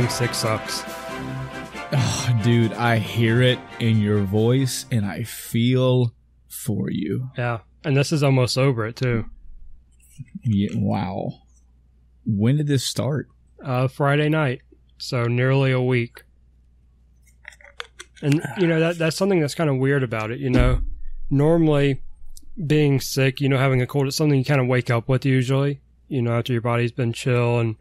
being sick sucks. Oh, dude, I hear it in your voice, and I feel for you. Yeah, and this is almost over it, too. Yeah, wow. When did this start? Friday night, so nearly a week. And, you know, that's something that's kind of weird about it, you know. Normally, being sick, you know, having a cold, it's something you kind of wake up with usually. You know, after your body's been chill, and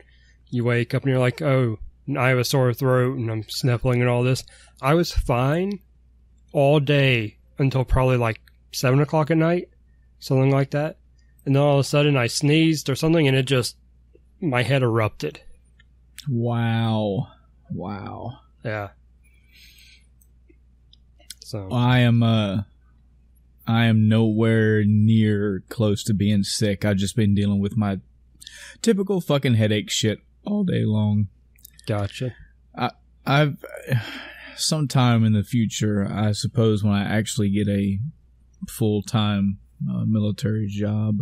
you wake up and you're like, oh, I have a sore throat and I'm sniffling and all this. I was fine all day until probably like 7 o'clock at night, something like that. And then all of a sudden I sneezed or something and it just, my head erupted. Wow. Yeah. So I am nowhere near close to being sick. I've just been dealing with my typical fucking headache shit all day long. Gotcha. I've sometime in the future, I suppose, when I actually get a full-time military job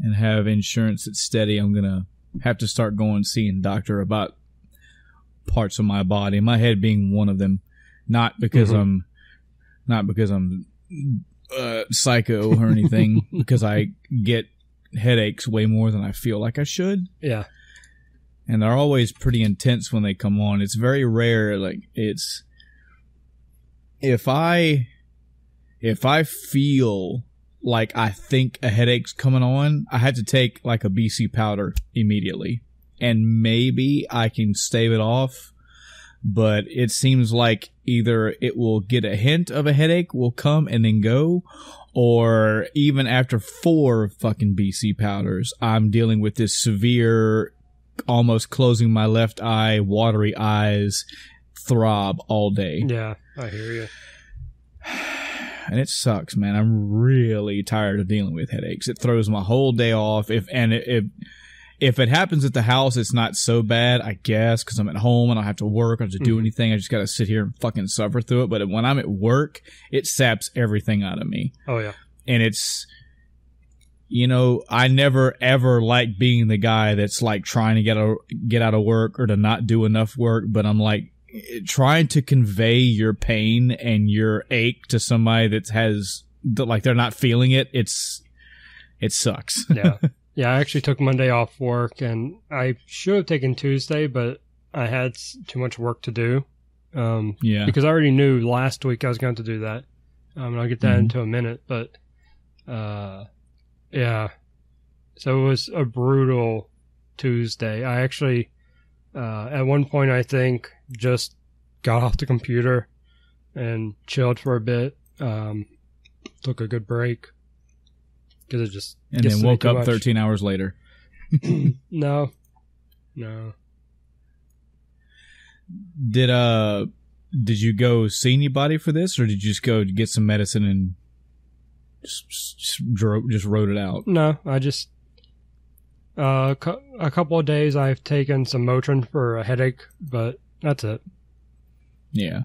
and have insurance that's steady, I'm gonna have to start going seeing a doctor about parts of my body, my head being one of them. Not because I'm psycho or anything, because I get headaches way more than I feel like I should. Yeah. And they're always pretty intense when they come on. It's very rare. Like, it's if I feel like I think a headache's coming on, I have to take like a BC powder immediately, and maybe I can stave it off. But it seems like either it will get a hint of a headache will come and then go, or even after 4 fucking BC powders, I'm dealing with this severe, almost closing my left eye, watery eyes, throb all day. Yeah, I hear you. And it sucks, man. I'm really tired of dealing with headaches. It throws my whole day off. If it happens at the house, it's not so bad, I guess, because I'm at home and I don't have to work, I don't have to do anything. I just got to sit here and fucking suffer through it. But when I'm at work, it saps everything out of me. Oh, yeah. And it's, you know, I never ever like being the guy that's like trying to get out of work or to not do enough work. But I'm like trying to convey your pain and your ache to somebody that has, like, they're not feeling it. It sucks. Yeah. Yeah, I actually took Monday off work, and I should have taken Tuesday, but I had too much work to do. Yeah. Because I already knew last week I was going to do that. And I'll get that into a minute, but yeah. So it was a brutal Tuesday. I actually, at one point, I think, just got off the computer and chilled for a bit. Took a good break. Because it just and then woke up 13 hours later. No. Did you go see anybody for this, or did you just go get some medicine and just wrote it out? No, I just a couple of days I've taken some Motrin for a headache, but that's it. Yeah.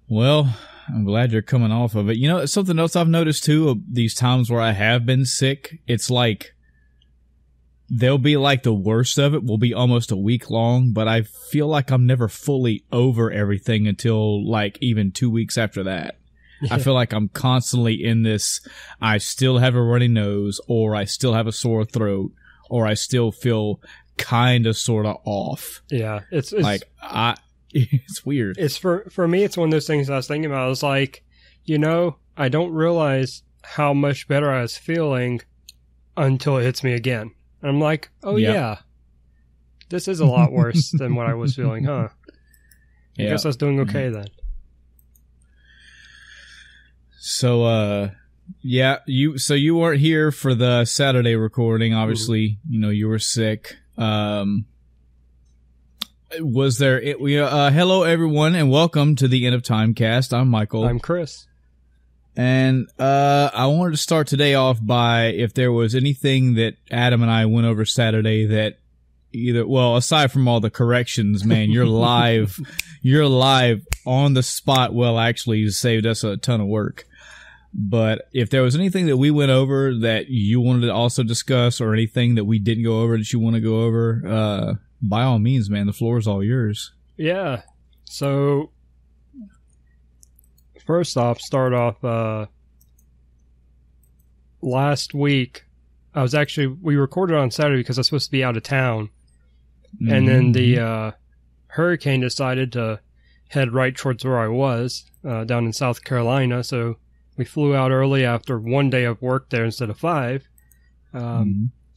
Well, I'm glad you're coming off of it. You know, something else I've noticed too, of these times where I have been sick, it's like they'll be like the worst of it will be almost a week long, but I feel like I'm never fully over everything until like even 2 weeks after that. Yeah. I feel like I'm constantly in this, I still have a runny nose, or I still have a sore throat, or I still feel kind of sort of off. Yeah, it's like it's weird. It's for me, it's one of those things I was thinking about. I was like, you know, I don't realize how much better I was feeling until it hits me again. And I'm like, oh yeah, this is a lot worse than what I was feeling, huh? I guess I was doing okay then. So, you weren't here for the Saturday recording, obviously. You know, you were sick. Was there... hello, everyone, and welcome to the End of TimeCast. I'm Michael. I'm Chris. And I wanted to start today off by if there was anything that Adam and I went over Saturday that aside from all the corrections, man, you're live on the spot. Well, actually, you saved us a ton of work. But if there was anything that we went over that you wanted to also discuss, or anything that we didn't go over that you want to go over, by all means, man, the floor is all yours. Yeah. So, first off, last week, we recorded on Saturday because I was supposed to be out of town. Mm-hmm. And then the hurricane decided to head right towards where I was, down in South Carolina. So we flew out early after one day of work there instead of 5. So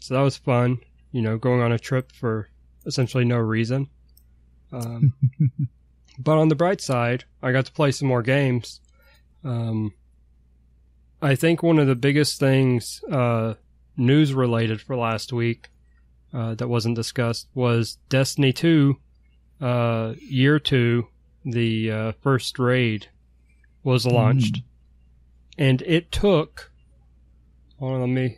that was fun, going on a trip for essentially no reason. But on the bright side, I got to play some more games. I think one of the biggest things, news related for last week, that wasn't discussed was Destiny 2, Year 2, the first raid was launched. And it took, hold on, let me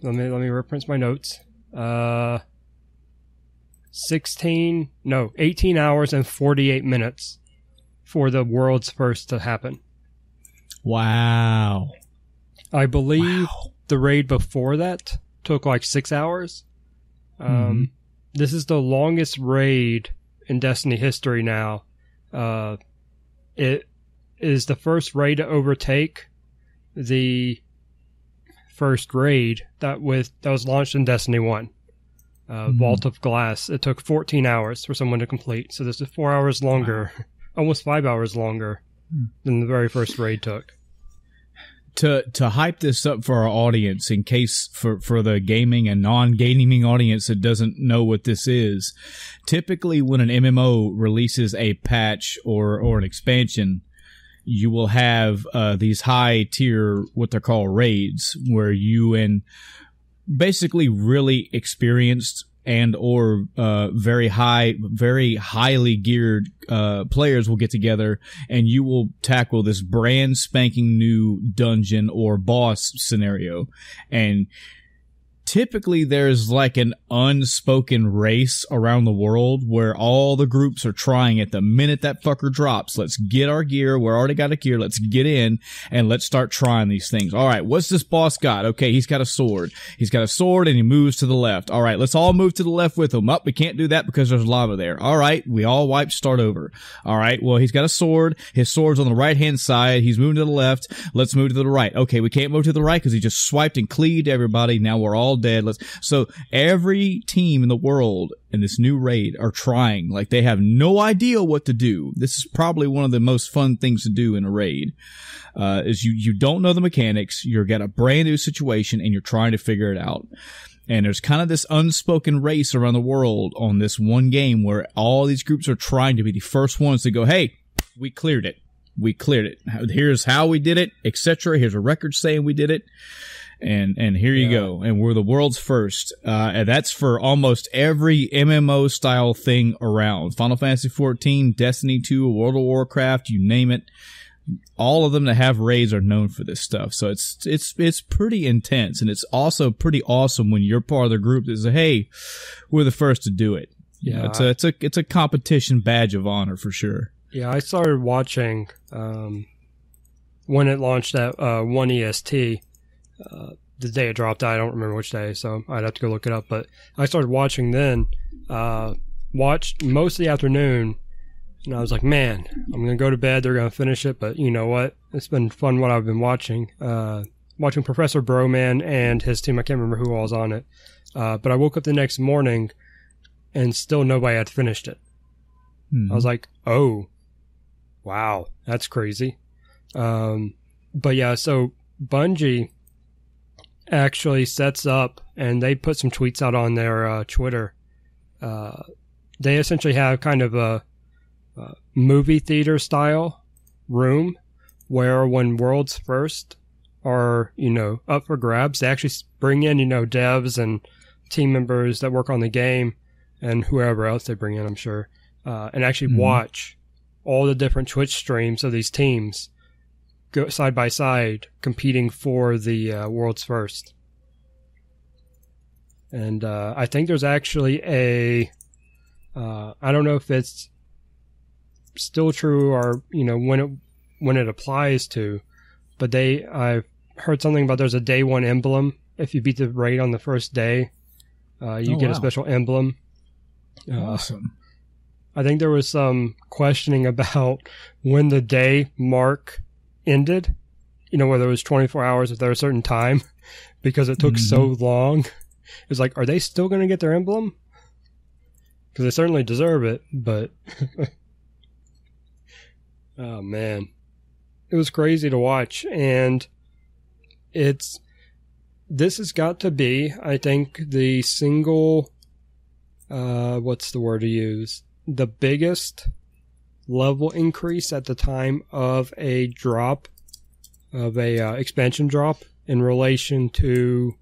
reference my notes. 18 hours and 48 minutes for the world's first to happen. Wow. I believe the raid before that took like 6 hours. This is the longest raid in Destiny history now. It is the first raid to overtake the first raid that was launched in Destiny 1. Vault of Glass. It took 14 hours for someone to complete. So this is 4 hours longer, almost 5 hours longer than the very first raid took. To hype this up for our audience, in case for the gaming and non-gaming audience that doesn't know what this is, typically when an MMO releases a patch or an expansion, you will have these high tier, what they're called raids, where you and basically really experienced and or very highly geared players will get together, and you will tackle this brand spanking new dungeon or boss scenario. And typically there's like an unspoken race around the world where all the groups are trying at the minute that fucker drops. Let's get our gear. We already got a gear. Let's get in and let's start trying these things. All right. What's this boss got? Okay. He's got a sword. He's got a sword and he moves to the left. All right. Let's all move to the left with him. We can't do that because there's lava there. All right. We all wipe, start over. All right. Well, he's got a sword. His sword's on the right hand side. He's moving to the left. Let's move to the right. Okay. We can't move to the right because he just swiped and cleaved everybody. Now we're all dead. So every team in the world in this new raid are trying, like they have no idea what to do. This is probably one of the most fun things to do in a raid. Is you don't know the mechanics. You've got a brand new situation and you're trying to figure it out. And there's kind of this unspoken race around the world on this one game where all these groups are trying to be the first ones to go, hey, we cleared it. We cleared it. Here's how we did it, etc. Here's a record saying we did it. And here you go. And we're the world's first. And that's for almost every MMO style thing around. Final Fantasy XIV, Destiny 2, World of Warcraft, you name it. All of them that have raids are known for this stuff. So it's pretty intense. And it's also pretty awesome when you're part of the group that says, hey, we're the first to do it. Yeah. It's a competition badge of honor for sure. Yeah. I started watching, when it launched at, 1 EST. The day it dropped, I don't remember which day, so I'd have to go look it up. But I started watching then, watched most of the afternoon, and I was like, man, I'm going to go to bed, they're going to finish it, but you know what? It's been fun what I've been watching. Watching Professor Broman and his team, I can't remember who all was on it. But I woke up the next morning, and still nobody had finished it. I was like, oh, wow, that's crazy. But yeah, so Bungie actually sets up, and they put some tweets out on their Twitter. They essentially have kind of a movie theater style room where when world's first are, up for grabs, they actually bring in, devs and team members that work on the game and whoever else they bring in, I'm sure, and actually watch all the different Twitch streams of these teams go side by side competing for the world's first. And I think there's actually I don't know if it's still true or when it applies to, but I've heard something about there's a day one emblem. If you beat the raid on the first day, you get a special emblem. Awesome. I think there was some questioning about when the day mark ended. You know, whether it was 24 hours if there was a certain time, because it took so long. It was like, are they still going to get their emblem? Because they certainly deserve it, but... oh, man. It was crazy to watch, and this has got to be, I think, the single... what's the word to use? The biggest level increase at the time of a drop, of a expansion drop in relation to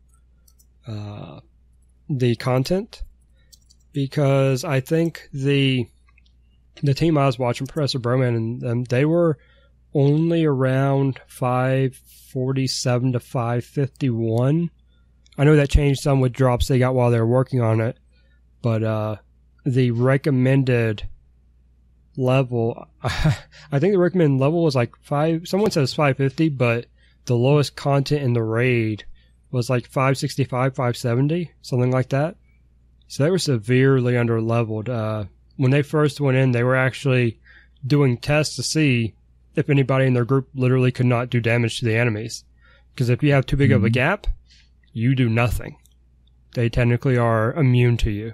the content, because I think the team I was watching, Professor Broman and them, they were only around 547 to 551. I know that changed some with drops they got while they were working on it, but the recommended level, I think the recommended level was like 5, someone says 550, but the lowest content in the raid was like 565, 570, something like that. So they were severely under leveled. When they first went in, they were actually doing tests to see if anybody in their group literally could not do damage to the enemies. Because if you have too big of a gap, you do nothing. They technically are immune to you.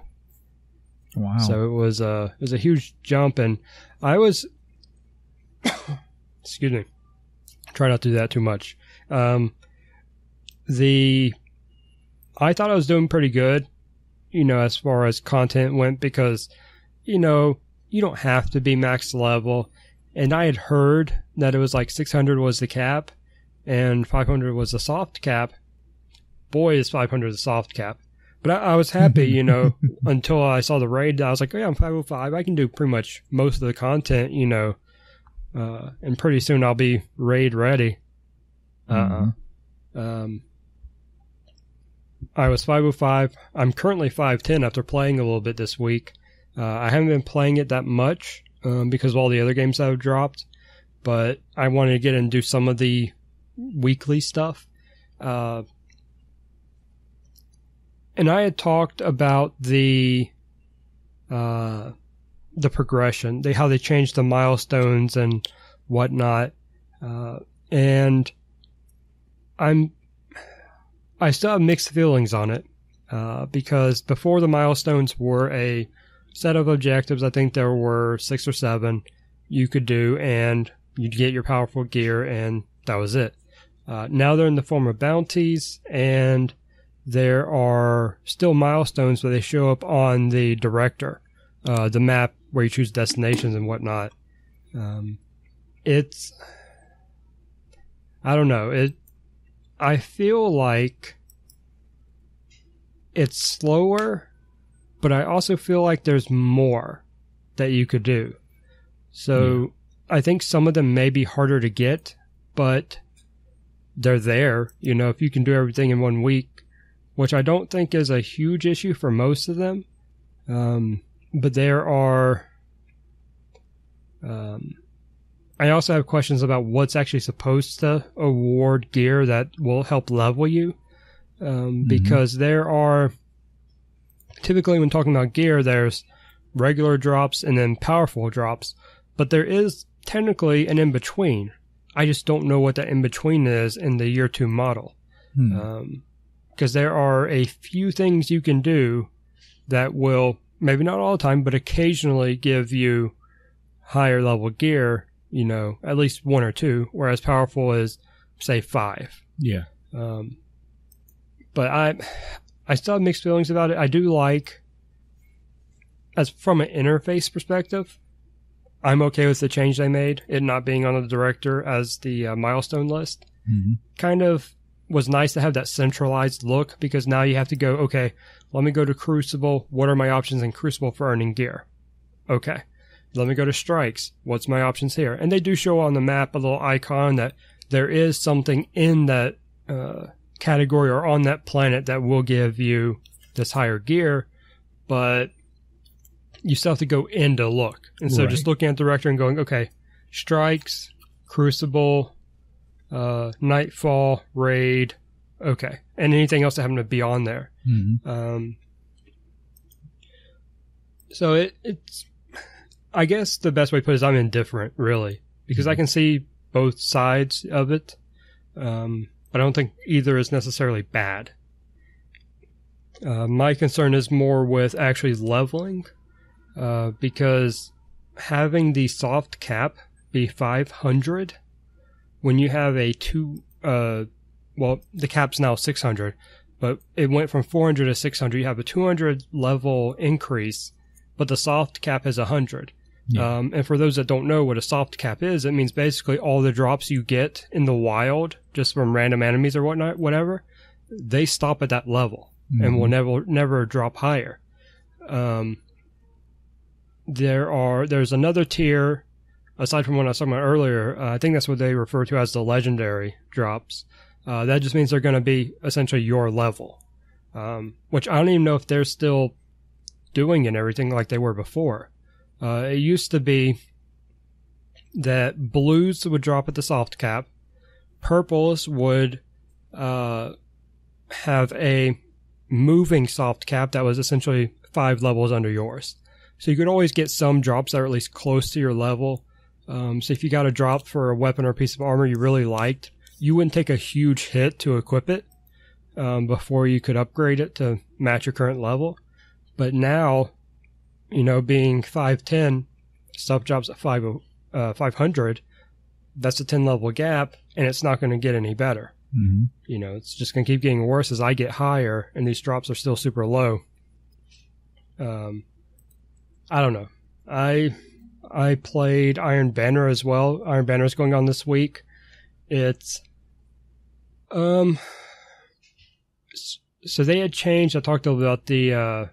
Wow. So it was a huge jump, and I was excuse me, try not to do that too much. I thought I was doing pretty good, you know, as far as content went, because, you know, you don't have to be max level, and I had heard that it was like 600 was the cap and 500 was the soft cap. Boy, is 500 the soft cap. But I was happy, you know, until I saw the raid. I was like, oh yeah, I'm 505. I can do pretty much most of the content, you know, and pretty soon I'll be raid ready. I was 505. I'm currently 510 after playing a little bit this week. I haven't been playing it that much because of all the other games that have dropped, but I wanted to get in and do some of the weekly stuff. And I had talked about the progression, how they changed the milestones and whatnot, and I still have mixed feelings on it, because before the milestones were a set of objectives. I think there were 6 or 7 you could do, and you'd get your powerful gear, and that was it. Now they're in the form of bounties, and there are still milestones, but they show up on the director, the map where you choose destinations and whatnot. It's, I don't know. I feel like it's slower, but I also feel like there's more that you could do. So I think some of them may be harder to get, but they're there. You know, if you can do everything in 1 week, which I don't think is a huge issue for most of them. But there are... I also have questions about what's actually supposed to award gear that will help level you. Because there are... Typically when talking about gear, there's regular drops and then powerful drops. But there is technically an in-between. I just don't know what that in-between is in the Year 2 model. Because there are a few things you can do that will, maybe not all the time, but occasionally give you higher level gear, you know, at least 1 or 2, whereas powerful is, say, 5. Yeah. But I still have mixed feelings about it. I do like, as from an interface perspective, I'm okay with the change they made, it not being on the director as the milestone list. Kind of was nice to have that centralized look, because now you have to go, okay, let me go to Crucible. What are my options in Crucible for earning gear? Okay. Let me go to Strikes. What's my options here? And they do show on the map a little icon that there is something in that category or on that planet that will give you this higher gear, but you still have to go in to look. And so just looking at the director and going, okay, Strikes, Crucible, Nightfall, Raid, okay. And anything else that happened to be on there. Mm-hmm. So it's, I guess the best way to put it is I'm indifferent, really, because I can see both sides of it, but I don't think either is necessarily bad. My concern is more with actually leveling, because having the soft cap be 500 when you have a well, the cap's now 600, but it went from 400 to 600. You have a 200 level increase, but the soft cap is 100. Yeah. And for those that don't know what a soft cap is, it means basically all the drops you get in the wild, just from random enemies or whatnot, whatever, they stop at that level and will never drop higher. There's another tier, aside from what I was talking about earlier. I think that's what they refer to as the legendary drops. That just means they're going to be essentially your level, which I don't even know if they're still doing and everything like they were before. It used to be that blues would drop at the soft cap, purples would have a moving soft cap that was essentially 5 levels under yours. So you could always get some drops that are at least close to your level. So if you got a drop for a weapon or a piece of armor you really liked, you wouldn't take a huge hit to equip it before you could upgrade it to match your current level. But now, being 510, stuff drops at 500, that's a 10 level gap, and it's not going to get any better. Mm-hmm. It's just going to keep getting worse as I get higher, and these drops are still super low. I don't know. I played Iron Banner as well. Iron Banner is going on this week. It's so they had changed. I talked about the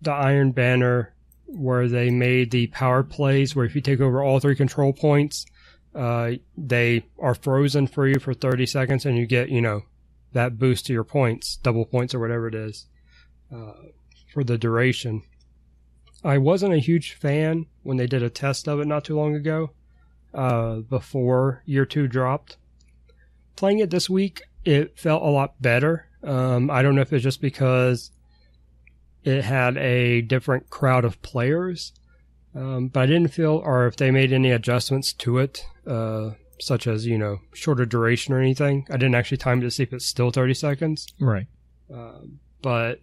Iron Banner, where they made the power plays where if you take over all 3 control points, they are frozen for you for 30 seconds and you get, that boost to your points, double points or whatever it is, for the duration. I wasn't a huge fan when they did a test of it not too long ago, before year 2 dropped. Playing it this week, it felt a lot better. I don't know if it's just because it had a different crowd of players, but I didn't feel, or if they made any adjustments to it, such as, shorter duration or anything. I didn't actually time it to see if it's still 30 seconds. Right. But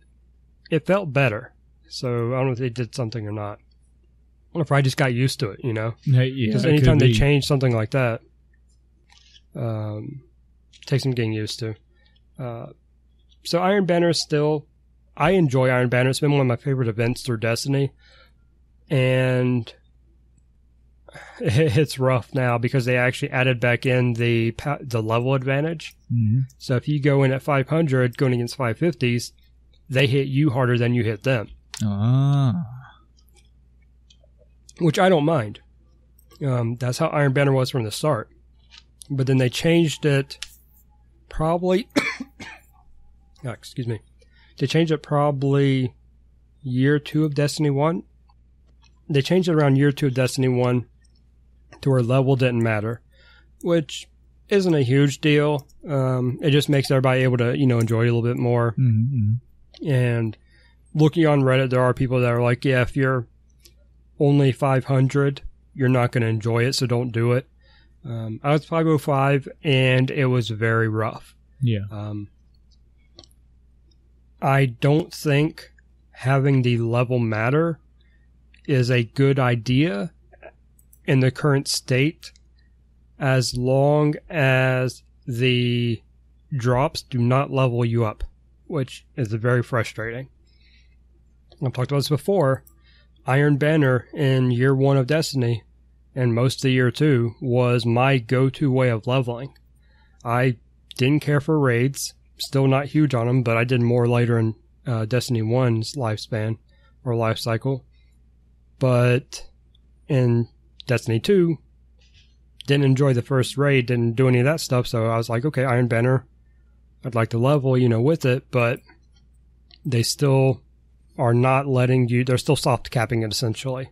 it felt better. So I don't know if they did something or not. I don't know if I just got used to it, Yeah, because anytime they change something like that, takes some getting used to. So Iron Banner is still, I enjoy Iron Banner. It's been one of my favorite events through Destiny. And it's rough now because they actually added back in the level advantage. Mm-hmm. So if you go in at 500 going against 550s, they hit you harder than you hit them. Which I don't mind. That's how Iron Banner was from the start. But then they changed it probably... excuse me. They changed it probably year 2 of Destiny 1. They changed it around year 2 of Destiny 1 to where level didn't matter, which isn't a huge deal. It just makes everybody able to, enjoy it a little bit more. Mm-hmm. And looking on Reddit, there are people that are like, yeah, if you're only 500, you're not going to enjoy it, so don't do it. I was 505, and it was very rough. Yeah. I don't think having the level matter is a good idea in the current state, as long as the drops do not level you up, which is very frustrating. I've talked about this before. Iron Banner in year 1 of Destiny and most of year 2 was my go-to way of leveling. I didn't care for raids, still not huge on them, but I did more later in Destiny 1's lifespan or life cycle. But in Destiny 2, didn't enjoy the first raid, didn't do any of that stuff, so I was like, okay, Iron Banner, I'd like to level, with it, but they still are not letting you, they're still soft capping it essentially.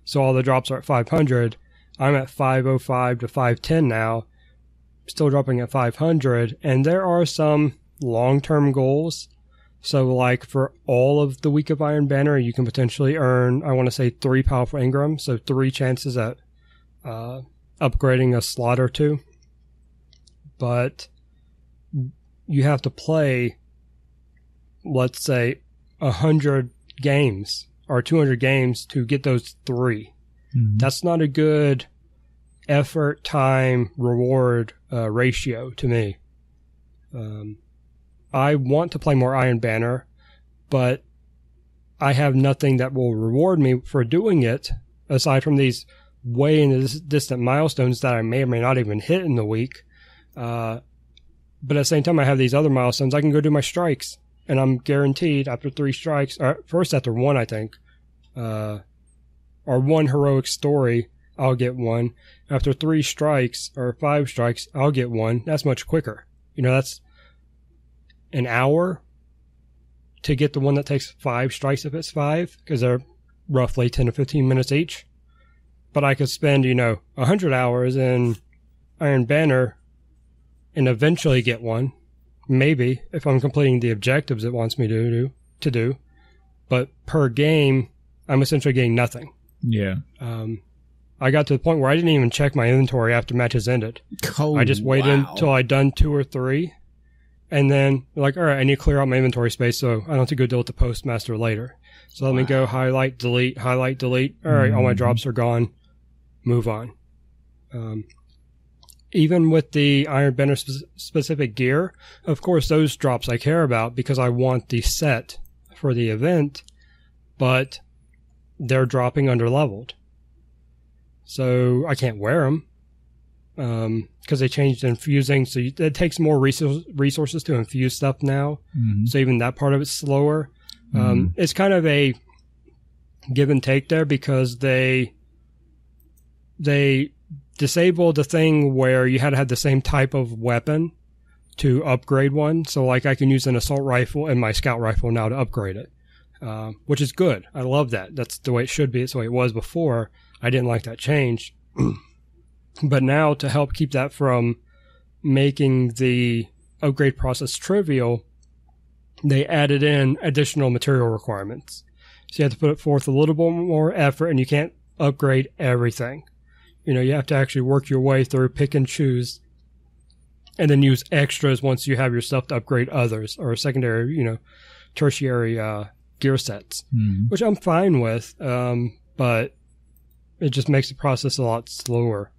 So all the drops are at 500. I'm at 505 to 510 now. still dropping at 500, and there are some long-term goals. So, like, for all of the week of Iron Banner, you can potentially earn, I want to say, 3 powerful engrams, so 3 chances at upgrading a slot or 2. But you have to play, let's say, 100 games or 200 games to get those 3. Mm-hmm. That's not a good effort, time, reward ratio to me. I want to play more Iron Banner, but I have nothing that will reward me for doing it, aside from these way in the distant milestones that I may or may not even hit in the week. But at the same time, I have these other milestones. I can go do my strikes, and I'm guaranteed after 3 strikes, or first after 1, I think, or 1 heroic story, I'll get 1. After 3 strikes or 5 strikes, I'll get 1. That's much quicker. You know, that's an hour to get the one that takes 5 strikes if it's 5, because they're roughly 10 to 15 minutes each. But I could spend, 100 hours in Iron Banner and eventually get 1. Maybe, if I'm completing the objectives it wants me to do. But per game, I'm essentially getting nothing. Yeah. I got to the point where I didn't even check my inventory after matches ended. I just waited until I'd done 2 or 3. And then, like, all right, I need to clear out my inventory space so I don't have to go deal with the postmaster later. So let me go highlight, delete. All right, all my drops are gone. Move on. Even with the Iron Banner specific gear, of course, those drops I care about because I want the set for the event, but they're dropping underleveled. So I can't wear them. Because they changed infusing, so it takes more resources to infuse stuff now. Mm-hmm. So even that part of it's slower. It's kind of a give and take there because they disabled the thing where you had to have the same type of weapon to upgrade one. So like I can use an assault rifle and my scout rifle now to upgrade it, which is good. I love that. That's the way it should be. It's the way it was before. I didn't like that change. But now, to help keep that from making the upgrade process trivial, they added in additional material requirements. So you have to put forth a little bit more effort, and you can't upgrade everything. You have to actually work your way through, pick and choose, and then use extras once you have your stuff to upgrade others, or secondary, tertiary gear sets, which I'm fine with, but it just makes the process a lot slower.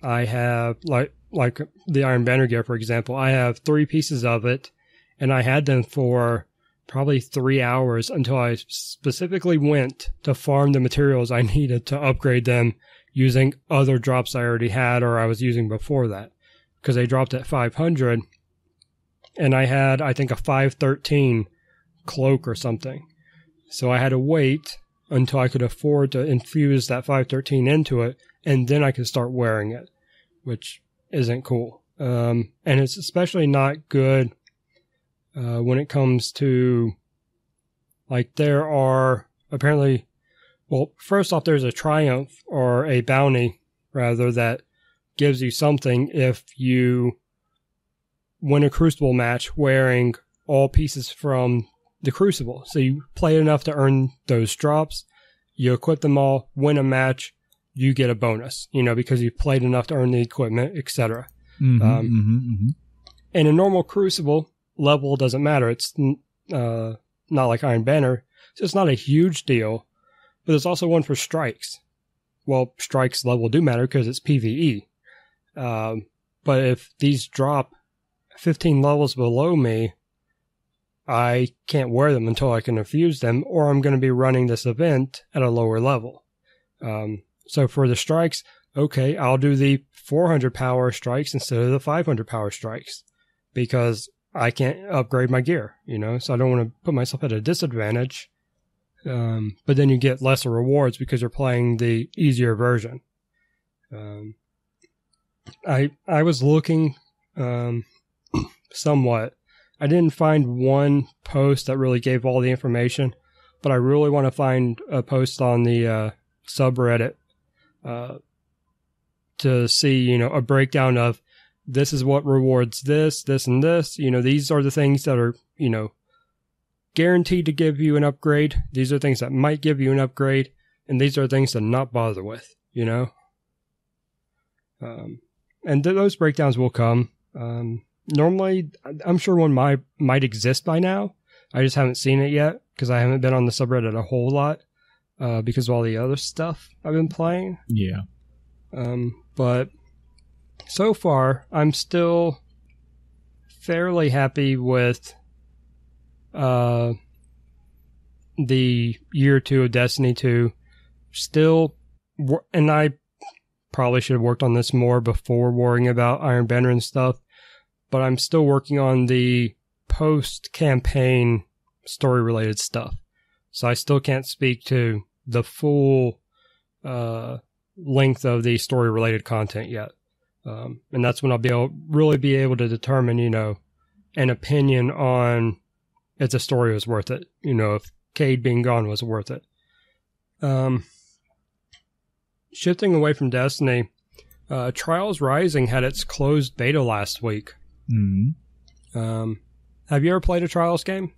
I have, like the Iron Banner gear, for example, I have 3 pieces of it, and I had them for probably 3 hours until I specifically went to farm the materials I needed to upgrade them using other drops I already had or I was using before that, because they dropped at 500, and I had, I think, a 513 cloak or something. So I had to wait until I could afford to infuse that 513 into it, and then I could start wearing it, which isn't cool. And it's especially not good when it comes to, like, there are apparently, well, first off, there's a triumph or a bounty, rather, that gives you something if you win a Crucible match wearing all pieces from the Crucible. So you play enough to earn those drops, you equip them all, win a match, you get a bonus, because you've played enough to earn the equipment, etc. And a normal Crucible level doesn't matter. It's not like Iron Banner. So it's not a huge deal, but there's also one for strikes. Well, strikes level do matter because it's PvE. But if these drop 15 levels below me, I can't wear them until I can infuse them, or I'm going to be running this event at a lower level. So for the strikes, okay, I'll do the 400 power strikes instead of the 500 power strikes because I can't upgrade my gear, so I don't want to put myself at a disadvantage. But then you get lesser rewards because you're playing the easier version. I was looking somewhat. I didn't find one post that really gave all the information, but I really want to find a post on the subreddit to see, a breakdown of this is what rewards this, and this. These are the things that are, guaranteed to give you an upgrade. These are things that might give you an upgrade, and these are things to not bother with, and those breakdowns will come. Normally, I'm sure one might exist by now. I just haven't seen it yet because I haven't been on the subreddit a whole lot because of all the other stuff I've been playing. Yeah. But so far, I'm still fairly happy with the year 2 of Destiny 2. Still, and I probably should have worked on this more before worrying about Iron Banner and stuff, but I'm still working on the post-campaign story-related stuff. So I still can't speak to the full length of the story-related content yet. And that's when I'll really be able to determine, an opinion on if the story was worth it. If Cade being gone was worth it. Shifting away from Destiny, Trials Rising had its closed beta last week. Mm-hmm. Have you ever played a Trials game?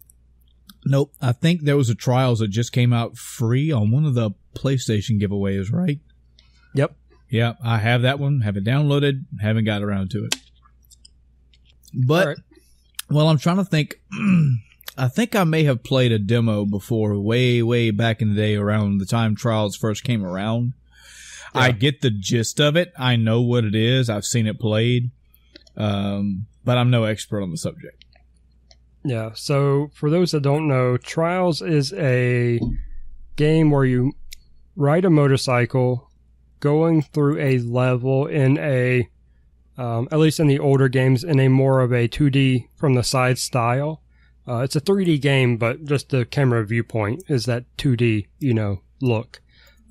Nope. I think there was a Trials that just came out free on one of the PlayStation giveaways, right? Yep. Yeah, I have that one. Have it downloaded. Haven't got around to it. But, right. Well, I'm trying to think. I think I may have played a demo before, way, way back in the day around the time Trials first came around. Yeah. I get the gist of it. I know what it is. I've seen it played. But I'm no expert on the subject. Yeah, so for those that don't know, Trials is a game where you ride a motorcycle going through a level in a, at least in the older games, in a more of a 2D from the side style. It's a 3D game, but just the camera viewpoint is that 2D, look.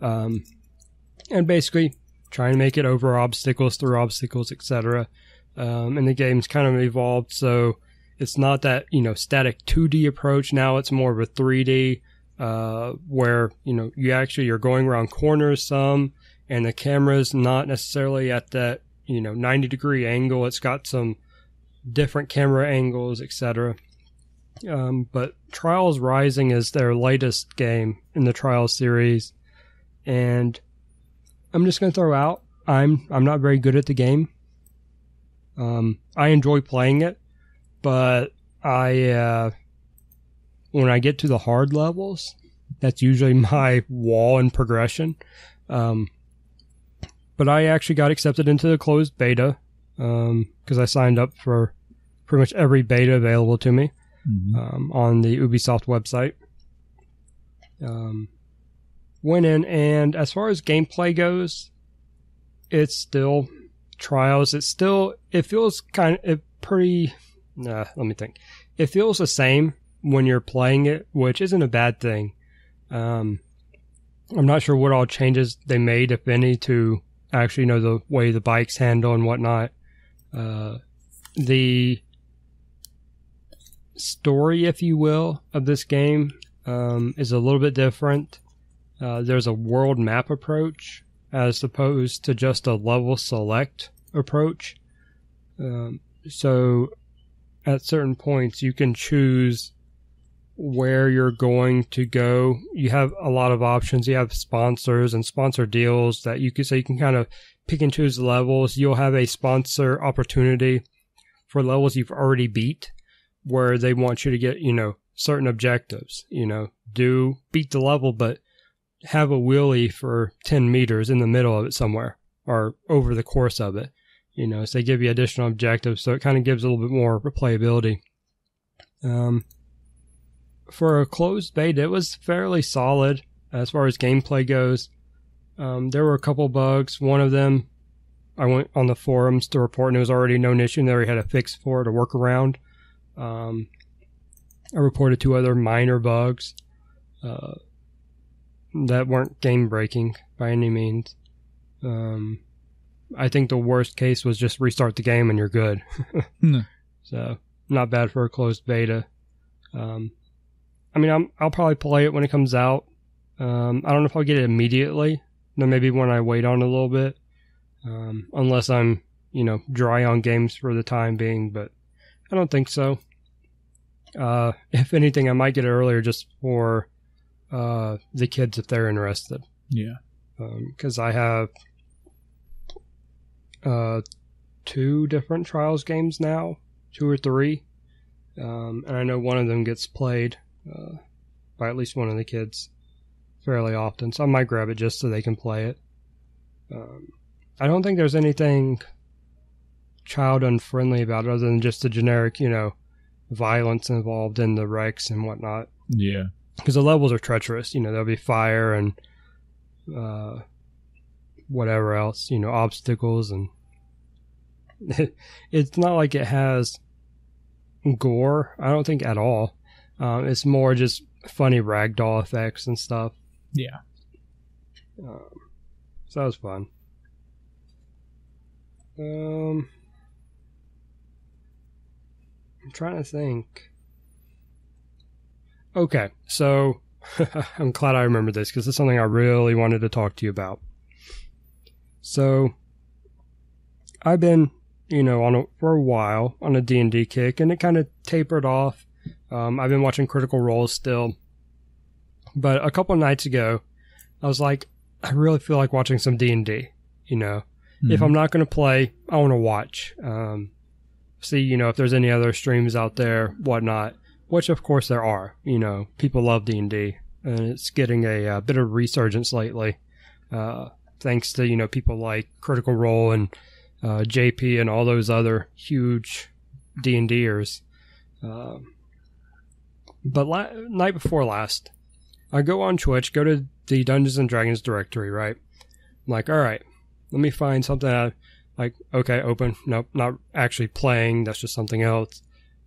And basically trying to make it over obstacles, through obstacles, etc. And the game's kind of evolved, so it's not that, static 2D approach. Now it's more of a 3D, where, you're going around corners some, and the camera's not necessarily at that, 90-degree angle. It's got some different camera angles, etc. But Trials Rising is their latest game in the Trials series, and I'm just going to throw out, I'm not very good at the game. I enjoy playing it, but when I get to the hard levels, that's usually my wall in progression. But I actually got accepted into the closed beta, because I signed up for pretty much every beta available to me, on the Ubisoft website. Went in, and as far as gameplay goes, it's still Trials. It feels kind of pretty, let me think. It feels the same when you're playing it, which isn't a bad thing. I'm not sure what all changes they made, if any, to actually the way the bikes handle and whatnot. The story, if you will, of this game is a little bit different. There's a world map approach as opposed to just a level select approach. So at certain points you can choose where you're going to go. You have a lot of options. You have sponsors and sponsor deals that you can kind of pick and choose the levels. You'll have a sponsor opportunity for levels you've already beat, where they want you to get, certain objectives. Beat the level, but have a wheelie for 10 meters in the middle of it somewhere, or over the course of it. So they give you additional objectives, so it kind of gives a little bit more replayability. For a closed beta, it was fairly solid as far as gameplay goes. There were a couple bugs. One of them, I went on the forums to report, and it was already a known issue, and they already had a fix for it, a workaround. I reported 2 other minor bugs that weren't game-breaking by any means. I think the worst case was just restart the game and you're good. So, not bad for a closed beta. I'll probably play it when it comes out. I don't know if I'll get it immediately. Then maybe when I wait on it a little bit. Unless I'm, dry on games for the time being, but I don't think so. If anything, I might get it earlier just for the kids if they're interested. Yeah. Because I have 2 different Trials games now, 2 or 3. And I know one of them gets played by at least one of the kids fairly often, so I might grab it just so they can play it. I don't think there's anything child unfriendly about it other than just the generic, violence involved in the wrecks and whatnot. Yeah. Because the levels are treacherous. There'll be fire and whatever else, obstacles. And it's not like it has gore, I don't think, at all. It's more just funny ragdoll effects and stuff. Yeah. So that was fun. I'm trying to think. Okay, so I'm glad I remember this because it's something I really wanted to talk to you about. So I've been, for a while on a D&D kick, and it kind of tapered off. I've been watching Critical Role still, but a couple of nights ago, I was like, I really feel like watching some D&D. If I'm not going to play, I want to watch. See, if there's any other streams out there, whatnot. Which, of course, there are. People love D&D, and it's getting a bit of resurgence lately, thanks to, people like Critical Role and JP and all those other huge D&Ders. But night before last, I go on Twitch, go to the Dungeons & Dragons directory, right? I'm like, all right, let me find something okay, open. Nope, not actually playing. That's just something else.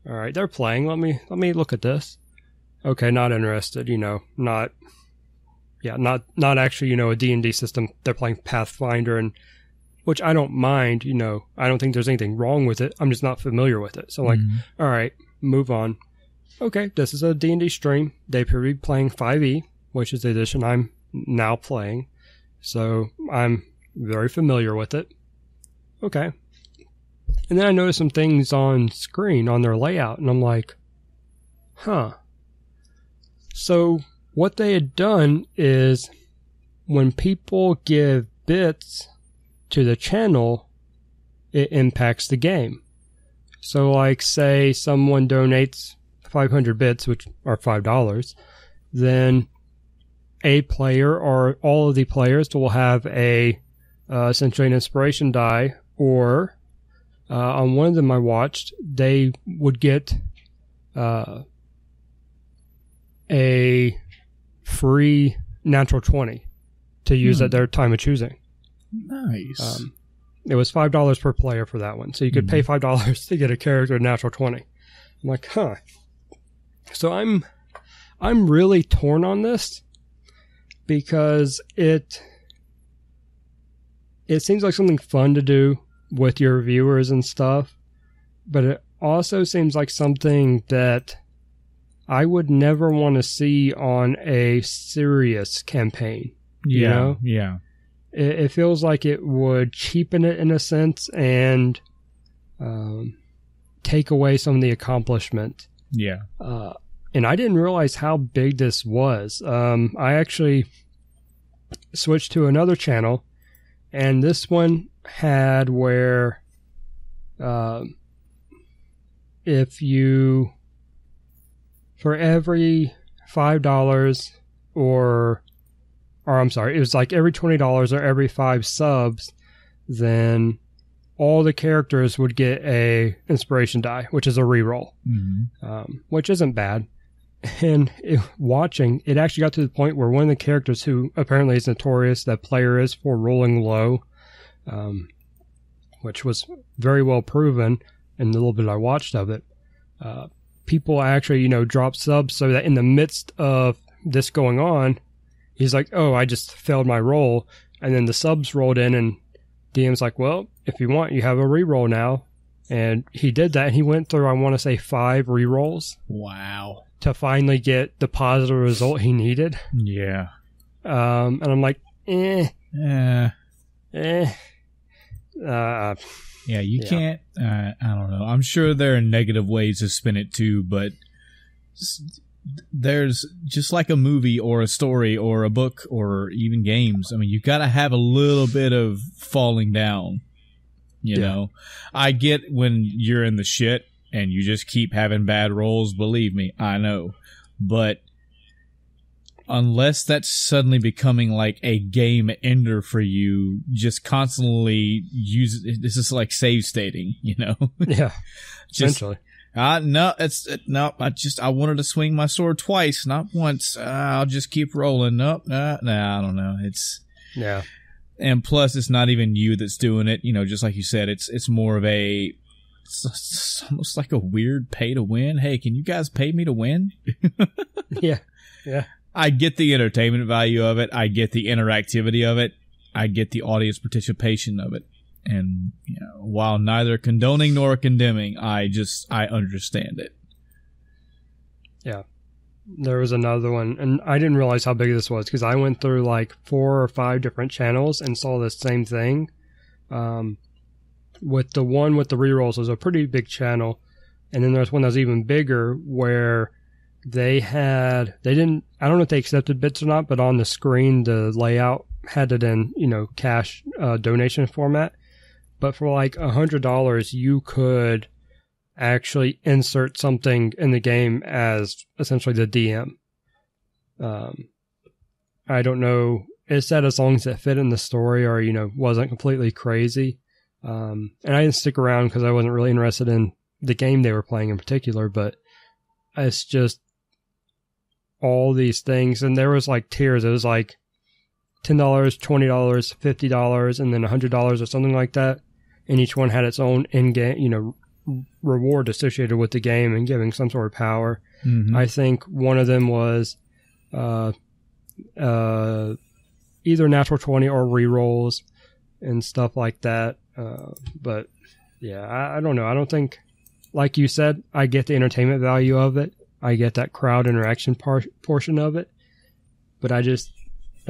All right, they're playing. Let me look at this. Okay, not interested. Not actually. A D&D system. They're playing Pathfinder, and which I don't mind. I don't think there's anything wrong with it. I'm just not familiar with it. So I'm like, all right, move on. Okay, this is a D&D stream. They appear to be playing 5e, which is the edition I'm now playing. So I'm very familiar with it. Okay. And then I noticed some things on screen on their layout, and I'm like, huh. So what they had done is when people give bits to the channel, it impacts the game. So like, say someone donates 500 bits, which are $5, then a player or all of the players will have essentially an inspiration die, or on one of them I watched, they would get a free natural 20 to use at their time of choosing. Nice. It was $5 per player for that one. So you could pay $5 to get a character natural 20. I'm like, huh. So I'm really torn on this because it seems like something fun to do with your viewers and stuff, but it also seems like something that I would never want to see on a serious campaign. Yeah. It feels like it would cheapen it in a sense and take away some of the accomplishment. Yeah. And I didn't realize how big this was. I actually switched to another channel, and this one had where if you, for every $5 or I'm sorry, it was like every $20 or every 5 subs, then all the characters would get a inspiration die, which is a reroll, which isn't bad. And watching, it actually got to the point where one of the characters who apparently is notorious, that player is for rolling low, which was very well proven in the little bit I watched of it. People actually, drop subs so that in the midst of this going on, he's like, oh, I just failed my roll. And then the subs rolled in, and DM's like, well, if you want, you have a reroll now. And he did that, and he went through, I want to say, 5 rerolls. Wow. To finally get the positive result he needed. Yeah. And I'm like, Yeah. Yeah, you can't. I don't know. I'm sure there are negative ways to spin it too, but there's just like a movie or a story or a book or even games. I mean, you got to have a little bit of falling down. You know, I get when you're in the shit and you just keep having bad rolls. Believe me, I know. But unless that's suddenly becoming like a game ender for you, just constantly use this is like save stating, you know? Yeah, just, essentially. No, I wanted to swing my sword twice, not once. I'll just keep rolling. Nope, I don't know. Yeah. And plus, it's not even you that's doing it. You know, just like you said, it's more of it's almost like a weird pay to win. Hey, can you guys pay me to win? Yeah. I get the entertainment value of it. I get the interactivity of it. I get the audience participation of it. And you know, while neither condoning nor condemning, I understand it. Yeah. There was another one, and I didn't realize how big this was because I went through like 4 or 5 different channels and saw the same thing. With the one with the rerolls was a pretty big channel, and then there's one that was even bigger where they didn't, I don't know if they accepted bits or not, but on the screen the layout had it in, you know, cash donation format. But for like $100, you could actually insert something in the game as essentially the DM. I don't know. It said as long as it fit in the story or, you know, wasn't completely crazy. And I didn't stick around because I wasn't really interested in the game they were playing in particular, but it's just all these things. And there was like tiers. It was like $10, $20, $50, and then $100 or something like that. And each one had its own in-game, you know, reward associated with the game and giving some sort of power. Mm-hmm. I think one of them was either natural 20 or rerolls and stuff like that. But yeah, I don't know. I don't think, like you said, I get the entertainment value of it. I get that crowd interaction portion of it. But I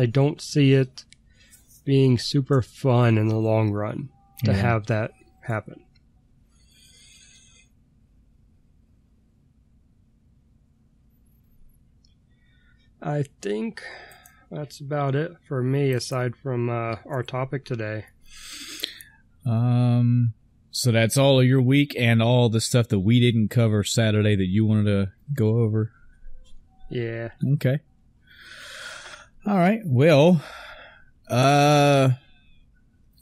don't see it being super fun in the long run to have that happen. I think that's about it for me, aside from our topic today. So that's all of your week and all the stuff that we didn't cover Saturday that you wanted to go over? Yeah. Okay. All right. Well,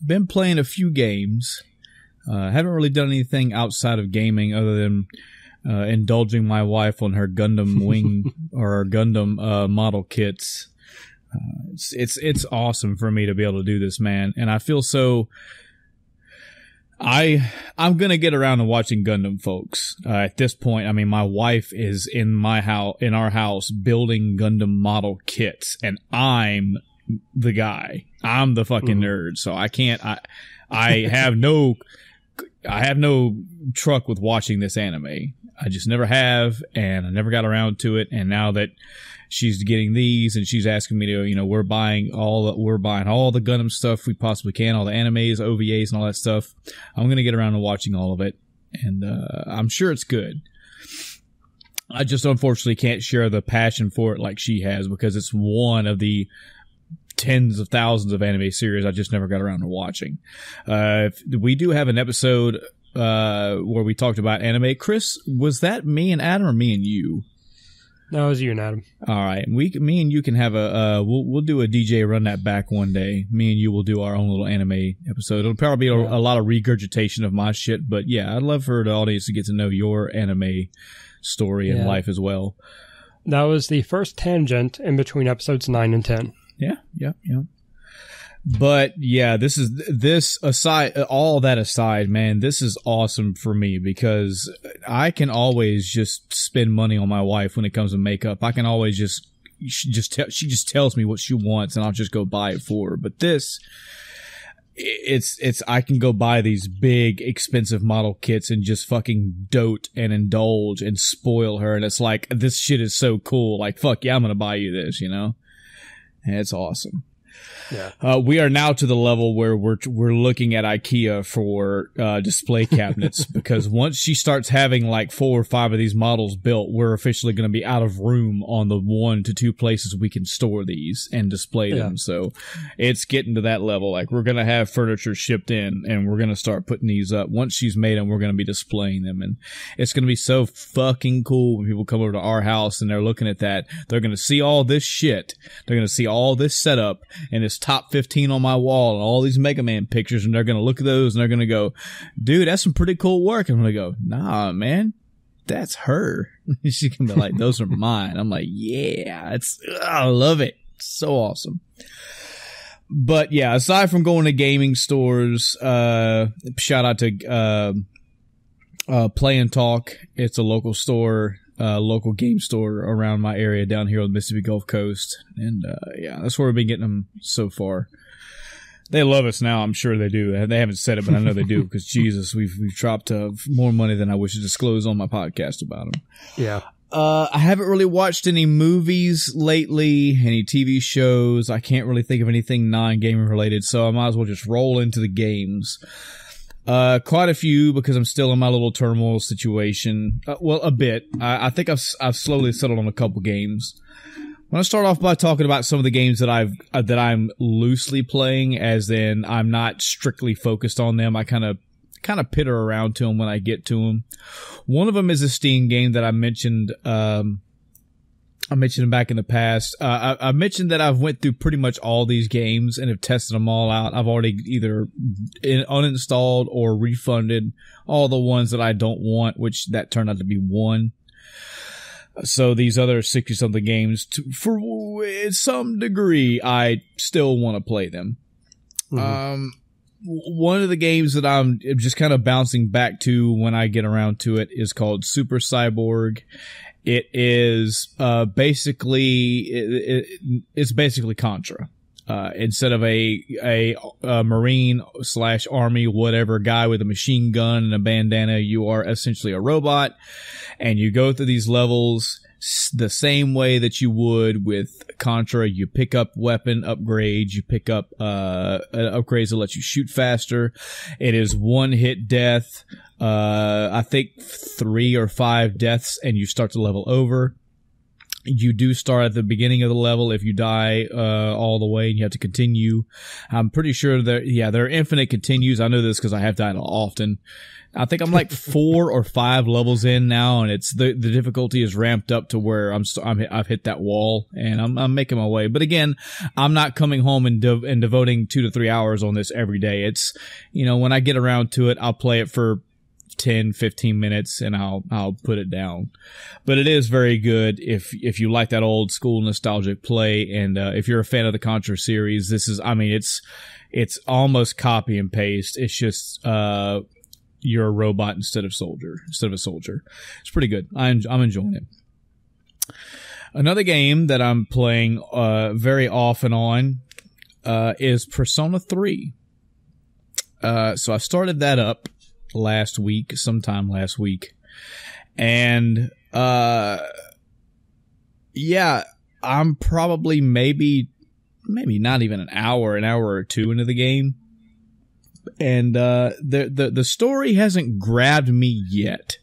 been playing a few games. Haven't really done anything outside of gaming other than indulging my wife on her Gundam wing or her Gundam model kits. It's awesome for me to be able to do this, man. And I feel so... I'm gonna get around to watching Gundam, folks. At this point, I mean, my wife is in our house building Gundam model kits, and I'm the guy. I'm the fucking nerd. So I can't. I have no truck with watching this anime. I just never have, and I never got around to it. And now that she's getting these, and she's asking me to, you know, we're buying all the Gundam stuff we possibly can, all the animes, OVAs, and all that stuff. I'm gonna get around to watching all of it, and I'm sure it's good. I just unfortunately can't share the passion for it like she has, because it's one of the tens of thousands of anime series I just never got around to watching. We do have an episode where we talked about anime. Chris, was that me and Adam or me and you? No, it was you and Adam. All right. Me and you can have we'll do a DJ run that back one day. Me and you will do our own little anime episode. It'll probably be a lot of regurgitation of my shit, but yeah, I'd love for the audience to get to know your anime story and life as well. That was the first tangent in between episodes 9 and 10. Yeah. But yeah, all that aside, man, this is awesome for me because I can always just spend money on my wife when it comes to makeup. I can always she just tells me what she wants and I'll just go buy it for her. But I can go buy these big expensive model kits and just fucking dote and indulge and spoil her. And it's like, this shit is so cool. Like, fuck yeah, I'm going to buy you this, you know? And it's awesome. Yeah. We are now to the level where we're looking at IKEA for display cabinets because once she starts having like 4 or 5 of these models built, we're officially going to be out of room on the 1 to 2 places we can store these and display them. So it's getting to that level. Like we're going to have furniture shipped in and we're going to start putting these up. Once she's made them, we're going to be displaying them, and it's going to be so fucking cool when people come over to our house and they're looking at that. They're going to see all this shit. They're going to see all this setup and it's top 15 on my wall and all these Mega Man pictures, and they're going to look at those and they're going to go, dude, that's some pretty cool work. And I'm going to go, nah, man, that's her. She can be like, those are mine. I'm like, yeah, I love it. It's so awesome. But yeah, aside from going to gaming stores, shout out to Play and Talk. It's a local store. Local game store around my area down here on the Mississippi Gulf Coast. And, yeah, that's where we've been getting them so far. They love us now. I'm sure they do. They haven't said it, but I know they do because Jesus, we've dropped more money than I wish to disclose on my podcast about them. Yeah. I haven't really watched any movies lately, any TV shows. I can't really think of anything non-gaming related, so I might as well just roll into the games. Quite a few because I'm still in my little turmoil situation. Well, a bit. I think I've slowly settled on a couple games. I'm going to start off by talking about some of the games that I'm loosely playing, as in I'm not strictly focused on them. I kind of pitter around to them when I get to them. One of them is a Steam game that I mentioned. I mentioned back in the past. I mentioned that I've went through pretty much all these games and have tested them all out. I've already either uninstalled or refunded all the ones that I don't want, which that turned out to be one. So these other 60-something games, for some degree, I still want to play them. Mm-hmm. One of the games that I'm just kind of bouncing back to when I get around to it is called Super Cyborg. It is basically it's basically Contra. Instead of a Marine / Army, whatever guy with a machine gun and a bandana, you are essentially a robot, and you go through these levels the same way that you would with Contra. You pick up weapon upgrades, you pick up upgrades that let you shoot faster. It is one hit death. I think 3 or 5 deaths and you start to level over. You do start at the beginning of the level if you die all the way and you have to continue. I'm pretty sure there are infinite continues. I know this because I have died often. I think I'm like 4 or 5 levels in now, and it's the difficulty is ramped up to where I've hit that wall and I'm making my way. But again, I'm not coming home and devoting 2 to 3 hours on this every day. It's, when I get around to it, I'll play it for 10, 15 minutes and I'll put it down. But it is very good if you like that old school nostalgic play, and if you're a fan of the Contra series, this is, it's almost copy and paste. It's just you're a robot instead of a soldier. It's pretty good. I'm enjoying it. Another game that I'm playing very off and on is Persona 3. So I started that up sometime last week. And, yeah, I'm probably maybe not even an hour or two into the game. And, the story hasn't grabbed me yet.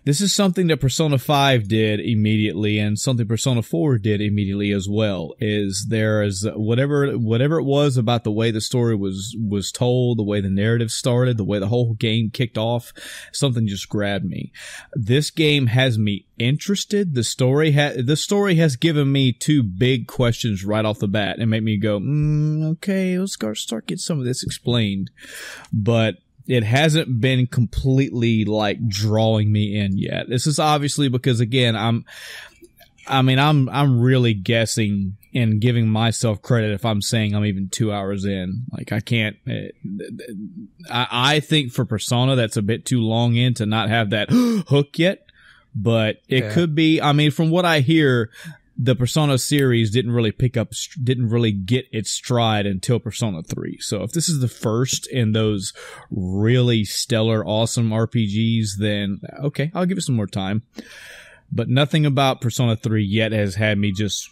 This is something that Persona 5 did immediately, and something Persona 4 did immediately as well. Is there is whatever it was about the way the story was told, the way the narrative started, the way the whole game kicked off, something just grabbed me. This game has me interested. The story has given me 2 big questions right off the bat and made me go, okay, let's start getting some of this explained. But it hasn't been completely like drawing me in yet. This is obviously because, again, I'm really guessing and giving myself credit if I'm saying I'm even 2 hours in. Like, I can't. I think for Persona that's a bit too long in to not have that hook yet. But it could be. From what I hear, the Persona series didn't really get its stride until Persona 3. So if this is the first in those really stellar, awesome RPGs, then okay, I'll give it some more time. But nothing about Persona 3 yet has had me just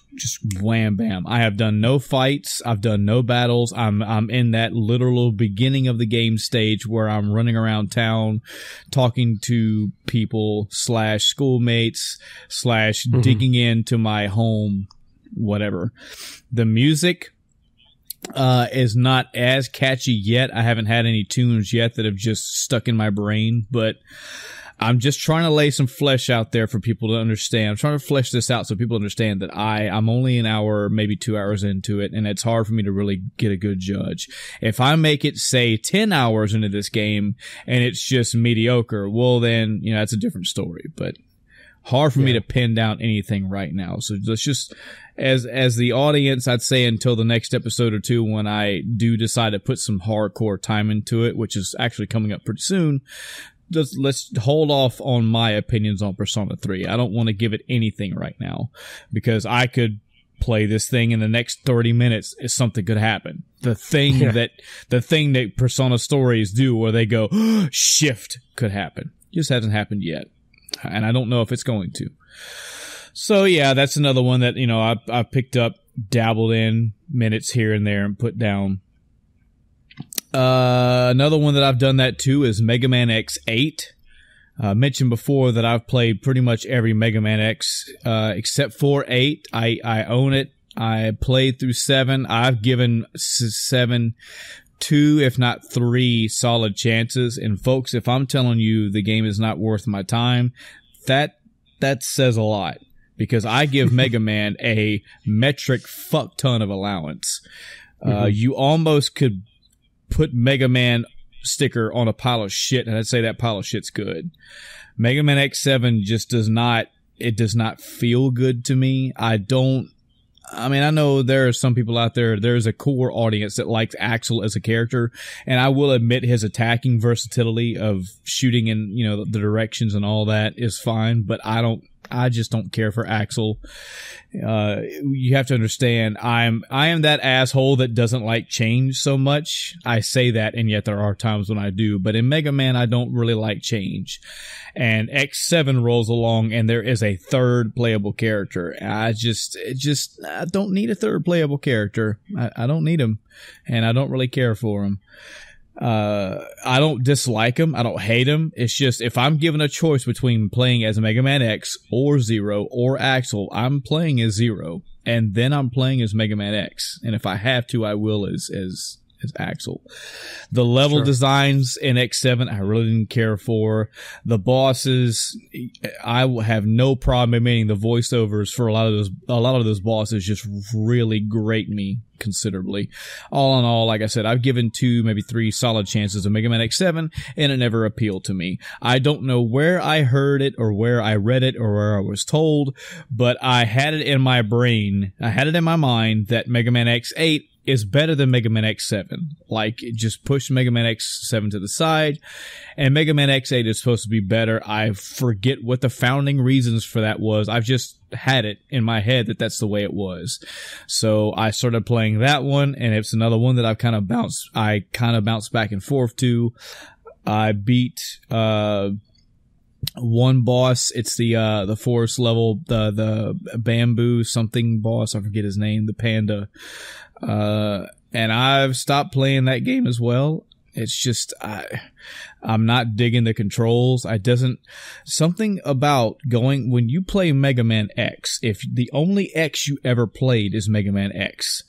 wham bam. I have done no fights. I've done no battles. I'm in that literal beginning of the game stage where I'm running around town talking to people / schoolmates / digging into my home, whatever. The music is not as catchy yet. I haven't had any tunes yet that have just stuck in my brain, but I'm just trying to lay some flesh out there for people to understand. I'm trying to flesh this out so people understand that I'm only an hour, maybe 2 hours into it, and it's hard for me to really get a good judge. If I make it, say, 10 hours into this game and it's just mediocre, well, then, that's a different story. But hard for me to pin down anything right now. So let's just, as the audience, I'd say until the next episode or two when I do decide to put some hardcore time into it, which is actually coming up pretty soon, let's hold off on my opinions on Persona 3. I don't want to give it anything right now because I could play this thing in the next 30 minutes if something could happen. The thing that Persona stories do where they go, shift could happen. Just hasn't happened yet. And I don't know if it's going to. So yeah, that's another one that, I picked up, dabbled in minutes here and there and put down. Another one that I've done that too is Mega Man X8. Mentioned before that I've played pretty much every Mega Man X, except for 8. I own it. I played through 7. I've given 7 2, if not 3 solid chances. And folks, if I'm telling you the game is not worth my time, that says a lot because I give Mega Man a metric fuck ton of allowance. You almost could put Mega Man sticker on a pile of shit, and I'd say that pile of shit's good. Mega Man X7 just does not feel good to me. I know there are some people out there, there's a core audience that likes Axel as a character, and I will admit his attacking versatility of shooting in, the directions and all that is fine, but I just don't care for Axel. You have to understand, I am that asshole that doesn't like change so much. I say that, and yet there are times when I do. But in Mega Man, I don't really like change. And X7 rolls along, and there is a third playable character. I don't need a third playable character. I don't need him, and I don't really care for him. I don't dislike him. I don't hate him. It's just, if I'm given a choice between playing as Mega Man X or Zero or Axel, I'm playing as Zero, and then I'm playing as Mega Man X. And if I have to, I will as Axel. The level designs in X7, I really didn't care for. The bosses, I have no problem admitting the voiceovers for a lot of those bosses just really grate me considerably. All in all, like I said, I've given 2, maybe 3 solid chances of Mega Man X7, and it never appealed to me. I don't know where I heard it or where I read it or where I was told, but I had it in my brain. I had it in my mind that Mega Man X8 is better than Mega Man X7. Like, just push Mega Man X7 to the side, and Mega Man X8 is supposed to be better. I forget what the founding reasons for that was. I've just had it in my head that that's the way it was. So I started playing that one, and it's another one that I kind of bounced back and forth to. I beat, one boss. It's the forest level, the bamboo something boss. I forget his name, the panda. And I've stopped playing that game as well. It's just, I'm not digging the controls. Something about when you play Mega Man X, if the only X you ever played is Mega Man X,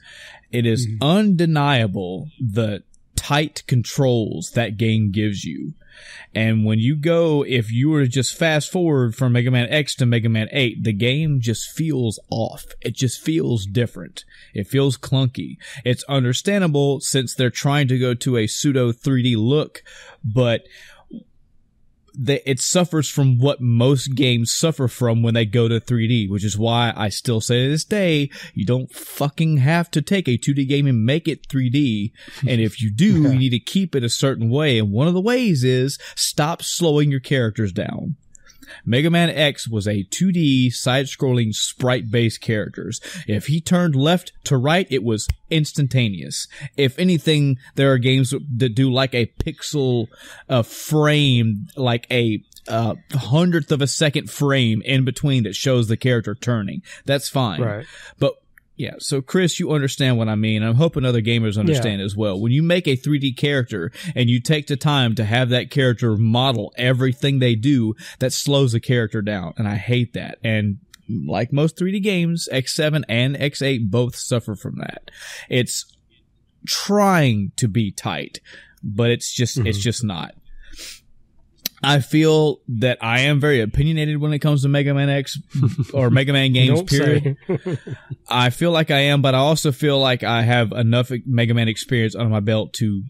it is undeniable the tight controls that game gives you. And when if you were to just fast forward from Mega Man X to Mega Man 8, the game just feels off. It just feels different. It feels clunky. It's understandable since they're trying to go to a pseudo 3D look, but it suffers from what most games suffer from when they go to 3D, which is why I still say to this day, you don't fucking have to take a 2D game and make it 3D. And if you do, you need to keep it a certain way. And one of the ways is stop slowing your characters down. Mega Man X was a 2D side-scrolling sprite-based characters. If he turned left to right, it was instantaneous. If anything, there are games that do like a pixel frame, like a a hundredth of a second frame in between that shows the character turning. That's fine. Right. But yeah, so Chris, you understand what I mean. I'm hoping other gamers understand as well. When you make a 3D character and you take the time to have that character model everything they do, that slows the character down. And I hate that. And like most 3D games, X7 and X8 both suffer from that. It's trying to be tight, but it's just not. I feel that I am very opinionated when it comes to Mega Man X or Mega Man games, period. I feel like I am, but I also feel like I have enough Mega Man experience under my belt to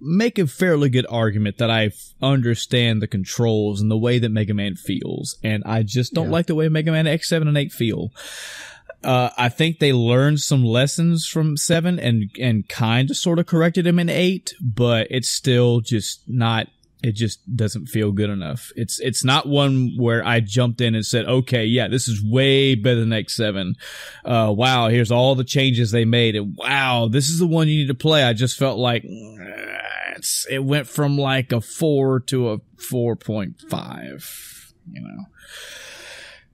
make a fairly good argument that I understand the controls and the way that Mega Man feels. And I just don't like the way Mega Man X7 and 8 feel. I think they learned some lessons from 7 and kind of sort of corrected them in 8, but it's still just not... It just doesn't feel good enough. It's not one where I jumped in and said, okay, yeah, this is way better than X7. Wow, here's all the changes they made. And wow, this is the one you need to play. I just felt like it went from like a 4 to a 4.5, you know.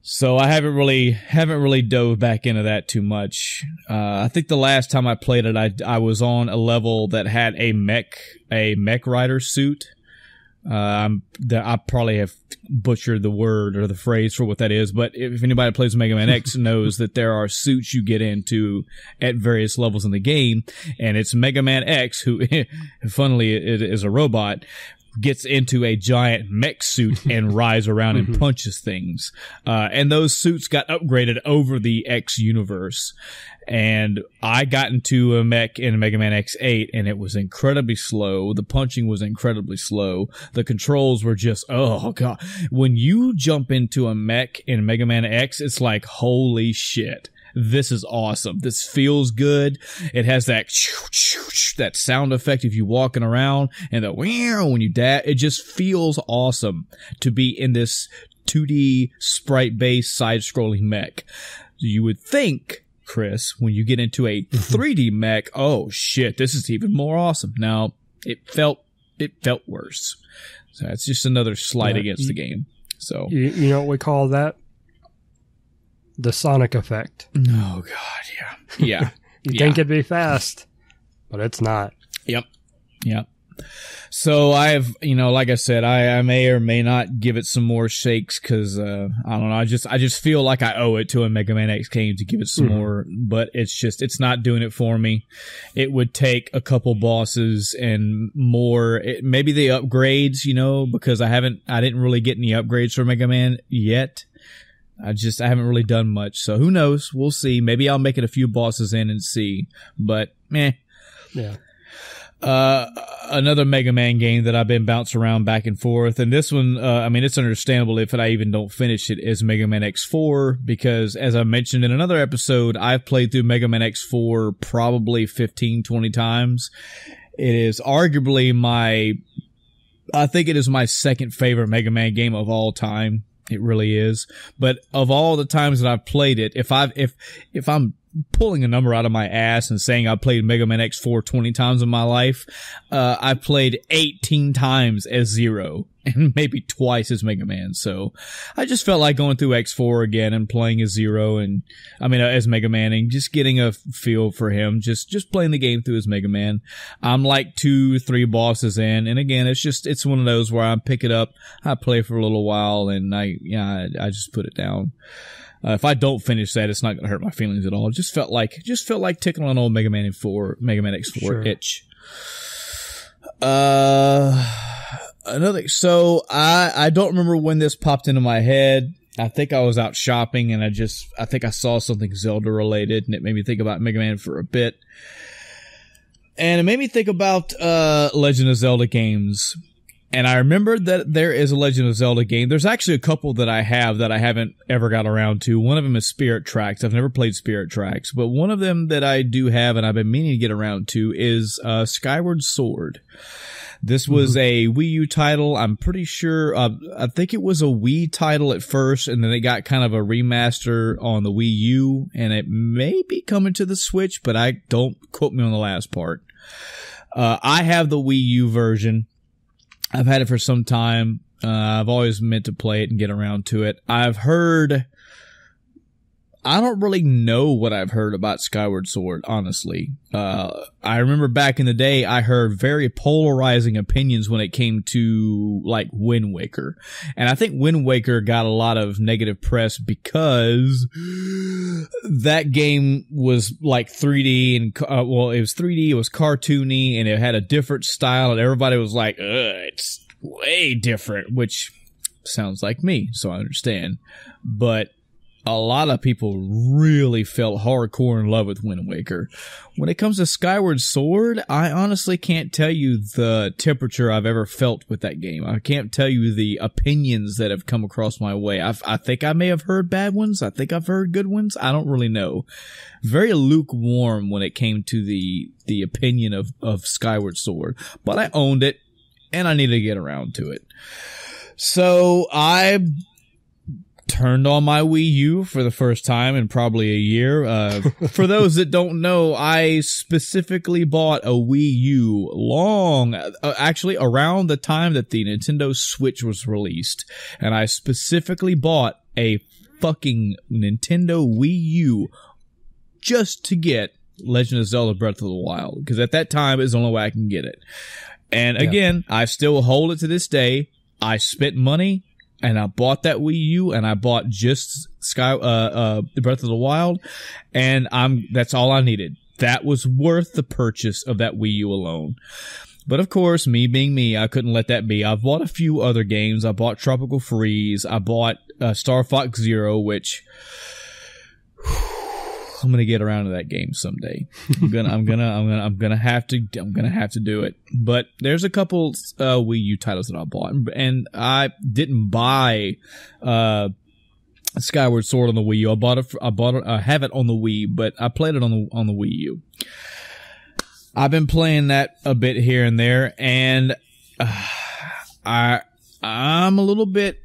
So I haven't really dove back into that too much. I think the last time I played it, I was on a level that had a mech rider suit. I probably have butchered the word or the phrase for what that is, but if anybody plays Mega Man X knows that there are suits you get into at various levels in the game, and it's Mega Man X, who, funnily, is a robot, gets into a giant mech suit and rides around and punches things. And those suits got upgraded over the X universe. And I got into a mech in Mega Man X8 and it was incredibly slow. The punching was incredibly slow. The controls were just, oh god. When you jump into a mech in Mega Man X, it's like, holy shit. This is awesome. This feels good. It has that sound effect if you're walking around, and the when you dash. It just feels awesome to be in this 2D sprite-based side-scrolling mech. You would think, Chris, when you get into a 3D mech, oh shit, this is even more awesome. Now, it felt worse. So that's just another slight against the game. So you know what we call that? The Sonic effect. Oh god, yeah. You think it'd be fast, but it's not. Yep. So I've, like I said, I may or may not give it some more shakes because I don't know. I just feel like I owe it to a Mega Man X game to give it some more, but it's not doing it for me. It would take a couple bosses and more, maybe the upgrades, because I didn't really get any upgrades for Mega Man yet. I haven't really done much. So who knows? We'll see. Maybe I'll make it a few bosses in and see, but meh. Yeah. Another Mega Man game that I've been bouncing around back and forth, and this one, it's understandable if I even don't finish it, is Mega Man X4, because as I mentioned in another episode, I've played through Mega Man X4 probably 15, 20 times. It is arguably I think it is my second favorite Mega Man game of all time. It really is. But of all the times that I've played it, if I'm pulling a number out of my ass and saying I played Mega Man X4 20 times in my life, I played 18 times as Zero and maybe twice as Mega Man. So I just felt like going through X4 again and playing as Zero as Mega Man and just getting a feel for him, just playing the game through as Mega Man. I'm like 2-3 bosses in, and again, it's one of those where I pick it up, I play for a little while, and I just put it down. If I don't finish that, it's not going to hurt my feelings at all. It just felt like tickling an old Mega Man X4 itch. I don't remember when this popped into my head. I think I was out shopping and I think I saw something Zelda related, and it made me think about Mega Man for a bit. And it made me think about Legend of Zelda games. And I remembered that there is a Legend of Zelda game. There's actually a couple that I haven't ever got around to. One of them is Spirit Tracks. I've never played Spirit Tracks, but one of them that I do have and I've been meaning to get around to is Skyward Sword. This was a Wii U title. I'm pretty sure, I think it was a Wii title at first, and then it got kind of a remaster on the Wii U, and it may be coming to the Switch, but don't quote me on the last part. I have the Wii U version. I've had it for some time. I've always meant to play it and get around to it. I don't really know what I've heard about Skyward Sword, honestly. I remember back in the day, I heard very polarizing opinions when it came to, like, Wind Waker. And I think Wind Waker got a lot of negative press because that game was, like, 3D and, it was 3D, it was cartoony, and it had a different style, and everybody was like, it's way different, which sounds like me, so I understand. But a lot of people really felt hardcore in love with Wind Waker. When it comes to Skyward Sword, I honestly can't tell you the temperature I've ever felt with that game. I can't tell you the opinions that have come across my way. I think I may have heard bad ones. I think I've heard good ones. I don't really know. Very lukewarm when it came to the opinion of Skyward Sword. But I owned it, and I needed to get around to it. So I turned on my Wii U for the first time in probably a year. For those that don't know, I specifically bought a Wii U actually around the time that the Nintendo Switch was released. And I specifically bought a fucking Nintendo Wii U just to get Legend of Zelda Breath of the Wild. Because at that time, it's the only way I can get it. And again, I still hold it to this day. I spent money, and I bought that Wii U, and I bought just Breath of the Wild, and that's all I needed. That was worth the purchase of that Wii U alone. But of course, me being me, I couldn't let that be. I've bought a few other games. I bought Tropical Freeze. I bought Star Fox Zero, which I'm gonna get around to that game someday. I'm gonna have to do it. But there's a couple Wii U titles that I bought, and I didn't buy Skyward Sword on the Wii U. I have it on the Wii, but I played it on the Wii U. I've been playing that a bit here and there, and I'm a little bit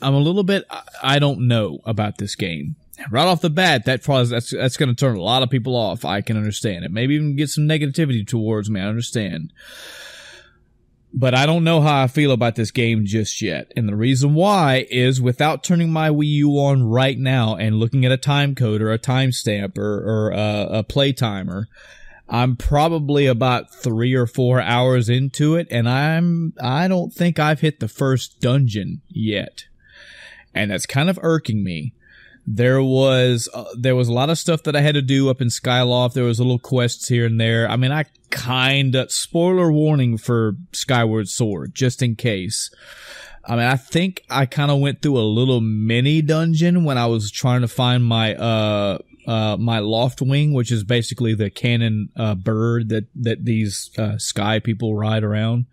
I don't know about this game. Right off the bat, that's going to turn a lot of people off. I can understand it. Maybe even get some negativity towards me. I understand. But I don't know how I feel about this game just yet. And the reason why is without turning my Wii U on right now and looking at a time code or a timestamp or a play timer, I'm probably about 3 or 4 hours into it, and I don't think I've hit the first dungeon yet. And that's kind of irking me. There was a lot of stuff that I had to do up in Skyloft. There was little quests here and there. I mean, spoiler warning for Skyward Sword, just in case. I mean, I think I kind of went through a little mini dungeon when I was trying to find my loft wing, which is basically the cannon bird that these sky people ride around.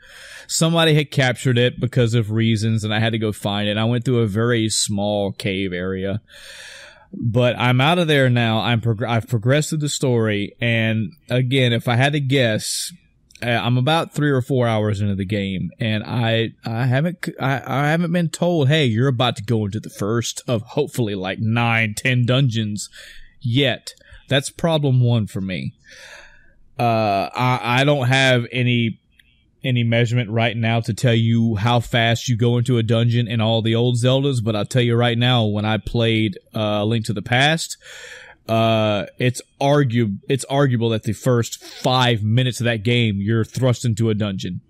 Somebody had captured it because of reasons, and I had to go find it. I went through a very small cave area. But I'm out of there now. I've progressed through the story, and again, if I had to guess, I'm about 3 or 4 hours into the game, and I haven't been told, hey, you're about to go into the first of hopefully like 9-10 dungeons yet. That's problem one for me. I don't have any measurement right now to tell you how fast you go into a dungeon in all the old Zeldas, but I'll tell you right now, when I played Link to the Past, it's arguable that the first 5 minutes of that game, you're thrust into a dungeon.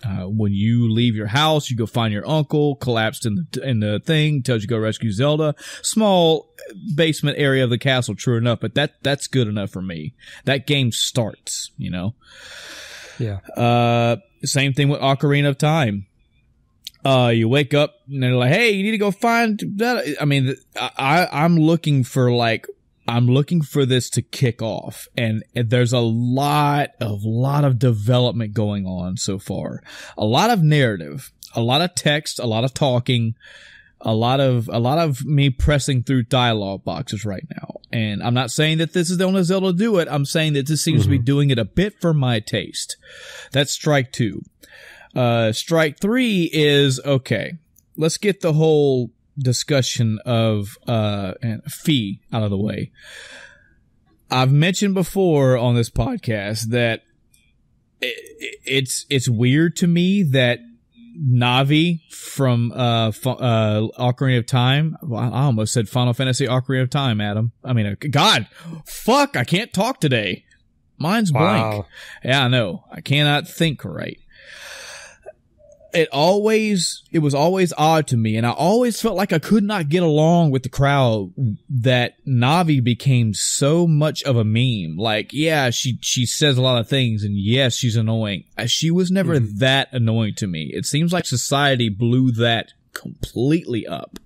When you leave your house, you go find your uncle collapsed in the thing, tells you go rescue Zelda. Small basement area of the castle, true enough, but that's good enough for me. That game starts, you know. Yeah. Same thing with Ocarina of Time. You wake up and they're like, "Hey, you need to go find that." I mean, I'm looking for this to kick off, and there's a lot of development going on so far. A lot of narrative, a lot of text, a lot of talking, a lot of me pressing through dialogue boxes right now. And I'm not saying that this is the only Zelda to do it. I'm saying that this seems to be doing it a bit for my taste. That's strike 2. Strike 3 is, okay, let's get the whole discussion of fee out of the way. I've mentioned before on this podcast that it's weird to me that Navi from Ocarina of Time. Well, I almost said Final Fantasy Ocarina of Time, Adam. I mean, God, fuck, I can't talk today. Mine's blank. Yeah, I know. I cannot think right. It was always odd to me, and I always felt like I could not get along with the crowd that Navi became so much of a meme. Like, yeah, she says a lot of things, and yes, she's annoying. She was never that annoying to me. It seems like society blew that completely up.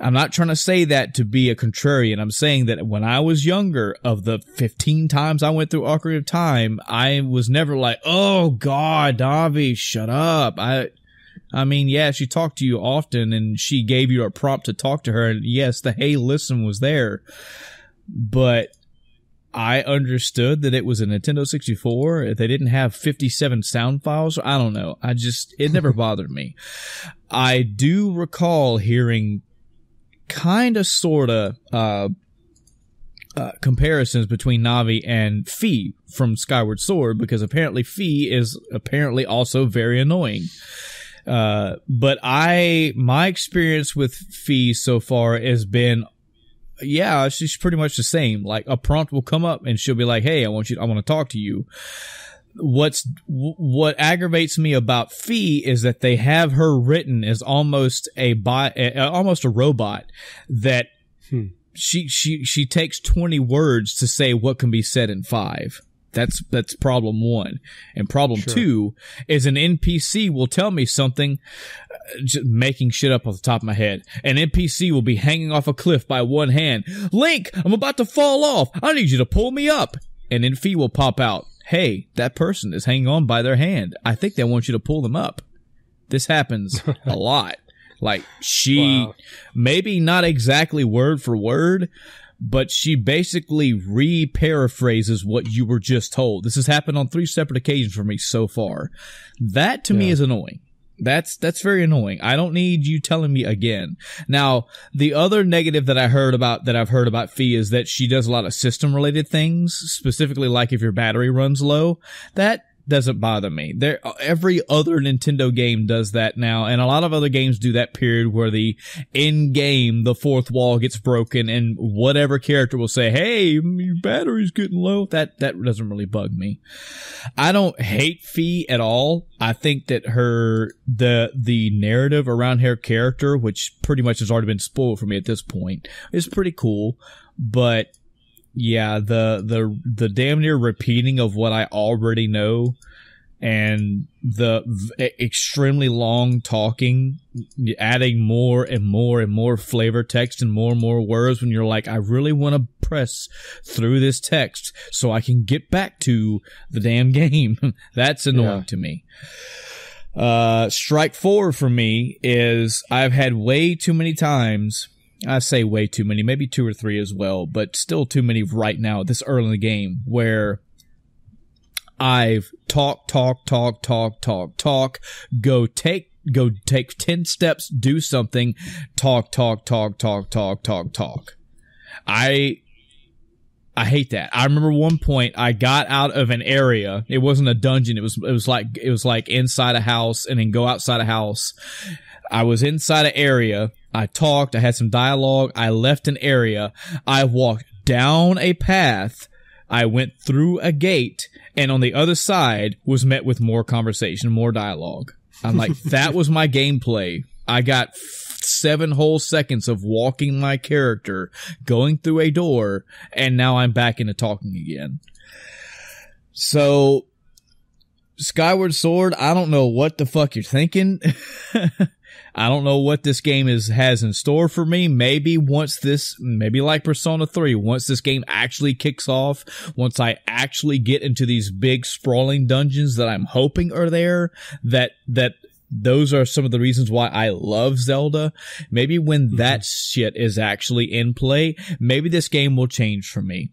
I'm not trying to say that to be a contrarian. I'm saying that when I was younger, of the 15 times I went through Ocarina of Time, I was never like, oh God, Navi, shut up. I mean, yeah, she talked to you often and she gave you a prompt to talk to her. And yes, the hey, listen was there. But I understood that it was a Nintendo 64. They didn't have 57 sound files. I don't know. It never bothered me. I do recall hearing kind of sort of comparisons between Navi and Fi from Skyward Sword, because apparently Fi is apparently also very annoying. But my experience with Fi so far has been, yeah, she's pretty much the same. Like, a prompt will come up and she'll be like, hey, I want to talk to you. What aggravates me about Fi is that they have her written as almost a robot that she takes 20 words to say what can be said in 5. That's problem 1. And problem 2 is an NPC will tell me something, just making shit up off the top of my head. An NPC will be hanging off a cliff by one hand. Link, I'm about to fall off. I need you to pull me up. And then Fi will pop out. Hey, that person is hanging on by their hand. I think they want you to pull them up. This happens a lot. Like, maybe not exactly word for word, but she basically re-paraphrases what you were just told. This has happened on 3 separate occasions for me so far. That to me is annoying. That's very annoying. I don't need you telling me again. Now, the other negative that I've heard about Fi is that she does a lot of system related things, specifically like if your battery runs low. That doesn't bother me. Every other Nintendo game does that now, and a lot of other games do that period where the in-game, the fourth wall gets broken and whatever character will say, hey, your battery's getting low. That doesn't really bug me. I don't hate Fi at all. I think that the narrative around her character, which pretty much has already been spoiled for me at this point, is pretty cool, but yeah, the damn near repeating of what I already know and the extremely long talking, adding more and more and more flavor text and more words when you're like, I really want to press through this text so I can get back to the damn game. That's annoying to me. Strike 4 for me is I've had way too many times. I say way too many, maybe 2 or 3 as well, but still too many right now, this early in the game, where I've talk, go take 10 steps, do something, talk. I hate that. I remember one point I got out of an area. It wasn't a dungeon. It was like inside a house and then go outside a house. I was inside an area. I talked. I had some dialogue. I left an area. I walked down a path. I went through a gate, and on the other side was met with more conversation, more dialogue. I'm like, that was my gameplay. I got 7 whole seconds of walking my character, going through a door, and now I'm back into talking again. So, Skyward Sword, I don't know what the fuck you're thinking. I don't know what this game has in store for me. Maybe like Persona 3, once this game actually kicks off, once I actually get into these big sprawling dungeons that I'm hoping are there, that those are some of the reasons why I love Zelda. Maybe when that shit is actually in play, maybe this game will change for me.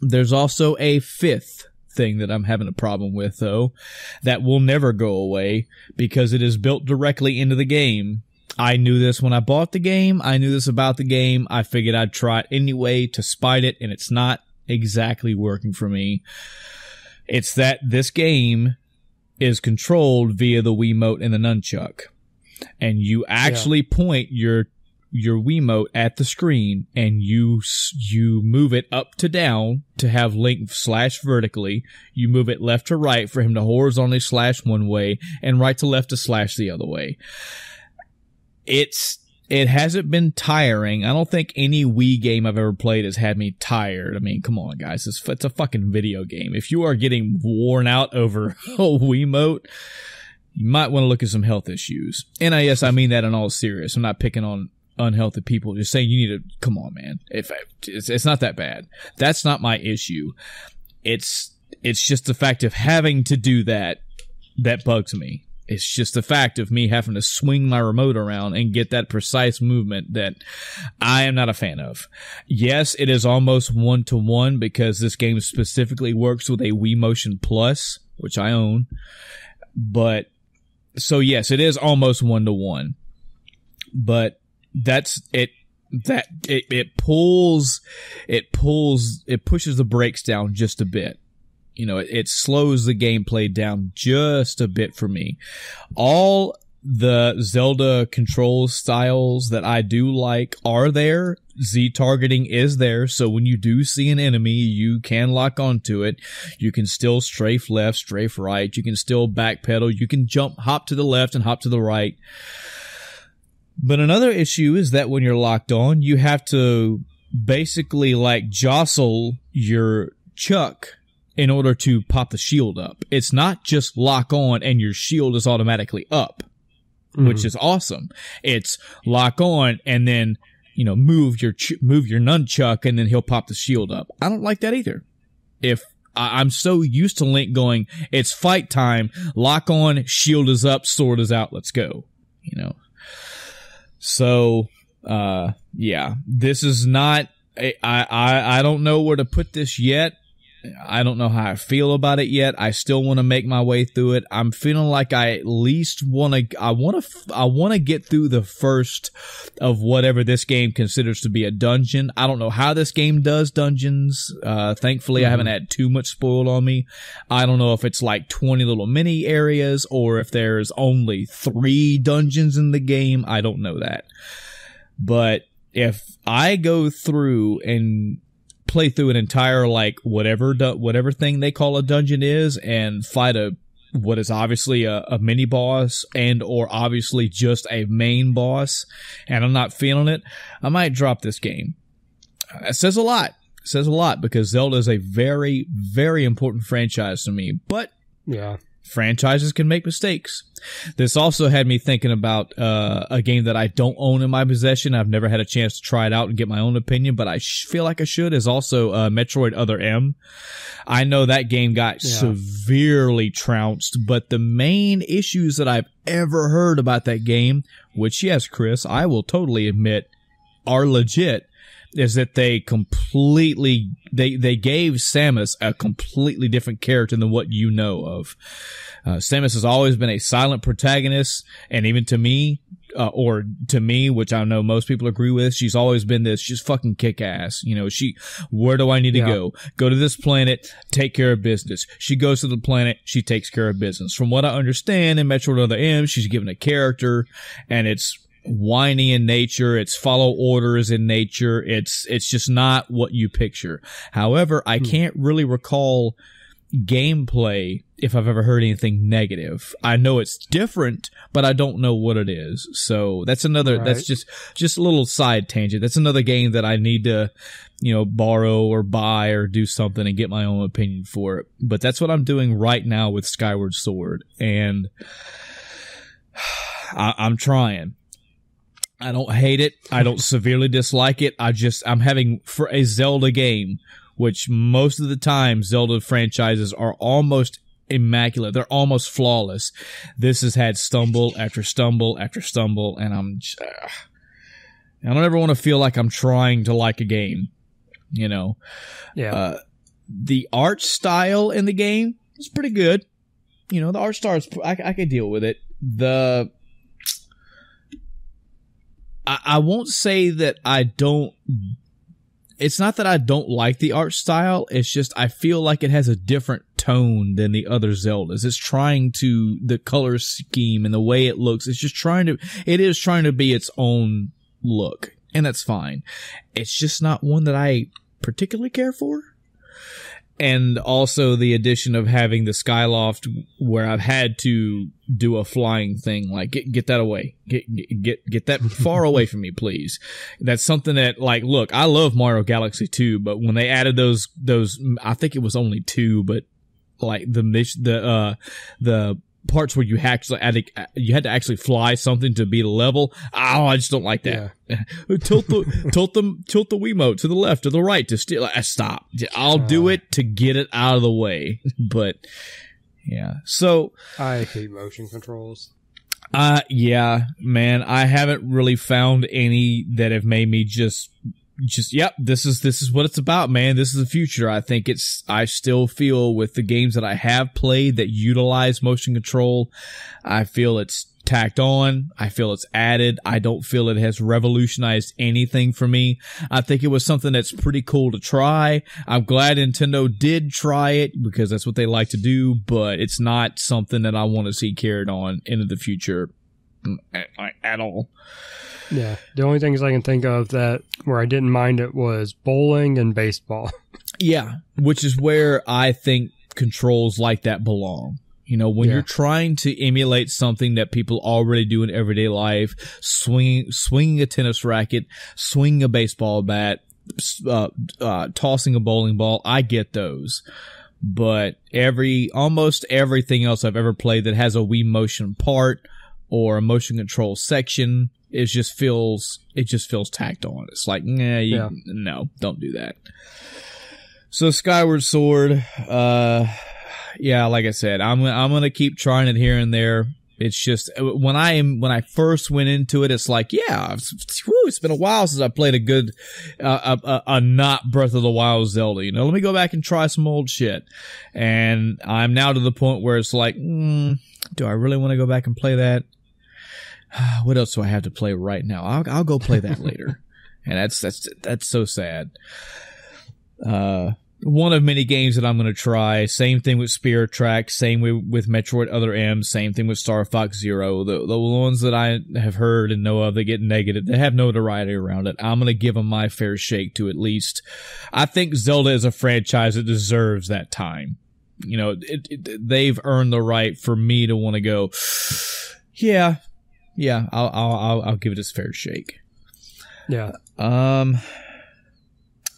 There's also a 5th thing that I'm having a problem with, though, that will never go away because it is built directly into the game. I knew this when I bought the game. I knew this about the game. I figured I'd try it anyway to spite it, and it's not exactly working for me. It's that this game is controlled via the Wiimote and the nunchuck. And you actually point your Wiimote at the screen, and you move it up to down to have Link slash vertically. You move it left to right for him to horizontally slash one way, and right to left to slash the other way. It hasn't been tiring. I don't think any Wii game I've ever played has had me tired. I mean, come on, guys. It's a fucking video game. If you are getting worn out over a Wiimote, you might want to look at some health issues. And yes, I mean that in all seriousness. I'm not picking on unhealthy people. Just saying you need to, come on, man. It's not that bad. That's not my issue. It's just the fact of having to do that bugs me. It's just the fact of me having to swing my remote around and get that precise movement that I am not a fan of. Yes, it is almost 1-to-1 because this game specifically works with a Wii Motion Plus, which I own. But, so yes, it is almost 1-to-1. But that's it. It pushes the brakes down just a bit. You know, it slows the gameplay down just a bit for me. All the Zelda control styles that I do like are there. Z targeting is there, so when you do see an enemy, you can lock onto it. You can still strafe left, strafe right. You can still backpedal. You can hop to the left and hop to the right. But another issue is that when you're locked on, you have to basically like jostle your chuck in order to pop the shield up. It's not just lock on and your shield is automatically up, which is awesome. It's lock on and then, you know, move your nunchuck and then he'll pop the shield up. I don't like that either. If I'm so used to Link going, it's fight time, lock on, shield is up, sword is out, let's go. You know? So, yeah, this is not, I don't know where to put this yet. I don't know how I feel about it yet. I still want to make my way through it. I'm feeling like I at least want to get through the first of whatever this game considers to be a dungeon. I don't know how this game does dungeons. Thankfully, I haven't had too much spoiled on me. I don't know if it's like 20 little mini areas or if there's only 3 dungeons in the game. I don't know that. But if I go through and play through an entire like whatever thing they call a dungeon is and fight what is obviously a mini boss and or obviously just a main boss, and I'm not feeling it, I might drop this game. It says a lot. It says a lot because Zelda is a very, very important franchise to me. But yeah, franchises can make mistakes. This also had me thinking about a game that I don't own in my possession. I've never had a chance to try it out and get my own opinion, but I feel like I should, is also Metroid Other M. I know that game got severely trounced, but the main issues that I've ever heard about that game, which, yes, Chris, I will totally admit are legit, is that they completely, they gave Samus a completely different character than what you know of. Samus has always been a silent protagonist, and even to me, which I know most people agree with, she's always been this, she's fucking kick-ass. You know, where do I need to go? Go to this planet, take care of business. She goes to the planet, she takes care of business. From what I understand in Metroid Other M, she's given a character, and it's whiny in nature, it's follow orders in nature, it's just not what you picture. However, I can't really recall gameplay if I've ever heard anything negative. I know it's different, but I don't know what it is. So that's another, that's just a little side tangent. That's another game that I need to, you know, borrow or buy or do something and get my own opinion for it. But that's what I'm doing right now with Skyward Sword. And I'm trying. I don't hate it. I don't severely dislike it. I'm having, for a Zelda game, which most of the time Zelda franchises are almost immaculate. They're almost flawless. This has had stumble after stumble after stumble, and I don't ever want to feel like I'm trying to like a game, you know? Yeah. The art style in the game is pretty good. You know, the art style, I can deal with it. I won't say that I don't. It's not that I don't like the art style. It's just I feel like it has a different tone than the other Zeldas. It's trying to, the color scheme and the way it looks, it is trying to be its own look. And that's fine. It's just not one that I particularly care for. And also the addition of having the Skyloft where I've had to do a flying thing, like get that away. Get that far away from me, please. That's something that, like, look, I love Mario Galaxy 2, but when they added those, I think it was only 2, but like the parts where you had to actually fly something to beat a level. Oh, I just don't like that. Yeah. tilt the Wiimote to the left or the right to steal. Stop. I'll do it to get it out of the way. But yeah, so I hate motion controls. Yeah, man, I haven't really found any that have made me just yep, this is what it's about, man. This is the future. I still feel with the games that I have played that utilize motion control, I feel it's tacked on. I feel it's added. I don't feel it has revolutionized anything for me. I think it was something that's pretty cool to try. I'm glad Nintendo did try it because that's what they like to do, but it's not something that I want to see carried on into the future at all. Yeah, the only things I can think of that where I didn't mind it was bowling and baseball. Yeah, which is where I think controls like that belong. You know, when you're trying to emulate something that people already do in everyday life, swinging a tennis racket, swinging a baseball bat, tossing a bowling ball, I get those. But almost everything else I've ever played that has a Wii Motion part or a motion control section, it just feels tacked on. It's like, no, don't do that. So Skyward Sword, yeah, like I said, I'm gonna keep trying it here and there. It's just when I first went into it, it's like, yeah, it's been a while since I played a good, a not Breath of the Wild Zelda. You know, let me go back and try some old shit. And I'm now to the point where it's like, do I really want to go back and play that? What else do I have to play right now? I'll go play that later. And that's so sad. One of many games that I'm going to try. Same thing with Spirit Track. Same with Metroid Other M. Same thing with Star Fox Zero. The ones that I have heard and know of that get negative, they have notoriety around it. I'm going to give them my fair shake to at least. I think Zelda is a franchise that deserves that time. You know, they've earned the right for me to want to go, yeah, I'll give it its fair shake. Yeah.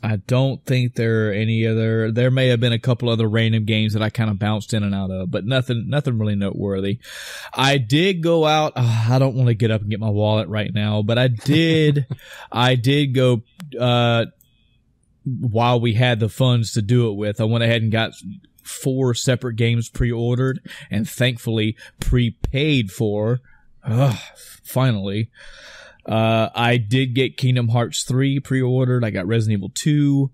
I don't think there are any other. There may have been a couple other random games that I kind of bounced in and out of, but nothing really noteworthy. I did go out. I don't want to get up and get my wallet right now, but I did. I did go while we had the funds to do it with. I went ahead and got 4 separate games pre-ordered and thankfully prepaid for. Finally. I did get Kingdom Hearts 3 pre-ordered. I got Resident Evil 2.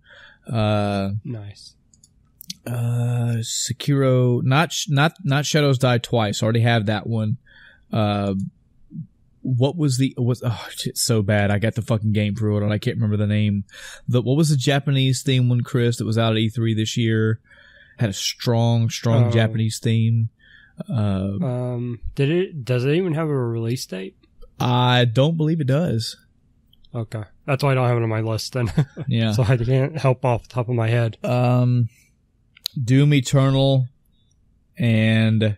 Nice. Sekiro, not Shadows Die Twice. I already have that one. What was it's so bad. I got the fucking game pre-ordered. I can't remember the name. What was the Japanese theme one, Chris, that was out at E3 this year? Had a strong Japanese theme. Does it even have a release date? I don't believe it does. Okay. That's why I don't have it on my list then. Yeah. So I can't help off the top of my head. Doom Eternal and...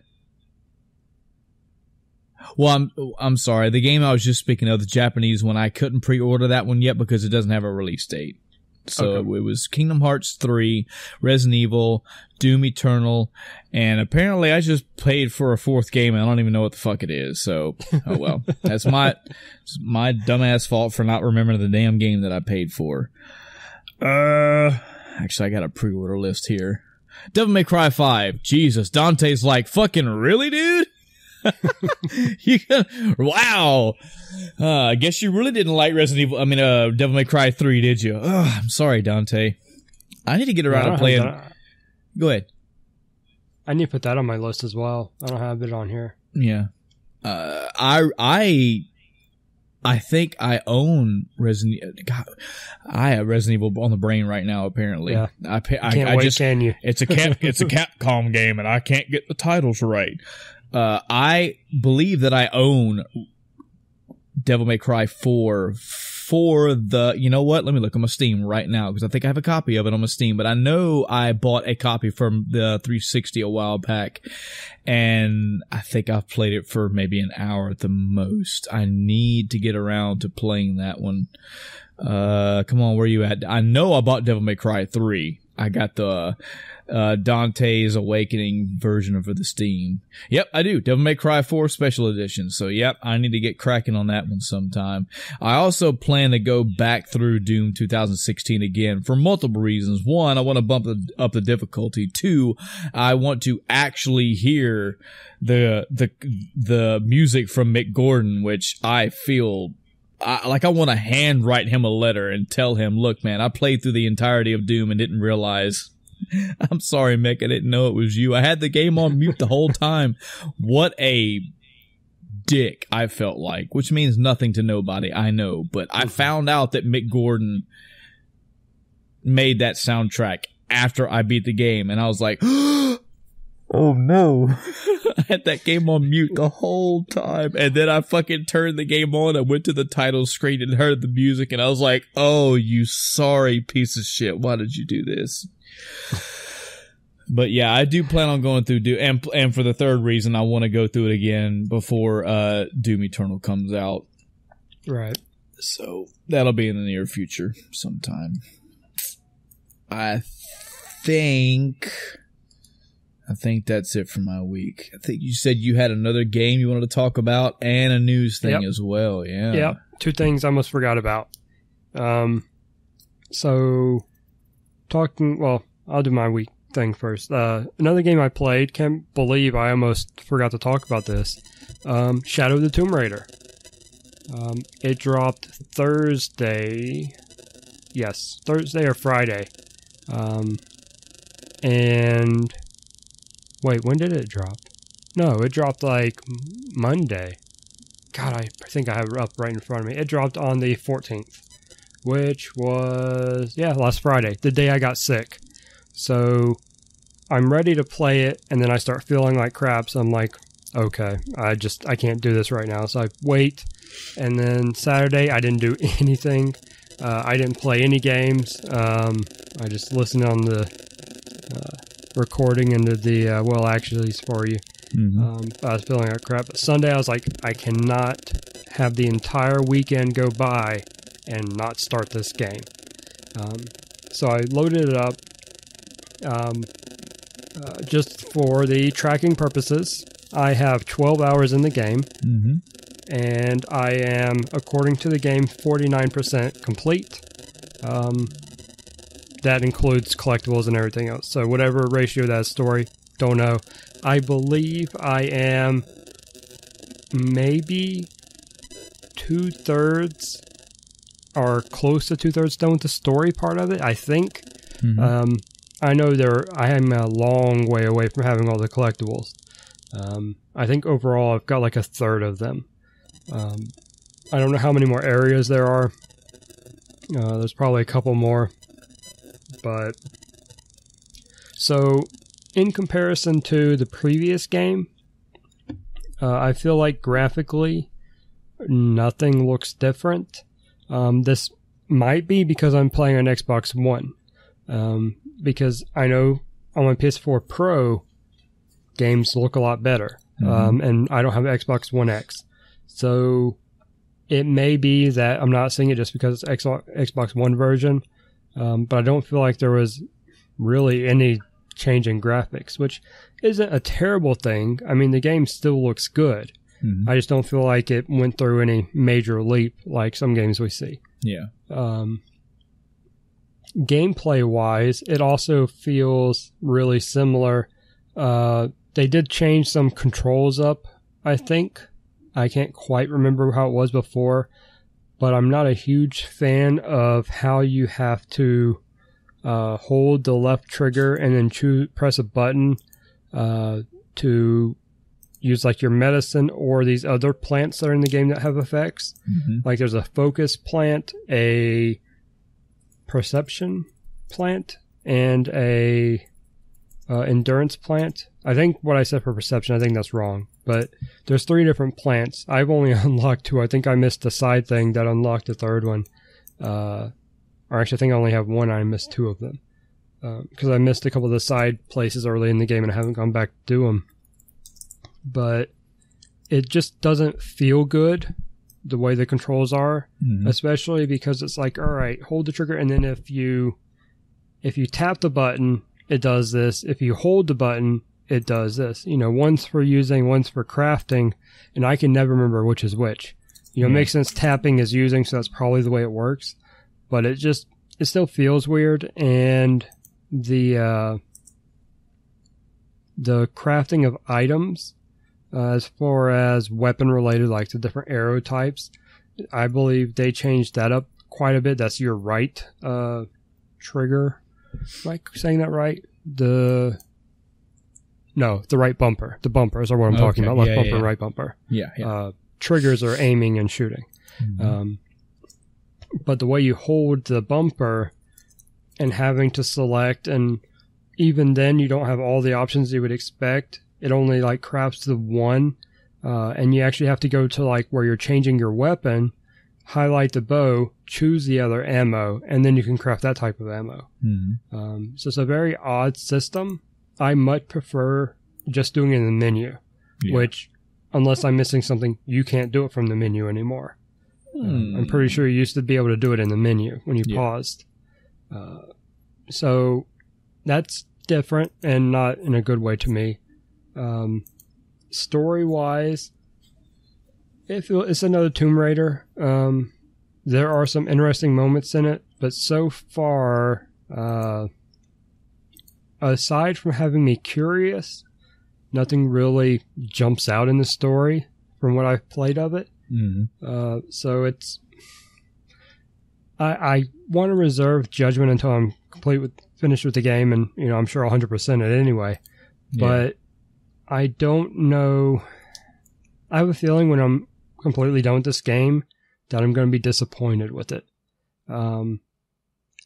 Well, I'm sorry. The game I was just speaking of, the Japanese one, I couldn't pre-order that one yet because it doesn't have a release date. So It was Kingdom Hearts 3, Resident Evil, Doom Eternal, and apparently I just paid for a 4th game and I don't even know what the fuck it is. So, oh well. That's my dumbass fault for not remembering the damn game that I paid for. Actually, I got a pre-order list here. Devil May Cry 5. Jesus, Dante's like, fucking really, dude? Wow. I guess you really didn't like Devil May Cry 3, did you? I'm sorry, Dante. I need to get around to playing. Go ahead. I need to put that on my list as well. I don't have it on here. Yeah. I I think I own Resident. God, I have Resident Evil on the brain right now. Apparently, Yeah. I Can't wait, can you? It's a Capcom game, and I can't get the titles right. I believe that I own Devil May Cry 4 for the, you know what? Let me look on my Steam right now because I think I have a copy of it on my Steam, but I know I bought a copy from the 360 a while back, and I think I've played it for maybe an hour at the most. I need to get around to playing that one. Come on, where you at? I know I bought Devil May Cry 3. I got the Dante's Awakening version for the Steam. Yep, I do. Devil May Cry 4 Special Edition. So, yep, I need to get cracking on that one sometime. I also plan to go back through Doom 2016 again for multiple reasons. One, I want to bump up the difficulty. Two, I want to actually hear the music from Mick Gordon, which I feel... I want to handwrite him a letter and tell him, look, man, I played through the entirety of Doom and didn't realize. I'm sorry, Mick, I didn't know it was you. I had the game on mute the whole time. What a dick I felt like, which means nothing to nobody, I know. But I found out that Mick Gordon made that soundtrack after I beat the game, and I was like, oh no. I had that game on mute the whole time, and then I fucking turned the game on. I went to the title screen and heard the music, and I was like, oh, you sorry piece of shit. Why did you do this? But yeah, I do plan on going through Doom, and for the third reason, I want to go through it again before Doom Eternal comes out. Right. So that'll be in the near future sometime. I think that's it for my week. I think you said you had another game you wanted to talk about and a news thing as well. Yeah. Yep. Two things I almost forgot about. I'll do my week thing first. Another game I played, can't believe I almost forgot to talk about this. Shadow of the Tomb Raider. It dropped Thursday. Yes, Thursday or Friday. And wait, when did it drop? No, it dropped like Monday. God, I think I have it up right in front of me. It dropped on the 14th, which was, last Friday, the day I got sick. So I'm ready to play it, and then I start feeling like crap, so I'm like, okay, I can't do this right now. So I wait, and then Saturday I didn't do anything. I didn't play any games. I just listened on the recording into the actuallys for you. Mm-hmm. I was feeling like crap. But Sunday I was like, I cannot have the entire weekend go by and not start this game. So I loaded it up just for the tracking purposes. I have 12 hours in the game. Mm-hmm. And I am, according to the game, 49% complete. That includes collectibles and everything else. So whatever ratio that story, don't know. I believe I am maybe 2/3 or close to 2/3 done with the story part of it, I think. Mm-hmm. I know I am a long way away from having all the collectibles. I think overall I've got like 1/3 of them. I don't know how many more areas there are. There's probably a couple more. But so in comparison to the previous game, I feel like graphically nothing looks different. This might be because I'm playing on Xbox One. Because I know on my PS4 Pro, games look a lot better. Mm-hmm. And I don't have Xbox One X. So it may be that I'm not seeing it just because it's Xbox One version. But I don't feel like there was really any change in graphics, which isn't a terrible thing. I mean, the game still looks good. Mm-hmm. I just don't feel like it went through any major leap like some games we see. Yeah. Gameplay-wise, it also feels really similar. They did change some controls up, I think. I can't quite remember how it was before, but I'm not a huge fan of how you have to hold the left trigger and then press a button to use like your medicine or these other plants that are in the game that have effects. Like there's a focus plant, a perception plant, and a endurance plant. I think what I said for perception, I think that's wrong. But there's 3 different plants. I've only unlocked 2. I think I missed the side thing that unlocked the third one. Or actually, I think I only have 1. I missed 2 of them. Because I missed a couple of the side places early in the game and I haven't gone back to do them. But it just doesn't feel good the way the controls are. Especially because it's like, alright, hold the trigger, and then if you tap the button, it does this. If you hold the button, it does this. You know, one's for using, one's for crafting, and I can never remember which is which. You know, it makes sense tapping is using, so that's probably the way it works. But it still feels weird, and the crafting of items, as far as weapon related, like the different arrow types, I believe they changed that up quite a bit. That's your right trigger. Am I saying that right? The right bumper. The bumpers are what I'm talking about. Left bumper, right bumper. Yeah. Triggers are aiming and shooting. But the way you hold the bumper and having to select, and even then you don't have all the options you would expect. It only like crafts the one, and you actually have to go to like where you're changing your weapon, highlight the bow, choose the other ammo, and then you can craft that type of ammo. So it's a very odd system. I much prefer just doing it in the menu, which, unless I'm missing something, you can't do it from the menu anymore. I'm pretty sure you used to be able to do it in the menu when you paused. So that's different and not in a good way to me. Story-wise, it's another Tomb Raider. There are some interesting moments in it, but so far, aside from having me curious, nothing really jumps out in the story from what I've played of it. So it's... I want to reserve judgment until I'm finished with the game, and I'm sure I'll 100% it anyway. But I don't know. I have a feeling when I'm completely done with this game that I'm going to be disappointed with it.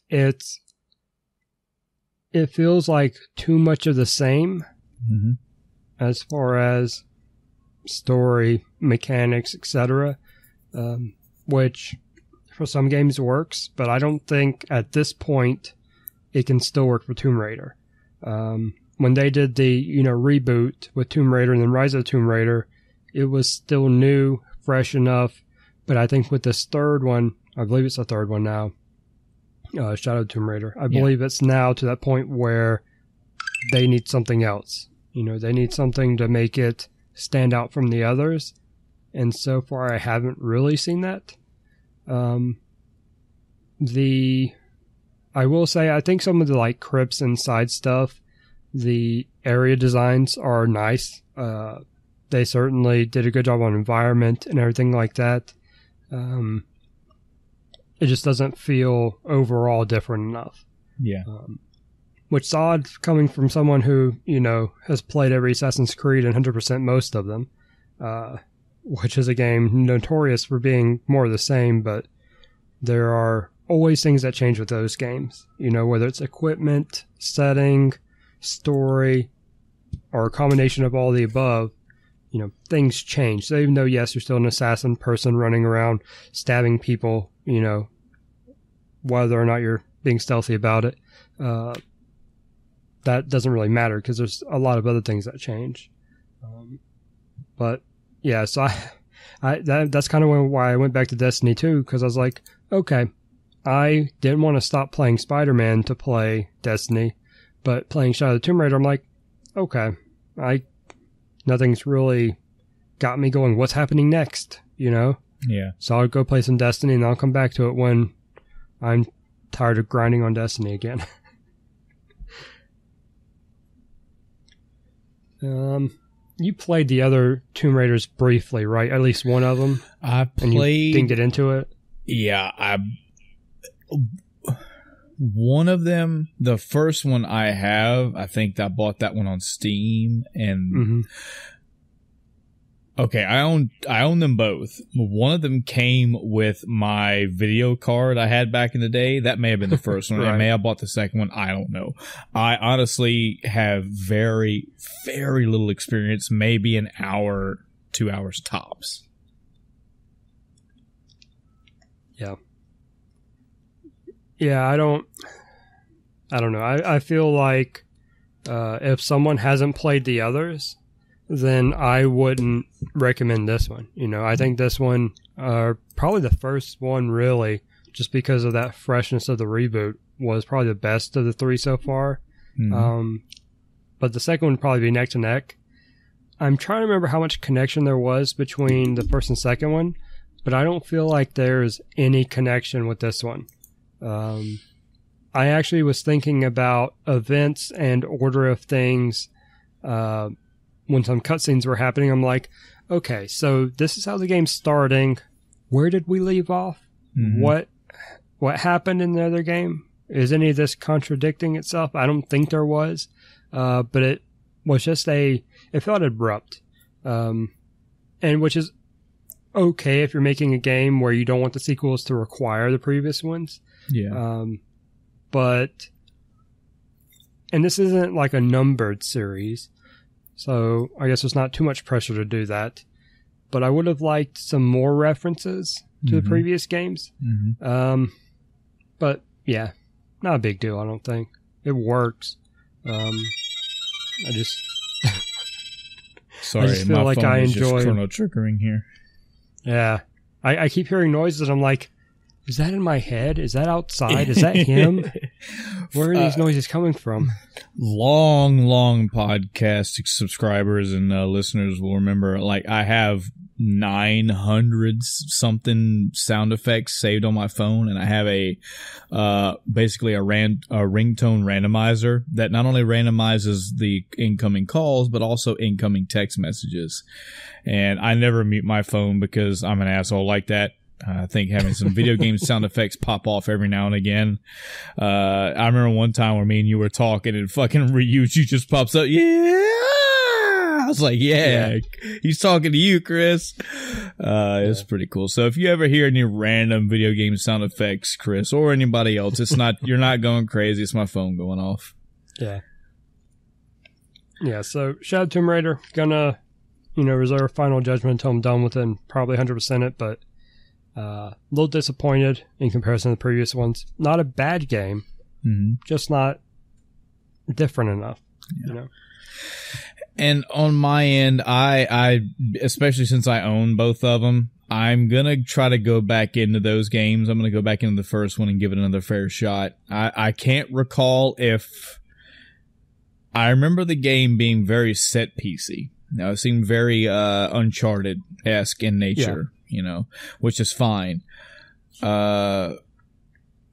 It feels like too much of the same as far as story, mechanics, etc. Which for some games works, but I don't think at this point it can still work for Tomb Raider. When they did the reboot with Tomb Raider and then Rise of Tomb Raider, it was still new, fresh enough. But I think with this third one, I believe it's the third one now, Shadow of Tomb Raider, I believe it's now to that point where they need something else. They need something to make it stand out from the others. And so far, I haven't really seen that. I will say, I think some of the crypts and side stuff, the area designs are nice. They certainly did a good job on environment and everything like that. It just doesn't feel overall different enough. Which is odd coming from someone who, has played every Assassin's Creed and 100% most of them, which is a game notorious for being more of the same, but there are always things that change with those games. Whether it's equipment, setting, story, or a combination of all the above, things change. So even though, yes, you're still an assassin person running around stabbing people, whether or not you're being stealthy about it, that doesn't really matter because there's a lot of other things that change. But yeah, so that's kind of why I went back to Destiny 2, because I was like, okay, I didn't want to stop playing Spider-Man to play Destiny, but playing Shadow of the Tomb Raider, I'm like, okay, nothing's really got me going. What's happening next? Yeah. So I'll go play some Destiny and I'll come back to it when I'm tired of grinding on Destiny again. You played the other Tomb Raiders briefly, right? At least one of them. I played. And you didn't get into it. Yeah, one of them, the first one I have, I think I bought that one on Steam, and Okay, I own them both. One of them came with my video card I had back in the day. That may have been the first one. Right. I may have bought the second one. I don't know. I honestly have very, very little experience. Maybe an hour, 2 hours tops. Yeah. Yeah, I don't know. I feel like if someone hasn't played the others, then I wouldn't recommend this one. You know, I think this one, probably the first one really, just because of that freshness of the reboot, was probably the best of the three so far. Mm-hmm. But the second one would probably be neck to neck. I'm trying to remember how much connection there was between the first and second one, but I don't feel like there's any connection with this one. I actually was thinking about events and order of things, when some cutscenes were happening. I'm like, okay, so this is how the game's starting. Where did we leave off? Mm-hmm. What happened in the other game? Is any of this contradicting itself? I don't think there was. But it was just it felt abrupt. And which is okay if you're making a game where you don't want the sequels to require the previous ones. Yeah. And this isn't like a numbered series, so I guess there's not too much pressure to do that. But I would have liked some more references to the previous games. Mm-hmm. But yeah, not a big deal, I don't think. It works. I just sorry, I just feel my like phone I is enjoy just chrono triggering here. Yeah. I keep hearing noises and I'm like, is that in my head? Is that outside? Is that him? Where are these noises coming from? Long podcast subscribers and listeners will remember, like, I have 900 something sound effects saved on my phone, and I have basically a ringtone randomizer that not only randomizes the incoming calls but also incoming text messages. And I never mute my phone because I'm an asshole like that. I think having some video game sound effects pop off every now and again. I remember one time where me and you were talking and fucking Ryuji just pops up. Yeah! I was like, yeah, he's talking to you, Chris. It's pretty cool. So if you ever hear any random video game sound effects, Chris, or anybody else, it's not, you're not going crazy. It's my phone going off. Yeah. Yeah, so Shadow Tomb Raider, gonna, reserve final judgment until I'm done with it and probably 100% it, but a little disappointed in comparison to the previous ones. Not a bad game, just not different enough, And on my end, I especially since I own both of them, I'm gonna try to go back into those games. I'm gonna go back into the first one and give it another fair shot. I can't recall if I remember the game being very set piecey. Now it seemed very Uncharted-esque in nature. Which is fine.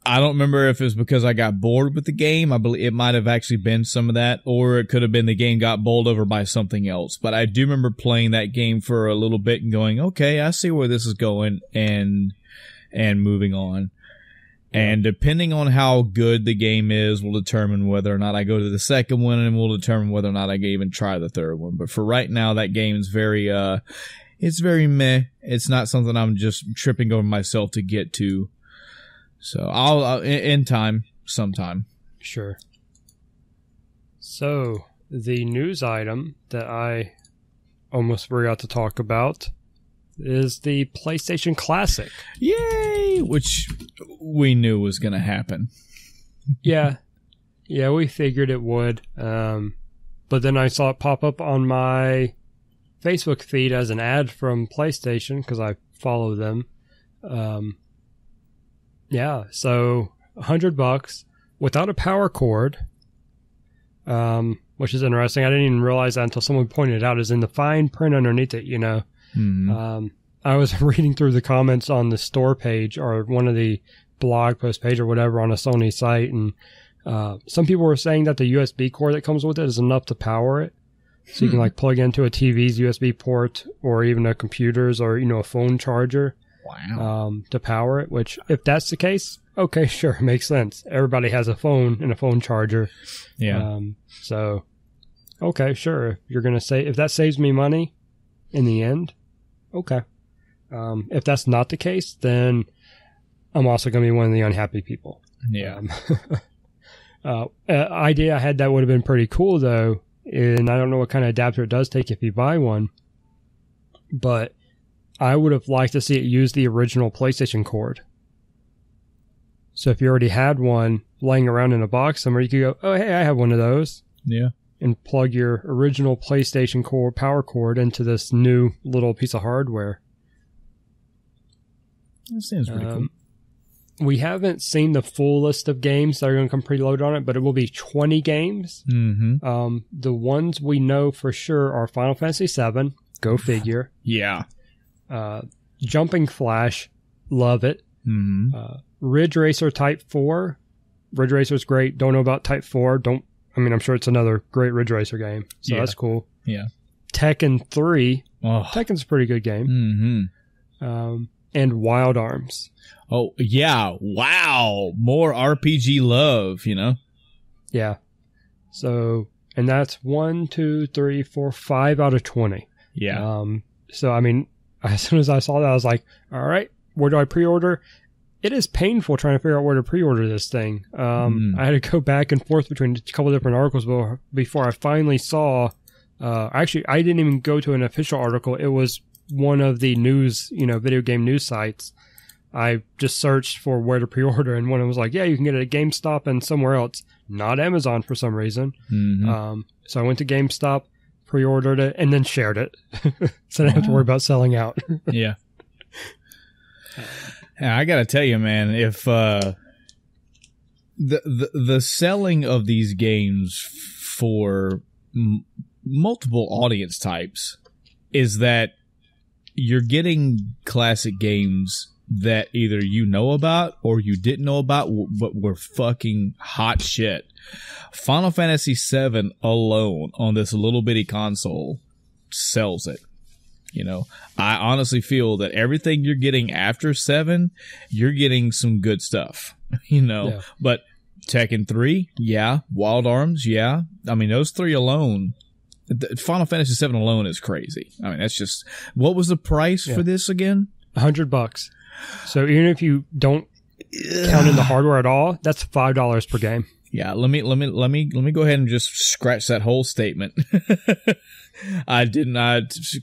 I don't remember if it was because I got bored with the game. I believe it might have actually been some of that, or it could have been the game got bowled over by something else. But I do remember playing that game for a little bit and going, okay, I see where this is going, and moving on. And depending on how good the game is will determine whether or not I go to the second one, and will determine whether or not I can even try the third one. But for right now, that game is very it's very meh. It's not something I'm just tripping over myself to get to. So I'll in time, sometime. Sure. So the news item that I almost forgot to talk about is the PlayStation Classic. Yay! Which we knew was going to happen. Yeah, we figured it would. But then I saw it pop up on my Facebook feed as an ad from PlayStation because I follow them. So $100 without a power cord, which is interesting. I didn't even realize that until someone pointed it out. Is in the fine print underneath it, I was reading through the comments on the store page or one of the blog post page or whatever on a Sony site, and some people were saying that the USB cord that comes with it is enough to power it. So you can plug into a TV's USB port or even a computer's or, a phone charger. Wow. To power it, which if that's the case, okay, sure. Makes sense. Everybody has a phone and a phone charger. Yeah. So, okay, sure. If you're going to say, if that saves me money, in the end, okay. If that's not the case, then I'm also going to be one of the unhappy people. Yeah. Idea I had that would have been pretty cool, though, and I don't know what kind of adapter it does take if you buy one, but I would have liked to see it use the original PlayStation cord. So if you already had one laying around in a box somewhere, you could go, oh, hey, I have one of those. Yeah. And plug your original PlayStation cord, power cord into this new little piece of hardware. That seems pretty cool. We haven't seen the full list of games that are going to come preloaded on it, but it will be 20 games. Mm-hmm. The ones we know for sure are Final Fantasy VII. Go figure. Yeah. Jumping Flash. Love it. Mm-hmm. Ridge Racer Type 4. Ridge Racer's great. Don't know about Type 4. I'm sure it's another great Ridge Racer game. So that's cool. Yeah. Tekken 3. Oh. Tekken's a pretty good game. Mm-hmm. And Wild Arms. Oh, yeah. Wow. More RPG love, Yeah. So, and that's 1, 2, 3, 4, 5 out of 20. Yeah. So, as soon as I saw that, I was like, all right, where do I pre-order? It is painful trying to figure out where to pre-order this thing. I had to go back and forth between a couple of different articles before I finally saw, actually, I didn't even go to an official article. It was one of the news, video game news sites. I just searched for where to pre-order, and one of them was like, yeah, you can get it at GameStop and somewhere else, not Amazon for some reason. Mm-hmm. So I went to GameStop, pre-ordered it, and then shared it. So I didn't have to worry about selling out. Yeah. Yeah, I gotta tell you, man, if the selling of these games for multiple audience types is that you're getting classic games that either you know about or you didn't know about, but were fucking hot shit. Final Fantasy VII alone on this little bitty console sells it. I honestly feel that everything you're getting after 7, you're getting some good stuff, Yeah. But Tekken 3, yeah. Wild Arms, yeah. Those 3 alone, Final Fantasy VII alone is crazy. That's just, what was the price for this again? $100. So even if you don't count in the hardware at all, that's $5 per game. Yeah, let me go ahead and just scratch that whole statement. I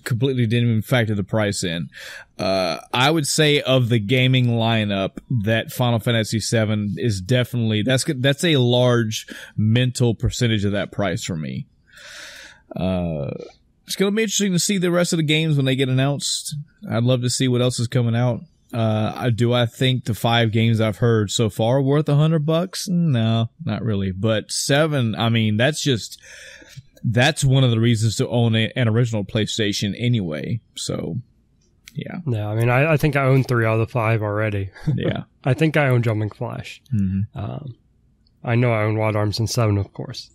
completely didn't even factor the price in. I would say of the gaming lineup that Final Fantasy VII is definitely, that's a large mental percentage of that price for me. It's going to be interesting to see the rest of the games when they get announced. I'd love to see what else is coming out. Do I think the 5 games I've heard so far are worth $100? No, not really. But 7, that's one of the reasons to own an original PlayStation anyway. So, yeah. No, I think I own 3 out of the 5 already. Yeah. I think I own Jumping Flash. Mm-hmm. I know I own Wild Arms and 7, of course.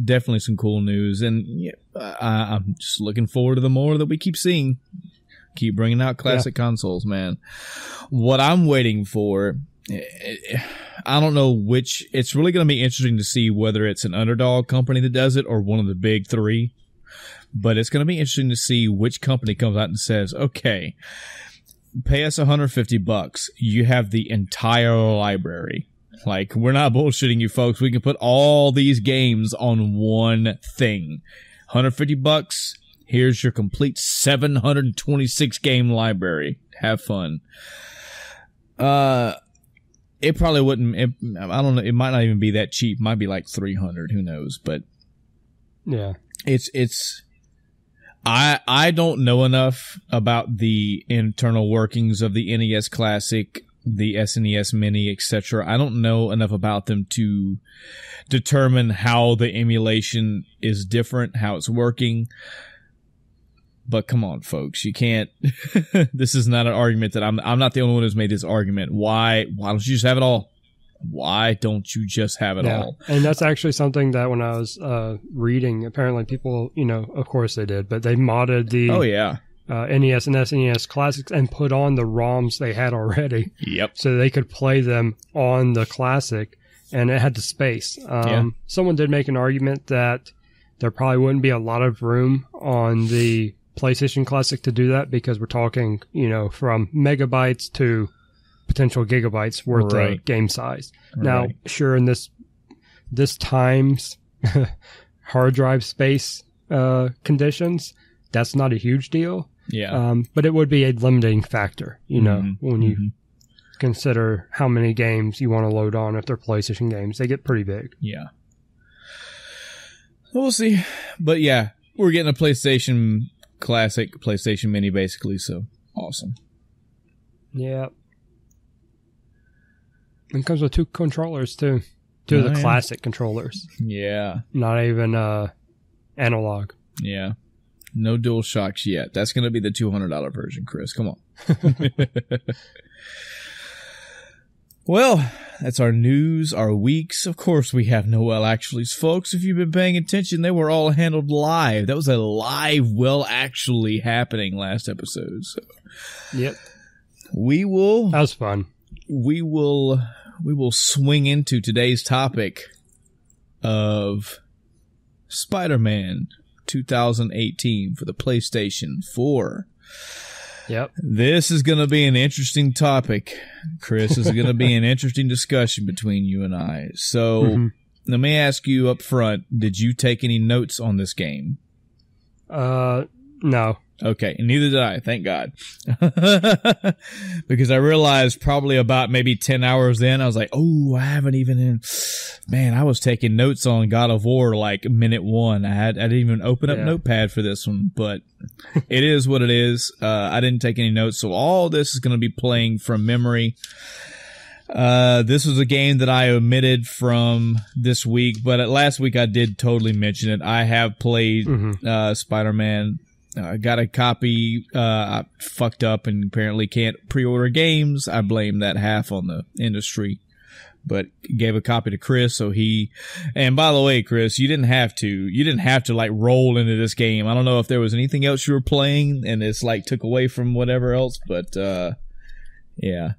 Definitely some cool news. And I'm just looking forward to the more that we keep seeing. Keep bringing out classic consoles, man. What I'm waiting for, I don't know which. It's really going to be interesting to see whether it's an underdog company that does it or one of the big 3. But it's going to be interesting to see which company comes out and says, okay, pay us $150. You have the entire library. Like, we're not bullshitting you folks. We can put all these games on one thing. $150. Here's your complete 726 game library. Have fun. It probably wouldn't. I don't know. It might not even be that cheap. It might be like 300. Who knows? But yeah, it's. I don't know enough about the internal workings of the NES Classic, the SNES Mini, etc. I don't know enough about them to determine how the emulation is different, how it's working. But come on, folks, you can't. This is not an argument that I'm not the only one who's made this argument. Why don't you just have it all? Why don't you just have it all? And that's actually something that when I was reading, apparently people, of course they did, but they modded the NES and SNES Classics and put on the ROMs they had already. Yep. So they could play them on the Classic, and it had the space. Someone did make an argument that there probably wouldn't be a lot of room on the PlayStation Classic to do that because we're talking, from megabytes to potential gigabytes worth of game size. Now, sure, in this time's hard drive space conditions, that's not a huge deal. Yeah. But it would be a limiting factor, when you consider how many games you want to load on if they're PlayStation games. They get pretty big. Yeah. We'll see. But yeah, we're getting a PlayStation Classic, PlayStation Mini basically, so awesome. Yeah. It comes with 2 controllers too. 2 of the classic controllers. Yeah. Not even analog. Yeah. No dual shocks yet. That's going to be the $200 version, Chris. Come on. Well, that's our news, our weeks. Of course, we have no well actuallys, folks. If you've been paying attention, they were all handled live. That was a live well actually happening last episode. So. Yep. That was fun. We will swing into today's topic of Spider-Man 2018 for the PlayStation 4. Yep. This is going to be an interesting topic, Chris. This is going to be an interesting discussion between you and I. So, let me ask you up front, did you take any notes on this game? No. Okay, and neither did I, thank God. Because I realized probably about maybe 10 hours in, I was like, I haven't even... Man, I was taking notes on God of War like minute 1. I didn't even open up Notepad for this one, but it is what it is. I didn't take any notes, so all this is going to be playing from memory. This was a game that I omitted from this week, but last week I did totally mention it. I have played Spider-Man. I got a copy. I fucked up and apparently can't pre-order games. I blame that half on the industry, but gave a copy to Chris. So and by the way, Chris, you didn't have to like roll into this game. I don't know if there was anything else you were playing and it's like took away from whatever else, but, yeah.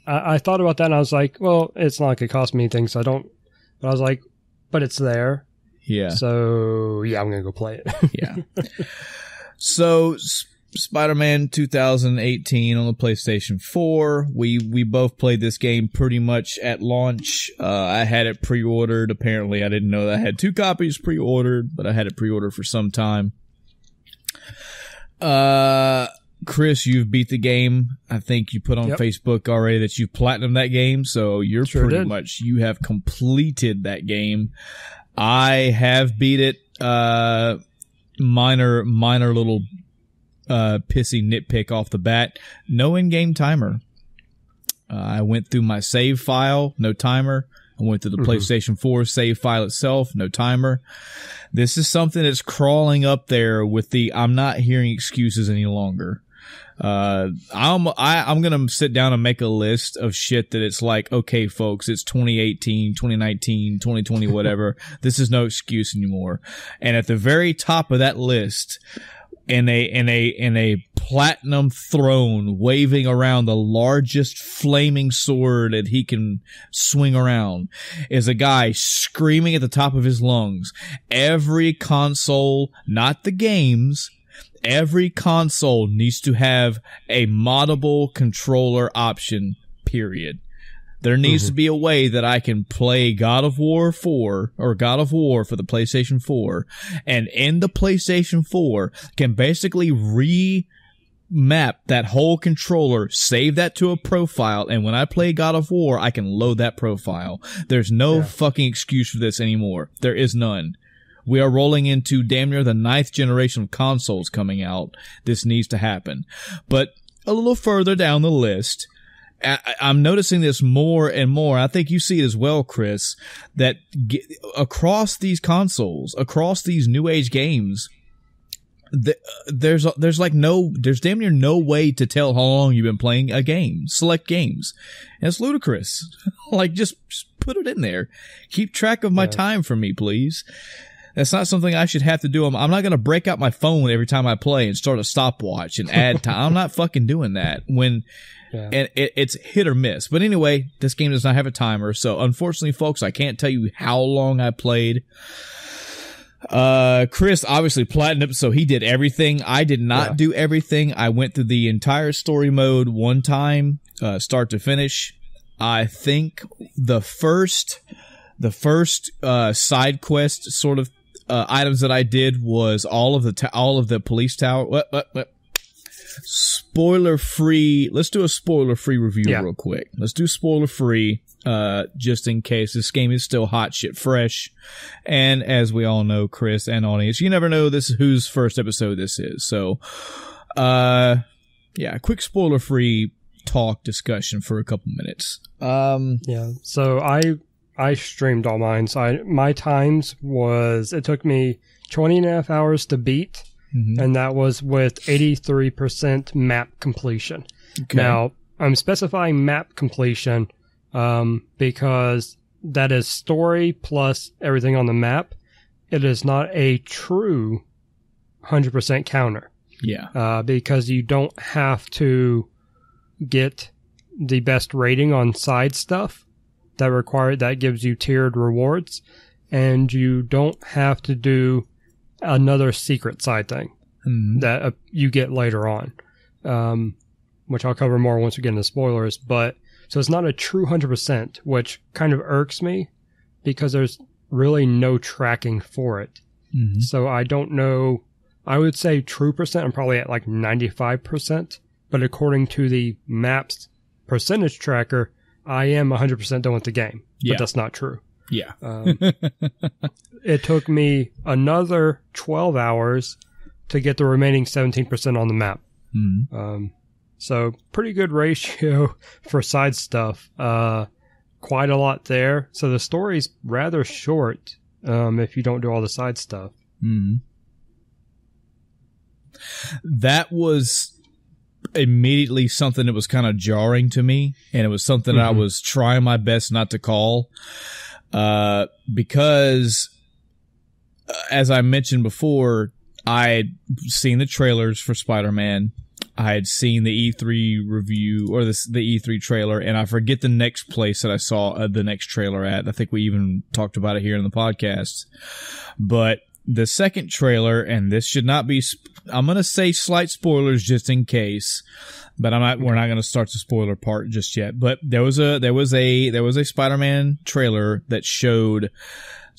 I thought about that and I was like, well, it's not like it cost me anything. So but I was like, but it's there. Yeah. So, yeah, I'm going to go play it. Yeah. So, Spider-Man 2018 on the PlayStation 4. We both played this game pretty much at launch. I had it pre-ordered. Apparently, I didn't know that I had 2 copies pre-ordered, but I had it pre-ordered for some time. Chris, you've beat the game. I think you put on Facebook already that you've platinumed that game, so you're pretty much, you have completed that game. I have beat it. Minor little pissy nitpick off the bat. No in-game timer. I went through my save file, no timer. I went through the PlayStation 4 save file itself, no timer. This is something that's crawling up there with I'm not hearing excuses any longer. I'm gonna sit down and make a list of shit that it's like, okay, folks, it's 2018, 2019, 2020, whatever. This is no excuse anymore. And at the very top of that list, in a platinum throne waving around the largest flaming sword that he can swing around, is a guy screaming at the top of his lungs. Every console, not the games, every console needs to have a moddable controller option, period. There needs to be a way that I can play God of War 4 or God of War for the PlayStation 4, and in the PlayStation 4 can basically remap that whole controller, save that to a profile, and when I play God of War, I can load that profile. There's no fucking excuse for this anymore. There is none. We are rolling into damn near the 9th generation of consoles coming out. This needs to happen. But a little further down the list, I'm noticing this more and more. I think you see it as well, Chris, that across these consoles, across these new age games, there's damn near no way to tell how long you've been playing a game. Select games. And it's ludicrous. Like, just put it in there. Keep track of my time for me, please. That's not something I should have to do. I'm not going to break out my phone every time I play and start a stopwatch and add time. I'm not fucking doing that and it's hit or miss. But anyway, this game does not have a timer. So unfortunately, folks, I can't tell you how long I played. Chris obviously platinum, so he did everything. I did not do everything. I went through the entire story mode one time, start to finish. I think the first side quest sort of items that I did was all of the police tower. What? Spoiler free. Let's do a spoiler free review real quick. Let's do spoiler free, just in case this game is still hot shit fresh. And as we all know, Chris and audience, you never know whose first episode this is. So, quick spoiler free talk discussion for a couple minutes. So I streamed all mine. So my times was, it took me 20.5 hours to beat. Mm-hmm. And that was with 83% map completion. Okay. Now, I'm specifying map completion because that is story plus everything on the map. It is not a true 100% counter. Yeah. Because you don't have to get the best rating on side stuff that gives you tiered rewards. And you don't have to do another secret side thing that you get later on, which I'll cover more once we get into spoilers. But so it's not a true 100%, which kind of irks me because there's really no tracking for it. Mm-hmm. So I don't know. I would say true percent, I'm probably at like 95%. But according to the map's percentage tracker, I am 100% done with the game. Yeah. But that's not true. Yeah. It took me another 12 hours to get the remaining 17% on the map. Mm-hmm. So pretty good ratio for side stuff. Quite a lot there. So the story's rather short if you don't do all the side stuff. Mm-hmm. That was immediately something that was kind of jarring to me, and it was something that I was trying my best not to call. Because, as I mentioned before, I had seen the trailers for Spider-Man. I had seen the E3 review, or the E3 trailer, and I forget the next place that I saw the next trailer at. I think we even talked about it here in the podcast. But the second trailer, and this should not be, I'm going to say slight spoilers just in case, but we're not going to start the spoiler part just yet. But there was a Spider-Man trailer that showed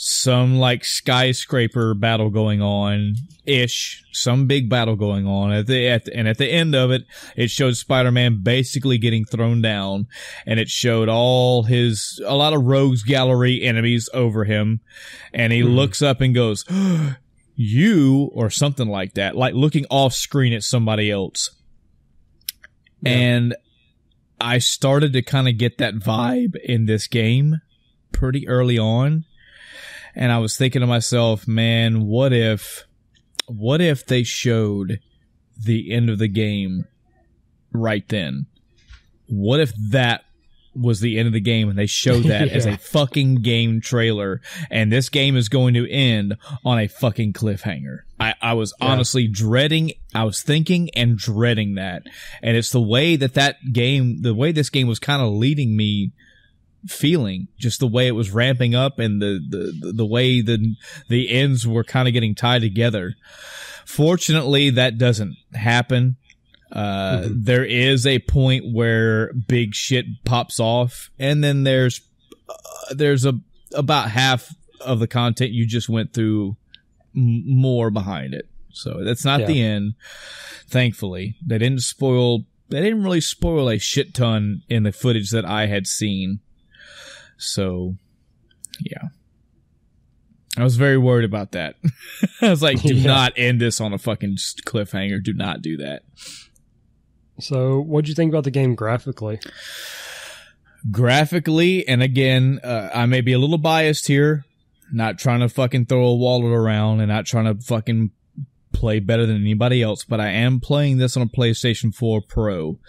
some like skyscraper battle going on ish, some big battle going on at the end of it, it showed Spider-Man basically getting thrown down, and it showed a lot of rogues gallery enemies over him, and he looks up and goes, "You," or something like that, like looking off screen at somebody else. Yeah. And I started to kind of get that vibe in this game pretty early on. And I was thinking to myself, man, what if they showed the end of the game right then? What if that was the end of the game and they showed that as a fucking game trailer, and this game is going to end on a fucking cliffhanger? I was honestly dreading, I was thinking and dreading that. And it's the way the way this game was kind of leading me feeling, just the way it was ramping up, and the way the ends were kind of getting tied together. Fortunately, that doesn't happen. There is a point where big shit pops off, and then there's about half of the content you just went through more behind it. So that's not the end. Thankfully, they didn't really spoil a shit ton in the footage that I had seen. So, yeah. I was very worried about that. I was like, do not end this on a fucking cliffhanger. Do not do that. So, what'd you think about the game graphically? Graphically, and again, I may be a little biased here. Not trying to fucking throw a wallet around and not trying to fucking play better than anybody else, but I am playing this on a PlayStation 4 Pro,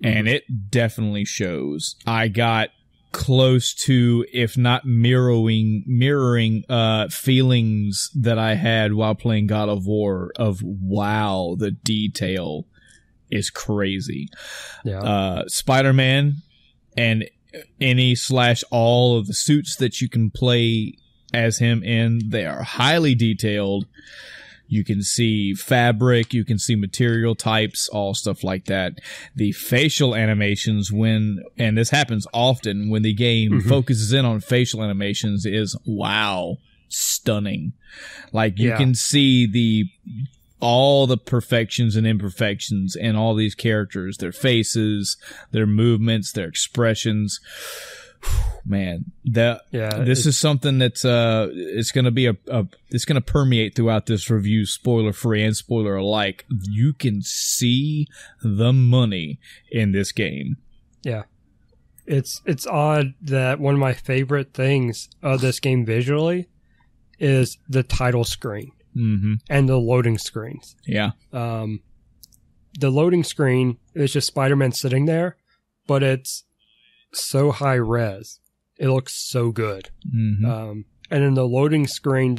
and it definitely shows. I got close to, if not mirroring feelings that I had while playing God of War of, wow, the detail is crazy. Yeah. Spider-Man and any/all of the suits that you can play as him in. They are highly detailed. You can see fabric, you can see material types, all stuff like that. The facial animations and this happens often when the game focuses in on facial animations, is wow, stunning. Like you can see all the perfections and imperfections in all these characters, their faces, their movements, their expressions. Man, this is something that's it's going to be it's going to permeate throughout this review, spoiler free and spoiler alike. You can see the money in this game. Yeah, it's odd that one of my favorite things of this game visually is the title screen and the loading screens. Yeah, the loading screen is just Spider-Man sitting there, but it's so high res, it looks so good. And then the loading screen,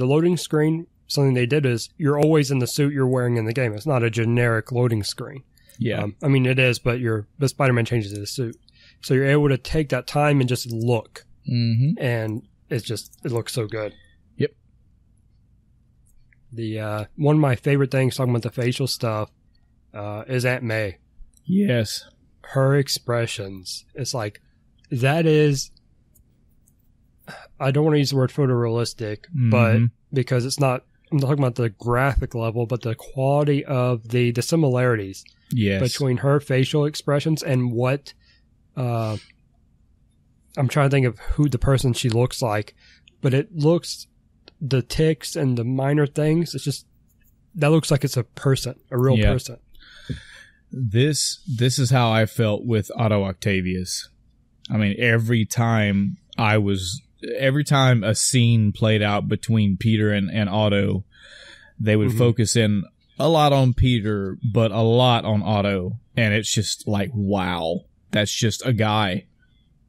something they did is you're always in the suit you're wearing in the game. It's not a generic loading screen. Yeah, I mean it is, but Spider-Man changes his suit, so you're able to take that time and just look, and it looks so good. Yep. The one of my favorite things talking about the facial stuff is Aunt May. Yes, her expressions. It's like, that is, I don't want to use the word photorealistic, but because it's not, I'm talking about the graphic level, but the quality of the similarities between her facial expressions and what, I'm trying to think of who the person she looks like, but it looks, the tics and the minor things, it's just, that looks like it's a person, a real person. This is how I felt with Otto Octavius. I mean, every time a scene played out between Peter and Otto, they would focus in a lot on Peter, but a lot on Otto. And it's just like, wow, that's just a guy.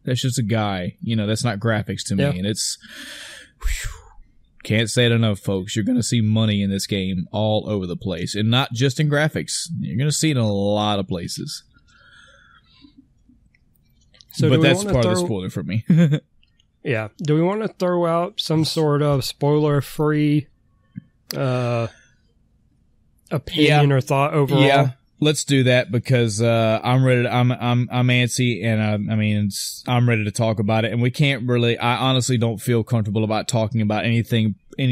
That's just a guy. You know, that's not graphics to me. And it's, can't say it enough, folks. You're going to see money in this game all over the place. And not just in graphics. You're going to see it in a lot of places. So but that's part of the spoiler for me. Yeah. Do we want to throw out some sort of spoiler-free opinion or thought overall? Yeah, let's do that because I'm ready. I'm antsy, and I'm ready to talk about it. And we can't really. I honestly don't feel comfortable about talking about any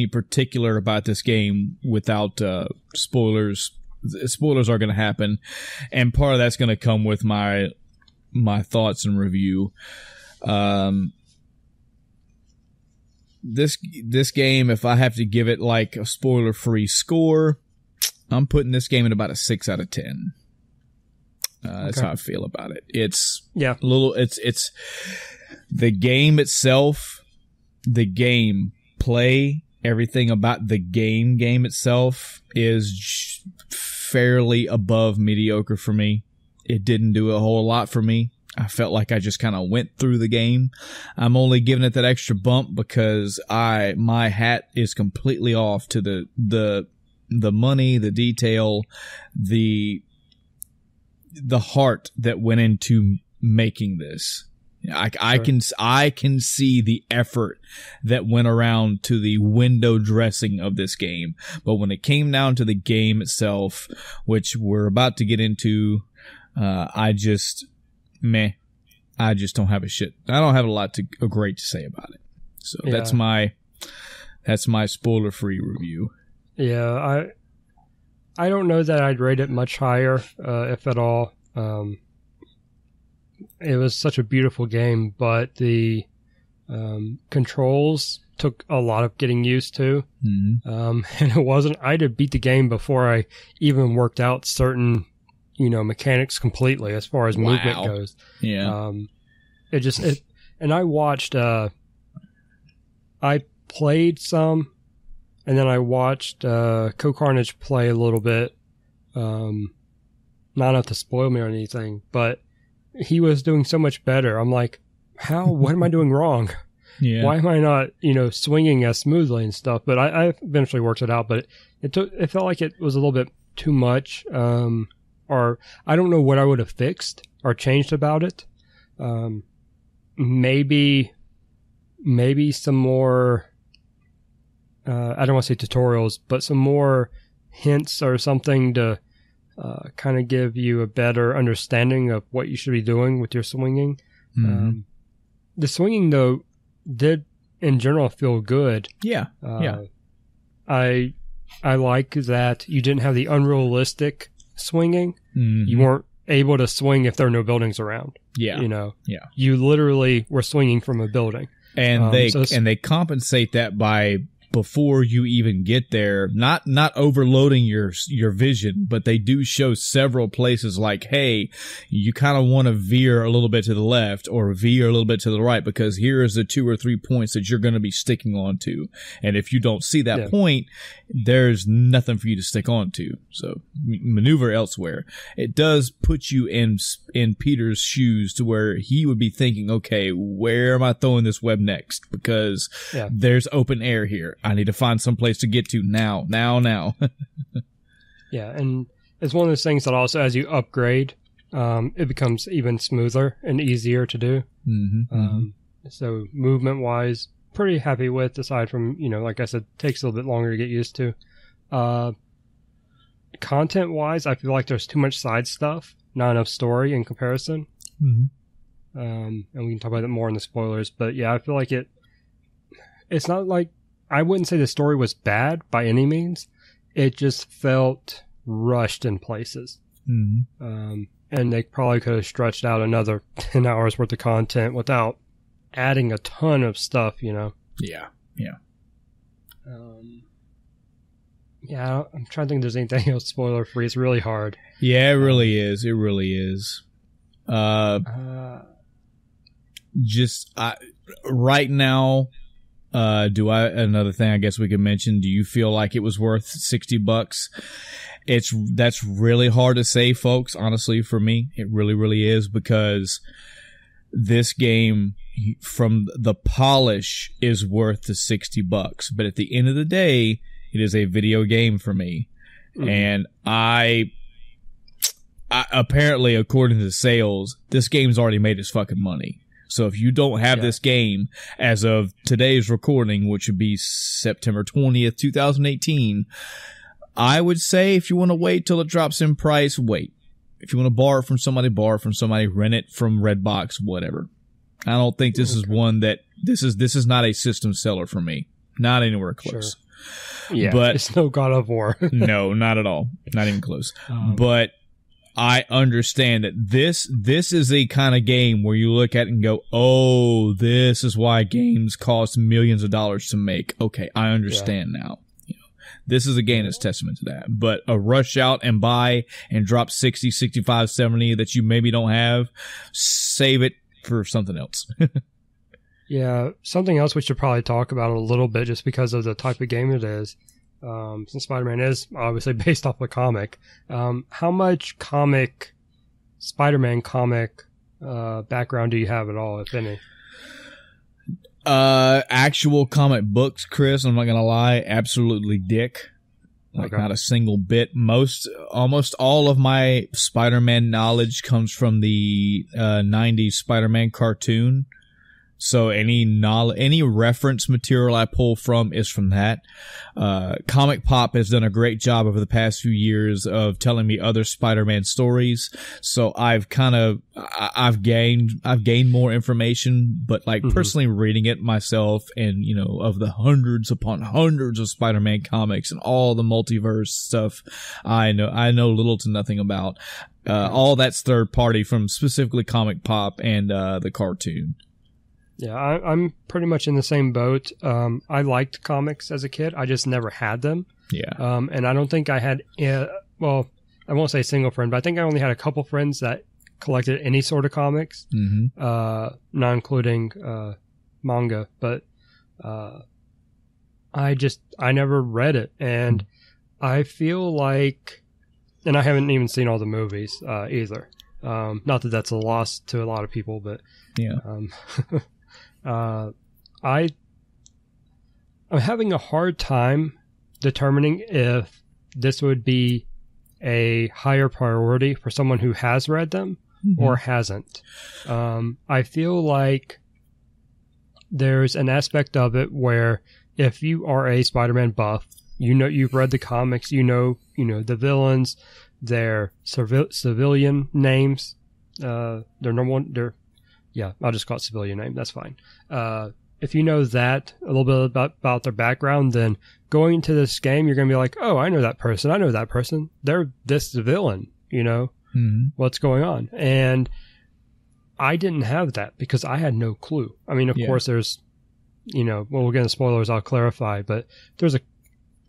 particular about this game without spoilers. Spoilers are going to happen, and part of that's going to come with my thoughts and review. This game, if I have to give it like a spoiler-free score, I'm putting this game at about a 6 out of 10. That's how I feel about it. It's it's the game itself, the game play, everything about the game itself is fairly above mediocre for me. It didn't do a whole lot for me. I felt like I just kind of went through the game. I'm only giving it that extra bump because my hat is completely off to the money, the detail, the heart that went into making this. I can see the effort that went around to the window dressing of this game. But when it came down to the game itself, which we're about to get into, I just don't have a shit. I don't have a lot great to say about it. So that's my spoiler-free review. Yeah, I don't know that I'd rate it much higher, if at all. It was such a beautiful game, but the controls took a lot of getting used to. And it wasn't, I had to beat the game before I even worked out certain, mechanics completely as far as movement goes. Yeah. And I watched, I played some, and then I watched Co-Carnage play a little bit. Not enough to spoil me or anything, but he was doing so much better. I'm like, what am I doing wrong? Yeah. Why am I not, swinging as smoothly and stuff? But I eventually worked it out, but it felt like it was a little bit too much. Or I don't know what I would have fixed or changed about it. Maybe some more I don't want to say tutorials, but some more hints or something to kind of give you a better understanding of what you should be doing with your swinging. Mhm. The swinging, though, did in general feel good. Yeah. I like that you didn't have the unrealistic swinging. Mhm. You weren't able to swing if there are no buildings around. Yeah. Yeah. You literally were swinging from a building. And they compensate that by, before you even get there, not overloading your vision, but they do show several places like, hey, you kind of want to veer a little bit to the left or veer a little bit to the right, because here is the 2 or 3 points that you're going to be sticking onto. And if you don't see that point, there's nothing for you to stick onto. So maneuver elsewhere. It does put you in Peter's shoes to where he would be thinking, okay, where am I throwing this web next? Because there's open air here. I need to find some place to get to now. Yeah, and it's one of those things that also, as you upgrade, it becomes even smoother and easier to do. So movement-wise, pretty happy with, aside from, like I said, takes a little bit longer to get used to. Content-wise, I feel like there's too much side stuff, not enough story in comparison. And we can talk about it more in the spoilers, but yeah, I feel like it's not like, I wouldn't say the story was bad by any means. It just felt rushed in places. And they probably could have stretched out another 10 hours worth of content without adding a ton of stuff, Yeah. I'm trying to think if there's anything else spoiler free. It's really hard. Yeah, it really is. It really is. Right now, another thing I guess we could mention, do you feel like it was worth $60? That's really hard to say, folks. Honestly, for me, it really, really is, because this game, from the polish, is worth the $60. But at the end of the day, it is a video game for me. And I apparently, according to the sales, this game's already made its fucking money. So if you don't have this game as of today's recording, which would be September 20th, 2018, I would say if you want to wait till it drops in price, wait. If you want to borrow it from somebody, rent it from Redbox, whatever. I don't think this is one that this is not a system seller for me. Not anywhere close. Sure. Yeah, but it's no God of War. No, not at all. Not even close. But I understand that this is a kind of game where you look at it and go, oh, this is why games cost millions of dollars to make. Okay, I understand now. This is a game that's testament to that. But a rush out and buy and drop 60, 65, 70 that you maybe don't have, save it for something else. Yeah, something else we should probably talk about a little bit, just because of the type of game it is. Since Spider-Man is obviously based off a comic, how much Spider-Man comic background do you have at all, if any? Actual comic books, Chris, I'm not gonna lie, absolutely dick. Not a single bit. Almost all of my Spider-Man knowledge comes from the 90s Spider-Man cartoon. So any reference material I pull from is from that. Comic Pop has done a great job over the past few years of telling me other Spider-Man stories. So I've gained more information, but personally reading it myself, and of the hundreds upon hundreds of Spider-Man comics and all the multiverse stuff, I know little to nothing about. All that's third party from specifically Comic Pop and the cartoon. Yeah, I'm pretty much in the same boat. I liked comics as a kid. I just never had them. Yeah. And I don't think I had, I won't say a single friend, but I think I only had a couple friends that collected any sort of comics, not including manga. But I never read it. And I feel like, and I haven't even seen all the movies either. Not that that's a loss to a lot of people, but yeah. I'm having a hard time determining if this would be a higher priority for someone who has read them or hasn't. I feel like there's an aspect of it where if you are a Spider-Man buff, you've read the comics, you know the villains, their civilian names, their normal, I'll just call it civilian name. That's fine. If you know that a little bit about their background, then going into this game, you're going to be like, oh, I know that person. I know that person. They're this villain, what's going on. And I didn't have that because I had no clue. I mean, of course, there's, we'll get into spoilers, I'll clarify, but there's a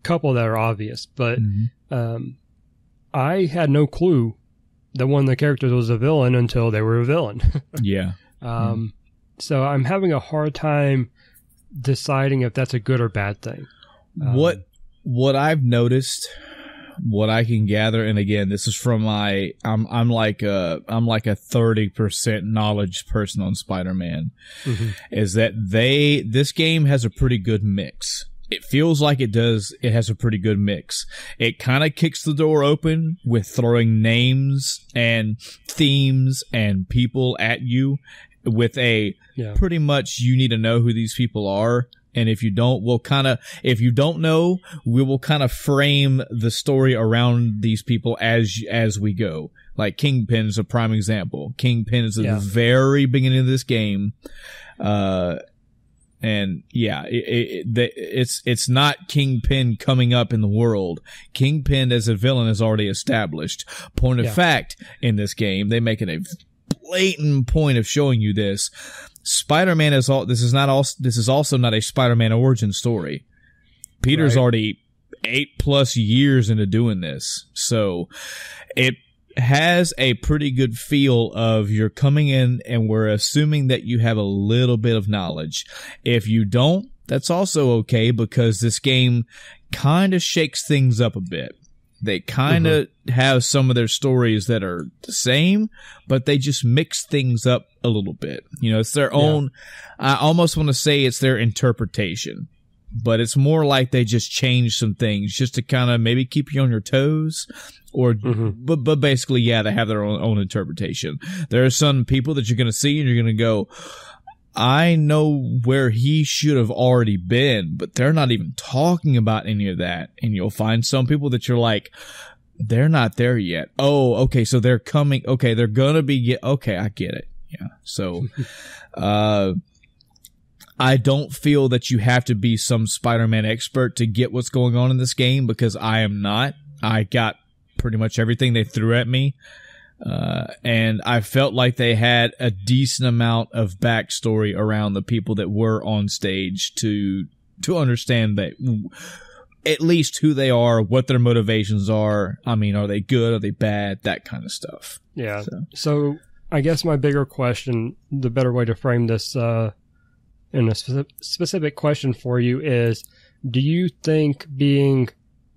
couple that are obvious. But I had no clue that one of the characters was a villain until they were a villain. Yeah. So I'm having a hard time deciding if that's a good or bad thing. What I've noticed, what I can gather, and again, this is from I'm like a 30% knowledge person on Spider-Man, is that this game has a pretty good mix. It feels like it does. It has a pretty good mix. It kind of kicks the door open with throwing names and themes and people at you with pretty much you need to know who these people are. And if you don't, if you don't know, we will kind of frame the story around these people as we go. Like Kingpin is a prime example. Kingpin is at the very beginning of this game. And it's not Kingpin coming up in the world. Kingpin as a villain is already established. Point of fact, in this game, they make it a blatant point of showing you this. Spider-Man this is also not a Spider-Man origin story. Peter's already 8+ years into doing this. So it has a pretty good feel of you're coming in and we're assuming that you have a little bit of knowledge. If you don't, that's also okay because this game kind of shakes things up a bit. They kind of have some of their stories that are the same, but they just mix things up a little bit. It's their own, I almost want to say it's their interpretation, but it's more like they just change some things just to kind of maybe keep you on your toes. But basically, they have their own interpretation. There are some people that you're going to see and you're going to go, I know where he should have already been, but they're not even talking about any of that. And you'll find some people that you're like, they're not there yet. Oh, okay. So they're coming. Okay. They're going to be, okay. I get it. Yeah. So, I don't feel that you have to be some Spider-Man expert to get what's going on in this game because I am not. I got pretty much everything they threw at me. And I felt like they had a decent amount of backstory around the people that were on stage to understand that at least who they are, what their motivations are. I mean, are they good? Are they bad? That kind of stuff. Yeah. So I guess my bigger question, the better way to frame this, in a specific question for you is, do you think being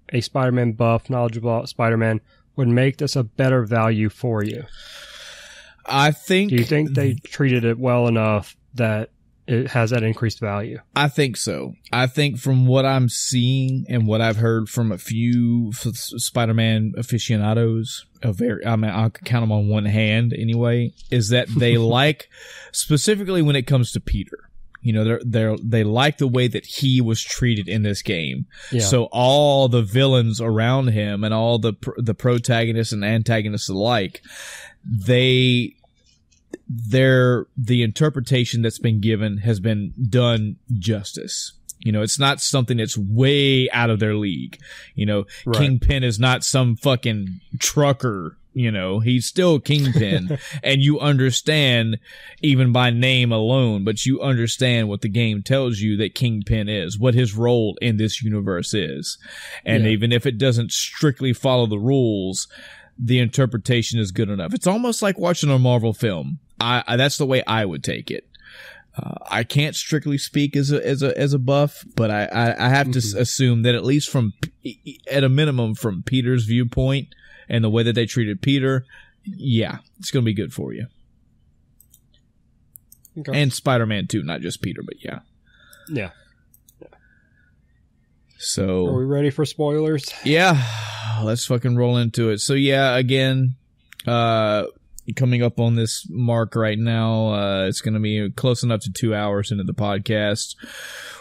a Spider-Man buff, knowledgeable about Spider-Man, would make this a better value for you? Do you think they treated it well enough that it has that increased value? I think so. I think from what I'm seeing and what I've heard from a few Spider-Man aficionados, I could count them on one hand anyway, is that they like, specifically when it comes to Peter, they like the way that he was treated in this game. Yeah. So all the villains around him and all the protagonists and antagonists alike, the interpretation that's been given has been done justice. It's not something that's way out of their league. Right. Kingpin is not some fucking trucker. He's still Kingpin and you understand even by name alone, but you understand what the game tells you that Kingpin is, what his role in this universe is. And even if it doesn't strictly follow the rules, the interpretation is good enough. It's almost like watching a Marvel film. That's the way I would take it. I can't strictly speak as a buff, but I have to assume that at least at a minimum from Peter's viewpoint, and the way that they treated Peter, it's going to be good for you. Okay. And Spider-Man too, not just Peter, but Yeah. So, are we ready for spoilers? Yeah, let's fucking roll into it. So again, coming up on this mark right now. It's going to be close enough to 2 hours into the podcast.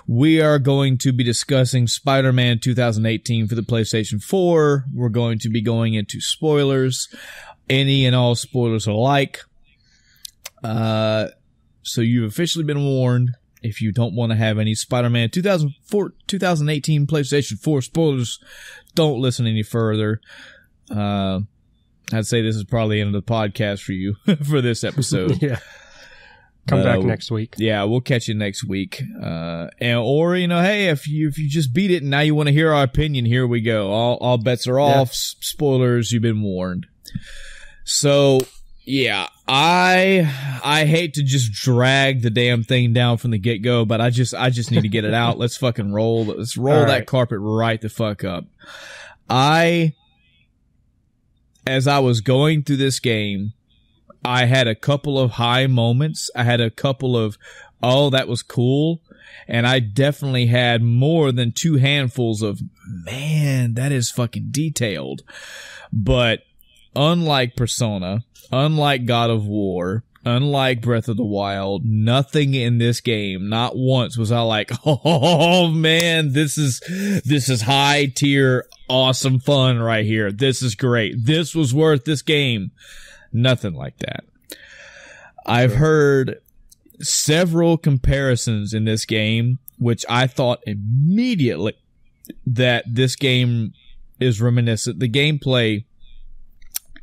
We are going to be discussing Spider-Man 2018 for the PlayStation 4. We're going to be going into spoilers, any and all spoilers alike. So you've officially been warned. If you don't want to have any Spider-Man 2018 PlayStation 4 spoilers, don't listen any further. I'd say this is probably the end of the podcast for you for this episode. Yeah. Come back next week. Yeah, we'll catch you next week. Or hey, if you just beat it and now you want to hear our opinion, here we go. All bets are off. Spoilers, you've been warned. So, yeah, I hate to just drag the damn thing down from the get-go, but I just need to get it out. Let's fucking roll. Let's roll that carpet right the fuck up. As I was going through this game, I had a couple of high moments. I had a couple of, oh, that was cool. And I definitely had more than 2 handfuls of, man, that is fucking detailed. But unlike Persona, unlike God of War, unlike Breath of the Wild, nothing in this game, not once was I like, oh man, this is high tier, awesome fun right here. This is great. This was worth this game. Nothing like that. I've heard several comparisons in this game, which I thought immediately that this game is reminiscent. The gameplay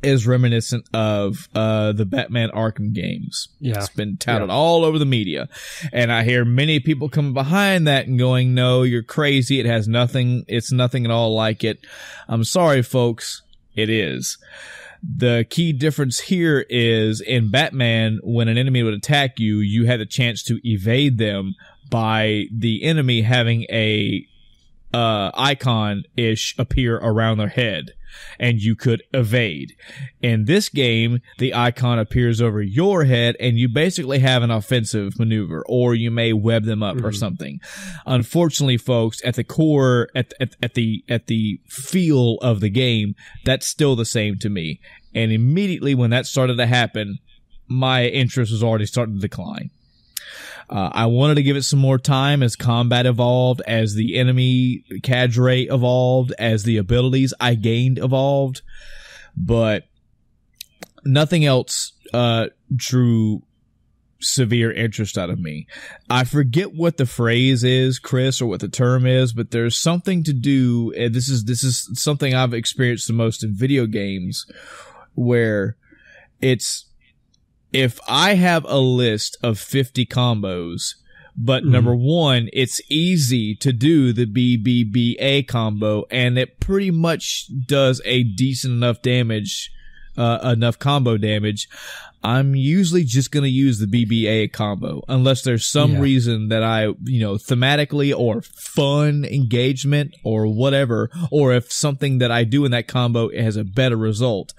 is reminiscent of the Batman Arkham games. Yeah. It's been touted all over the media. And I hear many people coming behind that and going, no, you're crazy. It's nothing at all like it. I'm sorry, folks. It is. The key difference here is in Batman, when an enemy would attack you, you had a chance to evade them by the enemy having a icon-ish appear around their head, and you could evade. In this game, the icon appears over your head, and you basically have an offensive maneuver, or you may web them up or something. Unfortunately, folks, at the core, at the feel of the game, that's still the same to me. And immediately when that started to happen, my interest was already starting to decline. I wanted to give it some more time as combat evolved, as the enemy cadre evolved, as the abilities I gained evolved, but nothing else drew severe interest out of me. I forget what the phrase is, Chris, or what the term is, but there's something to do, and this is something I've experienced the most in video games, where it's, if I have a list of 50 combos, but number one, it's easy to do the BBBA combo, and it pretty much does a decent enough damage, enough combo damage, I'm usually just going to use the BBA combo, unless there's some reason that I, thematically or fun engagement or whatever, or if something that I do in that combo has a better result.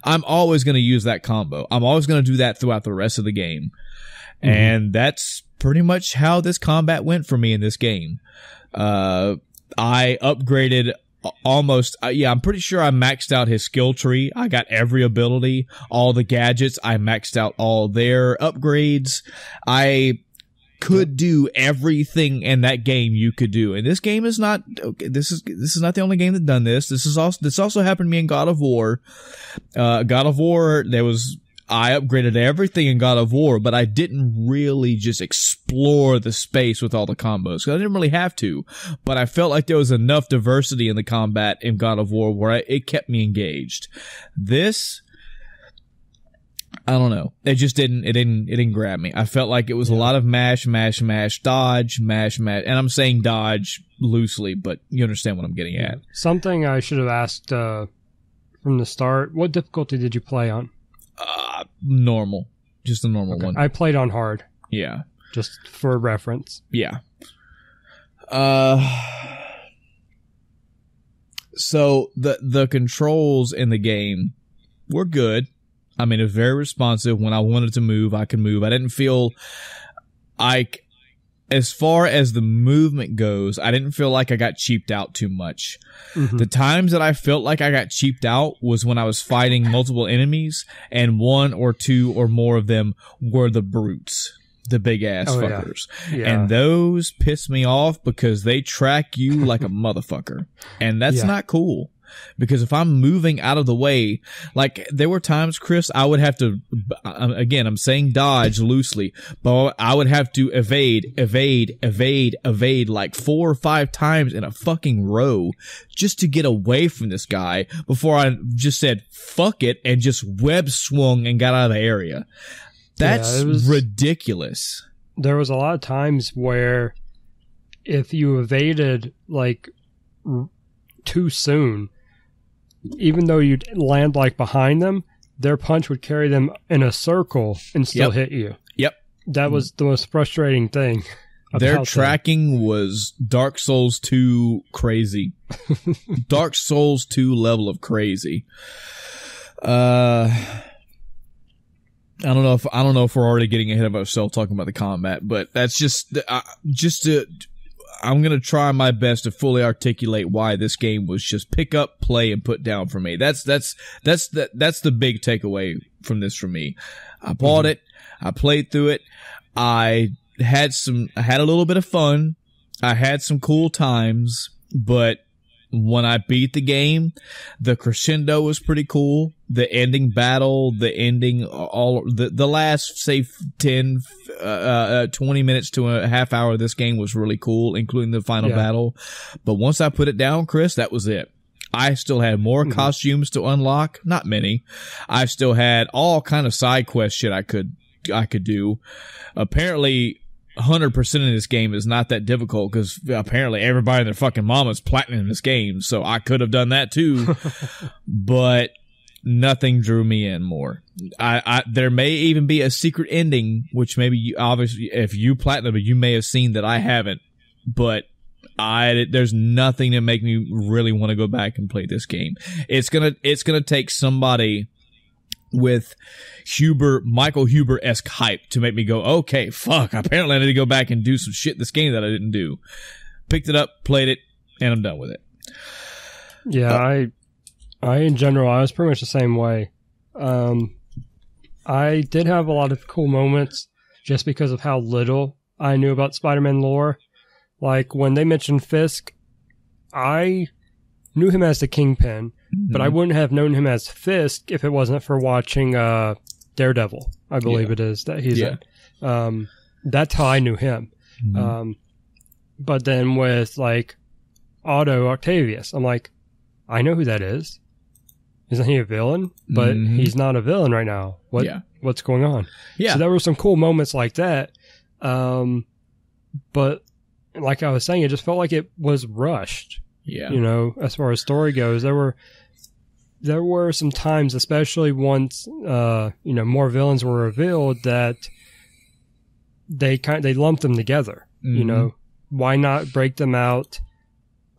I'm always going to use that combo. I'm always going to do that throughout the rest of the game. And that's pretty much how this combat went for me in this game. I upgraded almost, I'm pretty sure I maxed out his skill tree. I got every ability, all the gadgets. I maxed out all their upgrades. I could do everything in that game you could do. And this game is not, this is not the only game that done this. This also happened to me in God of War. God of War, I upgraded everything in God of War, but I didn't really just explore the space with all the combos. I didn't really have to, but I felt like there was enough diversity in the combat in God of War where it kept me engaged. This, I don't know. It just didn't grab me. I felt like it was a lot of mash, dodge, mash. And I'm saying dodge loosely, but you understand what I'm getting at. Something I should have asked from the start. What difficulty did you play on? Normal. Just a normal one. I played on hard. Yeah. Just for reference. Yeah. So the controls in the game were good. I mean, it was very responsive. When I wanted to move, I could move. I didn't feel like as far as the movement goes, I didn't feel like I got cheaped out too much. The times that I felt like I got cheaped out was when I was fighting multiple enemies and one or two or more of them were the brutes, the big ass fuckers. Yeah. And those piss me off because they track you like a motherfucker. And that's not cool. Because if I'm moving out of the way, like there were times, Chris, I would have to, again, I'm saying dodge loosely, but I would have to evade like 4 or 5 times in a fucking row just to get away from this guy before I just said, fuck it, and just web swung and got out of the area. That's ridiculous. There was a lot of times where if you evaded like too soon, even though you'd land like behind them, their punch would carry them in a circle and still hit you. Yep. That was the most frustrating thing. Their tracking was Dark Souls 2 crazy. Dark Souls 2 level of crazy. I don't know if we're already getting ahead of ourselves talking about the combat, but that's I'm going to try my best to fully articulate why this game was just pick up, play, and put down for me. That's the big takeaway from this for me. I bought it. I played through it. I had a little bit of fun. I had some cool times, but when I beat the game, the crescendo was pretty cool. The ending battle, the ending, the last, say, 10, 20 minutes to a half hour of this game was really cool, including the final battle. But once I put it down, Chris, that was it. I still had more costumes to unlock. Not many. I still had all kind of side quest shit I could do. Apparently, 100% of this game is not that difficult because apparently everybody and their fucking mama's platinum in this game, so I could have done that too. But nothing drew me in more. There may even be a secret ending, which maybe obviously if you platinum it, you may have seen that I haven't. But there's nothing to make me really want to go back and play this game. It's gonna take somebody with Michael Huber-esque hype to make me go, okay, fuck, apparently I need to go back and do some shit in this game that I didn't do. Picked it up, played it, and I'm done with it. Yeah, I in general, I was pretty much the same way. I did have a lot of cool moments just because of how little I knew about Spider-Man lore. Like, when they mentioned Fisk, I knew him as the Kingpin, but I wouldn't have known him as Fisk if it wasn't for watching Daredevil, I believe it is, that he's in. That's how I knew him. But then with, like, Otto Octavius, I'm like, I know who that is. Isn't he a villain? But he's not a villain right now. What's going on? Yeah. So there were some cool moments like that. But like I was saying, it just felt like it was rushed. Yeah. You know, as far as story goes, there were some times, especially once more villains were revealed, that they lumped them together. You know, why not break them out,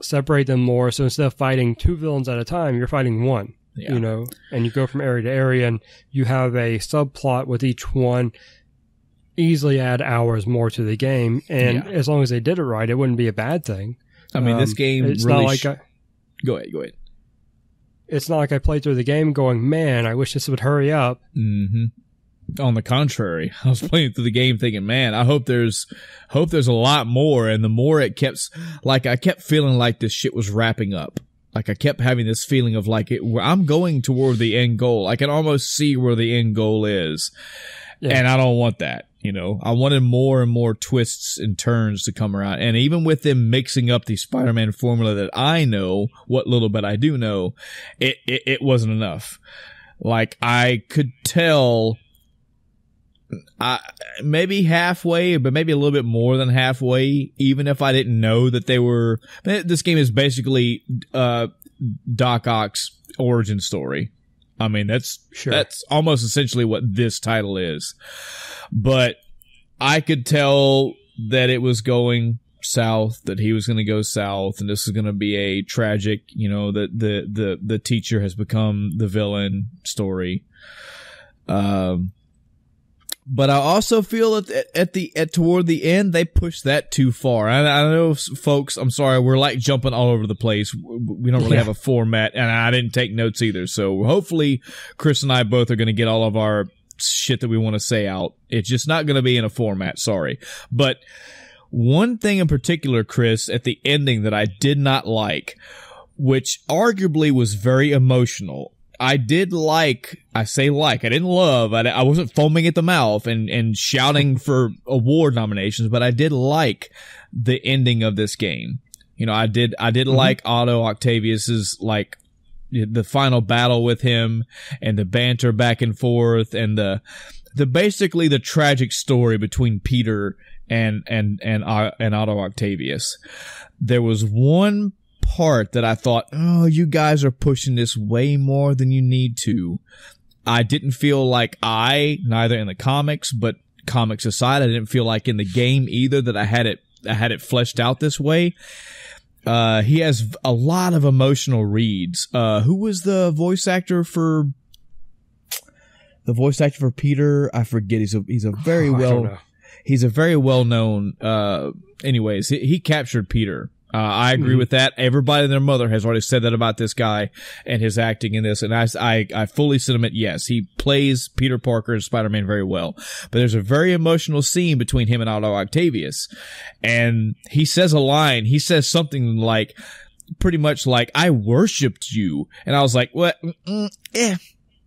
separate them more? So instead of fighting 2 villains at a time, you're fighting 1. Yeah. You know, and you go from area to area, and you have a subplot with each one. Easily add hours more to the game, and as long as they did it right, it wouldn't be a bad thing. I mean, this game it's really... Not like Go ahead. It's not like I played through the game going, man, I wish this would hurry up. On the contrary, I was playing through the game thinking, man, I hope there's a lot more, and the more it kept... Like, I kept feeling like this shit was wrapping up. Like, I kept having this feeling of like, I'm going toward the end goal. I can almost see where the end goal is. Yeah. And I don't want that. You know, I wanted more and more twists and turns to come around. And even with them mixing up the Spider-Man formula that I know, what little bit I do know, it wasn't enough. Like, I could tell, maybe halfway, but maybe a little bit more than halfway, even if I didn't know that they were... This game is basically Doc Ock's origin story. I mean, that's almost essentially what this title is. But I could tell that it was going south, that he was going to go south, and this is going to be a tragic, you know, that the teacher has become the villain story. But I also feel toward the end they pushed that too far. I know, folks. I'm sorry, we're like jumping all over the place. We don't really have a format, and I didn't take notes either. So hopefully, Chris and I both are going to get all of our shit that we want to say out. It's just not going to be in a format. Sorry, but one thing in particular, Chris, at the ending that I did not like, which arguably was very emotional. I did like, I didn't love, I wasn't foaming at the mouth and shouting for award nominations, but I did like the ending of this game. You know, I did like Otto Octavius's, like, the final battle with him and the banter back and forth and the basically the tragic story between Peter and Otto Octavius. There was one part that I thought, oh, you guys are pushing this way more than you need to. I didn't feel like neither in the comics, but comics aside, I didn't feel like in the game either that I had it fleshed out this way. He has a lot of emotional reads. Who was the voice actor for Peter? I forget. He's a very well known. Anyways, he captured Peter. I agree with that. Everybody and their mother has already said that about this guy and his acting in this. And I fully sentiment, yes, he plays Peter Parker and Spider-Man very well. But there's a very emotional scene between him and Otto Octavius. And he says a line. He says something like, pretty much like, I worshipped you. And I was like, what?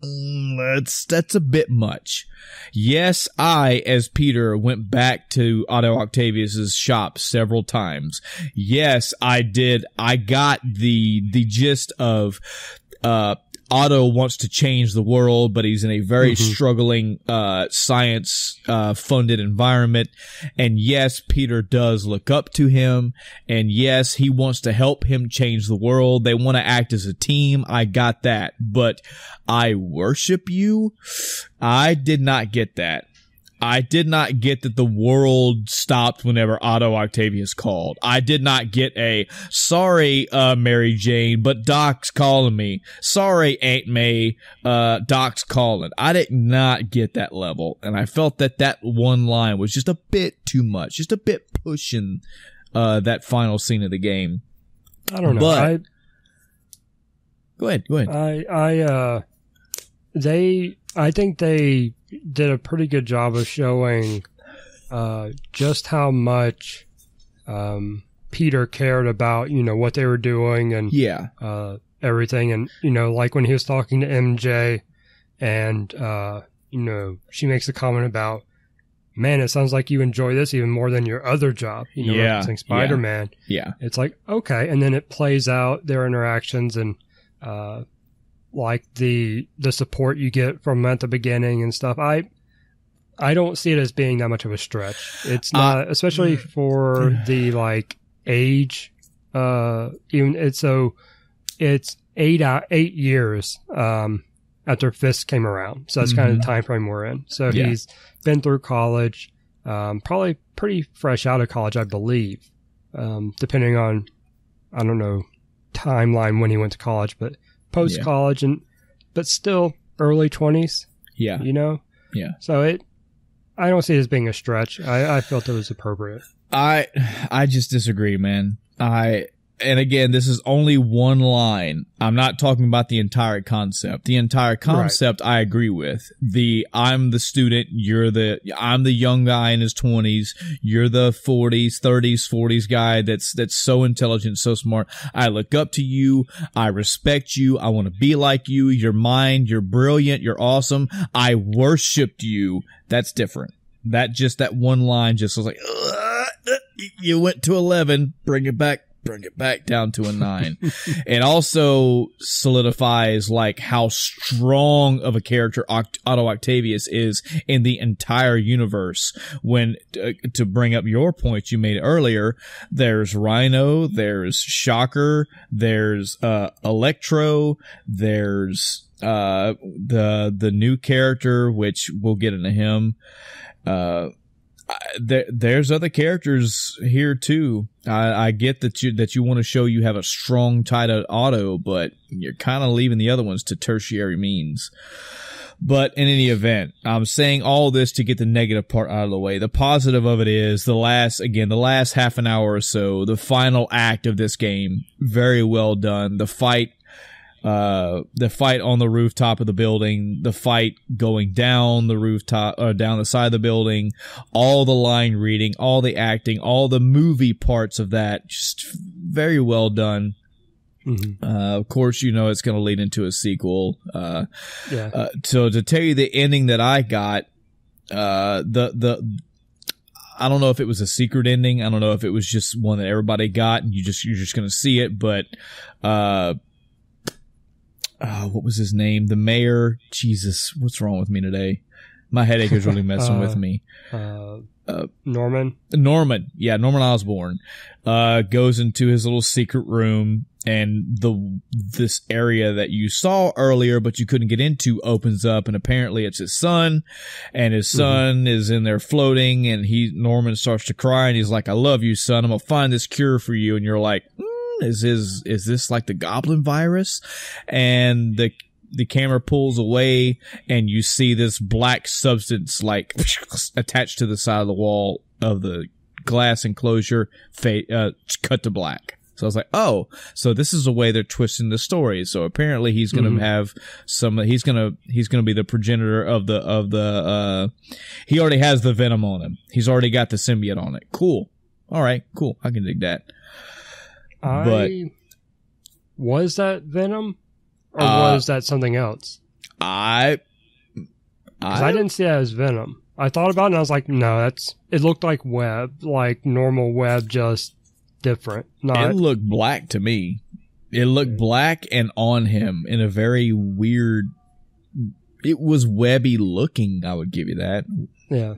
That's a bit much. Yes, I, as Peter, went back to Otto Octavius's shop several times. Yes, I did. I got the gist of, Otto wants to change the world, but he's in a very struggling, science, funded environment. And yes, Peter does look up to him. And yes, he wants to help him change the world. They want to act as a team. I got that. But I worship you. I did not get that. I did not get that the world stopped whenever Otto Octavius called. I did not get a, sorry, Mary Jane, but Doc's calling me. Sorry, Aunt May, Doc's calling. I did not get that level. And I felt that one line was just a bit too much, just a bit pushing, that final scene of the game. I don't know. But, go ahead. I think they did a pretty good job of showing just how much Peter cared about, what they were doing and everything. And, like when he was talking to MJ and, she makes a comment about, man, it sounds like you enjoy this even more than your other job, referencing Spider-Man. Yeah. It's like, okay. And then it plays out their interactions and, like the support you get from at the beginning and stuff. I don't see it as being that much of a stretch. It's not, especially for the like age. Even it's 8 years after Fisk came around, so that's kind of the time frame we're in. So he's been through college, probably pretty fresh out of college, I believe, depending on I don't know timeline when he went to college, but post-college but still early 20s. Yeah. Yeah. So I don't see it as being a stretch. I felt it was appropriate. I just disagree, man. And again, this is only one line. I'm not talking about the entire concept. The entire concept I agree with. I'm the student, I'm the young guy in his 20s, you're the 40s, 30s, 40s guy that's so intelligent, so smart. I look up to you, I respect you, I want to be like you, you're mine, you're brilliant, you're awesome. I worshipped you. That's different. That one line just was like, you went to 11, bring it back down to a 9. It also solidifies like how strong of a character Otto Octavius is in the entire universe. When to bring up your point you made earlier, there's Rhino, there's Shocker, there's Electro, there's the new character, which we'll get into him. There's other characters here too. I get that you want to show you have a strong tie to Otto, but you're kind of leaving the other ones to tertiary means. But in any event, I'm saying all this to get the negative part out of the way. The positive of it is the last half an hour or so, the final act of this game, very well done. The fight on the rooftop of the building, the fight going down the rooftop, or down the side of the building, all the line reading, all the acting, all the movie parts of that, just very well done. Mm-hmm. Of course, it's going to lead into a sequel. So to tell you the ending that I got, I don't know if it was a secret ending. I don't know if it was just one that everybody got and you're just going to see it. But, what was his name? The mayor. Jesus, what's wrong with me today? My headache is really messing with me. Norman. Yeah, Norman Osborn, goes into his little secret room, and this area that you saw earlier but you couldn't get into opens up, and apparently it's his son, and his son is in there floating, and Norman starts to cry, and he's like, "I love you, son. I'm gonna find this cure for you." And you're like, is this like the goblin virus? And the camera pulls away, and you see this black substance like attached to the side of the wall of the glass enclosure, cut to black. So I was like, oh, so this is the way they're twisting the story. So apparently he's going to have he's going to be the progenitor of the he already has the venom on him. He's already got the symbiote on it. Cool. All right, cool. I can dig that. Was that venom? Or was that something else? I didn't see that as venom. I thought about it and I was like, no, it looked like web, like normal web, just different. It looked black to me. It looked black and on him in a very weird, it was webby looking, I would give you that. Yeah.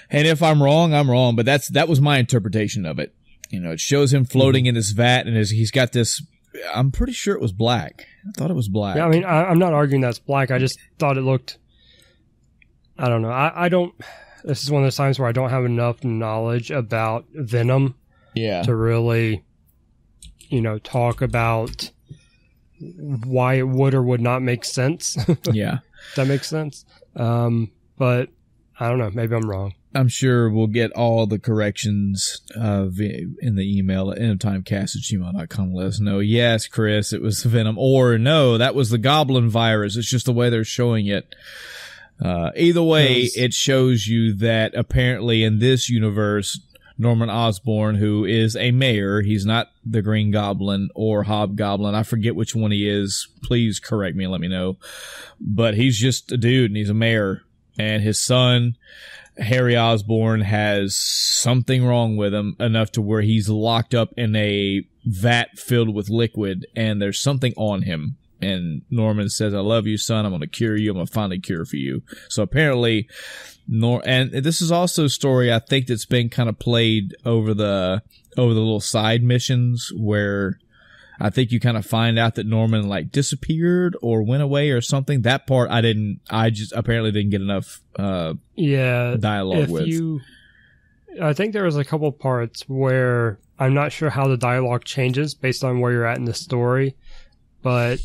And if I'm wrong, I'm wrong, but that was my interpretation of it. It shows him floating in this vat, and he's got this, I'm pretty sure it was black. I thought it was black. Yeah, I mean, I'm not arguing that's black. I just thought it looked, I don't know. I don't, this is one of those times where I don't have enough knowledge about venom to really, talk about why it would or would not make sense. Yeah. That makes sense. But I don't know. Maybe I'm wrong. I'm sure we'll get all the corrections in the email at endoftimecast@gmail.com. Let us know. Yes, Chris, it was Venom. Or no, that was the Goblin virus. It's just the way they're showing it. Either way, it shows you that apparently in this universe, Norman Osborn, who is a mayor, he's not the Green Goblin or Hobgoblin. I forget which one he is. Please correct me and let me know. But he's just a dude, and he's a mayor. And his son, Harry Osborn, has something wrong with him enough to where he's locked up in a vat filled with liquid, and there's something on him. And Norman says, "I love you, son. I'm going to cure you. I'm going to find a cure for you." So apparently, and this is also a story I think that's been kind of played over the little side missions where I think you kind of find out that Norman like disappeared or went away or something. That part I just apparently didn't get enough dialogue with. I think there was a couple parts where I'm not sure how the dialogue changes based on where you're at in the story, but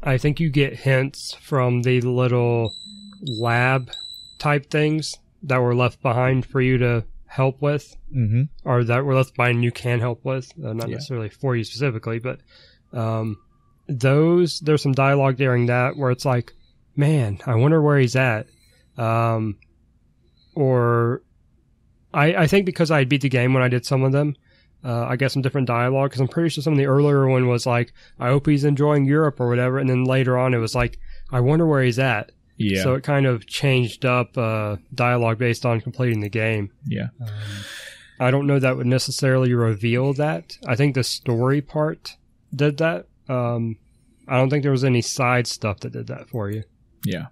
I think you get hints from the little lab type things that were left behind for you to help with, or that were left behind you can help with, not necessarily for you specifically, but there's some dialogue during that where it's like, man, I wonder where he's at. Or I think because I beat the game when I did some of them, I got some different dialogue, because I'm pretty sure some of the earlier one was like, I hope he's enjoying Europe or whatever, and then later on it was like, I wonder where he's at. Yeah. So it kind of changed up dialogue based on completing the game. Yeah. I don't know that would necessarily reveal that. I think the story part did that. I don't think there was any side stuff that did that for you. Yeah.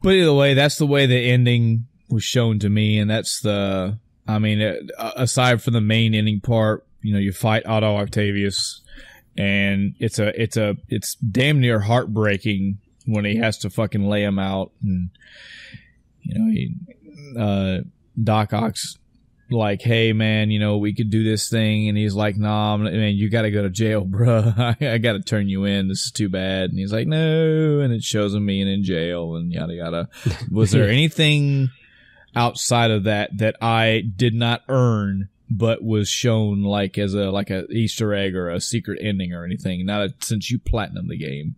But either way, that's the way the ending was shown to me, and that's aside from the main ending part, you fight Otto Octavius, and it's damn near heartbreaking when he has to fucking lay him out, and Doc Ock like, hey man, we could do this thing, and he's like, nah, man, you gotta go to jail, bruh. I gotta turn you in. This is too bad. And he's like, no, and it shows him being in jail and yada yada. Was there anything outside of that I did not earn, but was shown like as a Easter egg or a secret ending or anything? Not since you platinumed the game.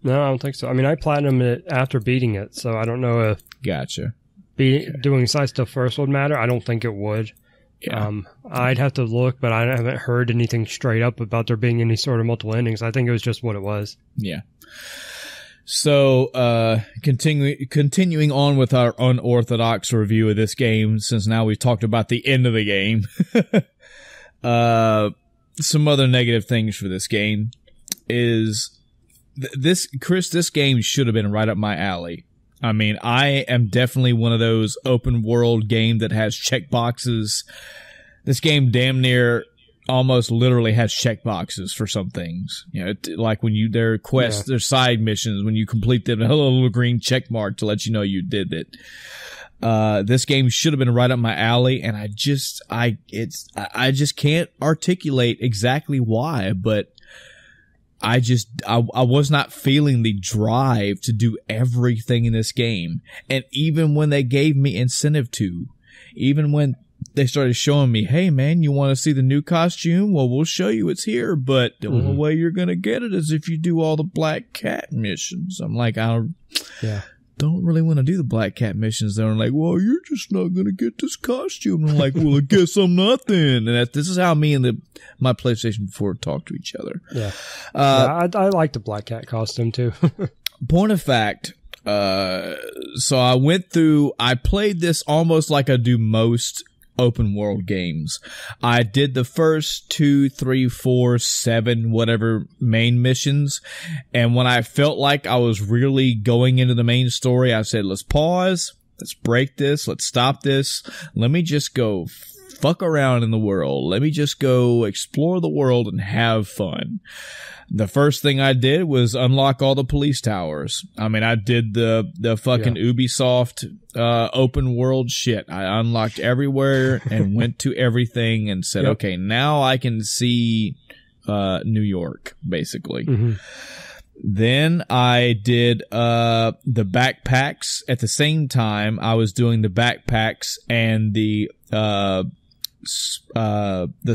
No, I don't think so. I mean, I platinumed it after beating it, so I don't know if Gotcha. Doing side stuff first would matter. I don't think it would. Yeah. I'd have to look, but I haven't heard anything straight up about there being any sort of multiple endings. I think it was just what it was. Yeah. So, continuing on with our unorthodox review of this game, since now we've talked about the end of the game. Some other negative things for this game is this game should have been right up my alley. I mean, I am definitely one of those open world game that has checkboxes. This game damn near almost literally has checkboxes for some things. Like when there are quests, there's side missions. When you complete them, a little green check mark to let you know you did it. This game should have been right up my alley, and I just can't articulate exactly why, but I was not feeling the drive to do everything in this game. And even when they gave me incentive to, even when they started showing me, hey man, you want to see the new costume? Well, we'll show you it's here, but the only way you're going to get it is if you do all the Black Cat missions. I'm like, I don't really want to do the Black Cat missions. They're like, well, you're just not going to get this costume. And I'm like, well, I guess I'm not then. And this is how me and my PlayStation 4 talk to each other. Yeah. I like the Black Cat costume too. Point of fact, so I played this almost like I do most open world games. I did the first 2, 3, 4, 7, whatever main missions. And when I felt like I was really going into the main story, I said, let's pause. Let's break this. Let's stop this. Let me just go fuck around in the world. Let me just go explore the world and have fun. The first thing I did was unlock all the police towers. I mean, I did the fucking Ubisoft open world shit. I unlocked everywhere and went to everything and said, okay, now I can see New York, basically. Mm-hmm. Then I did the backpacks. At the same time, I was doing the backpacks and the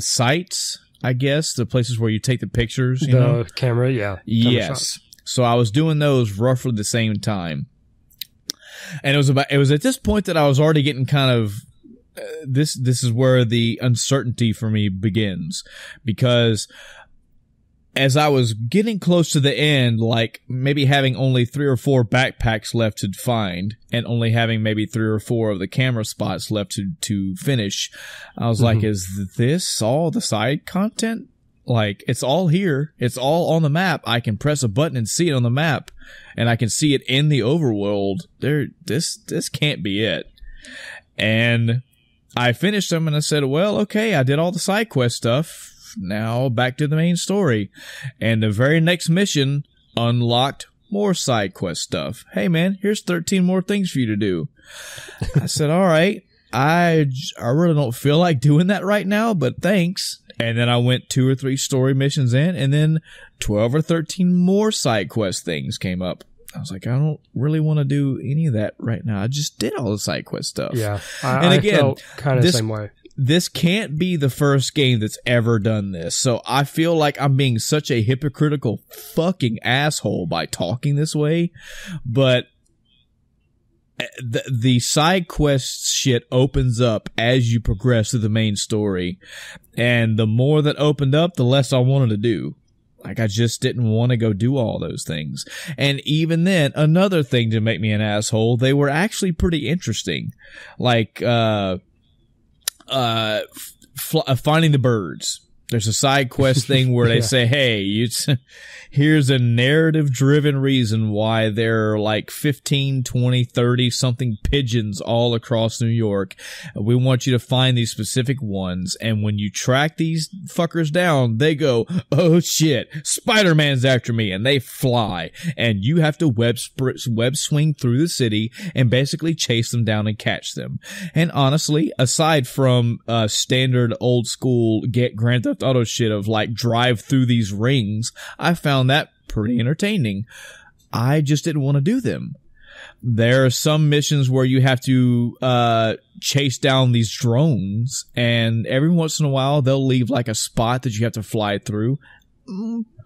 sites, I guess, the places where you take the pictures, the camera, yes. Shot. So I was doing those roughly the same time. And it was at this point that I was already getting kind of, this is where the uncertainty for me begins, because as I was getting close to the end, like maybe having only 3 or 4 backpacks left to find and only having maybe 3 or 4 of the camera spots left to finish, I was like, is this all the side content? Like, it's all here. It's all on the map. I can press a button and see it on the map, and I can see it in the overworld. This can't be it. And I finished them and I said, well, okay, I did all the side quest stuff. Now back to the main story. And the very next mission unlocked more side quest stuff. Hey man, here's 13 more things for you to do. I said, all right, I really don't feel like doing that right now, but thanks. And then I went 2 or 3 story missions in, and then 12 or 13 more side quest things came up. I was like, I don't really want to do any of that right now. I just did all the side quest stuff. Yeah. I felt kind of the same way. This can't be the first game that's ever done this. So I feel like I'm being such a hypocritical fucking asshole by talking this way. But the side quest shit opens up as you progress through the main story. And the more that opened up, the less I wanted to do. Like, I just didn't want to go do all those things. And even then, another thing to make me an asshole, they were actually pretty interesting. Like, finding the birds. There's a side quest thing where they say, hey, here's a narrative-driven reason why there are like 15, 20, 30-something pigeons all across New York. We want you to find these specific ones, and when you track these fuckers down, they go, oh shit, Spider-Man's after me, and they fly. And you have to web swing through the city and basically chase them down and catch them. And honestly, aside from standard old-school Grand Theft Auto shit of like drive through these rings, I found that pretty entertaining. I just didn't want to do them. There are some missions where you have to chase down these drones, and every once in a while they'll leave like a spot that you have to fly through.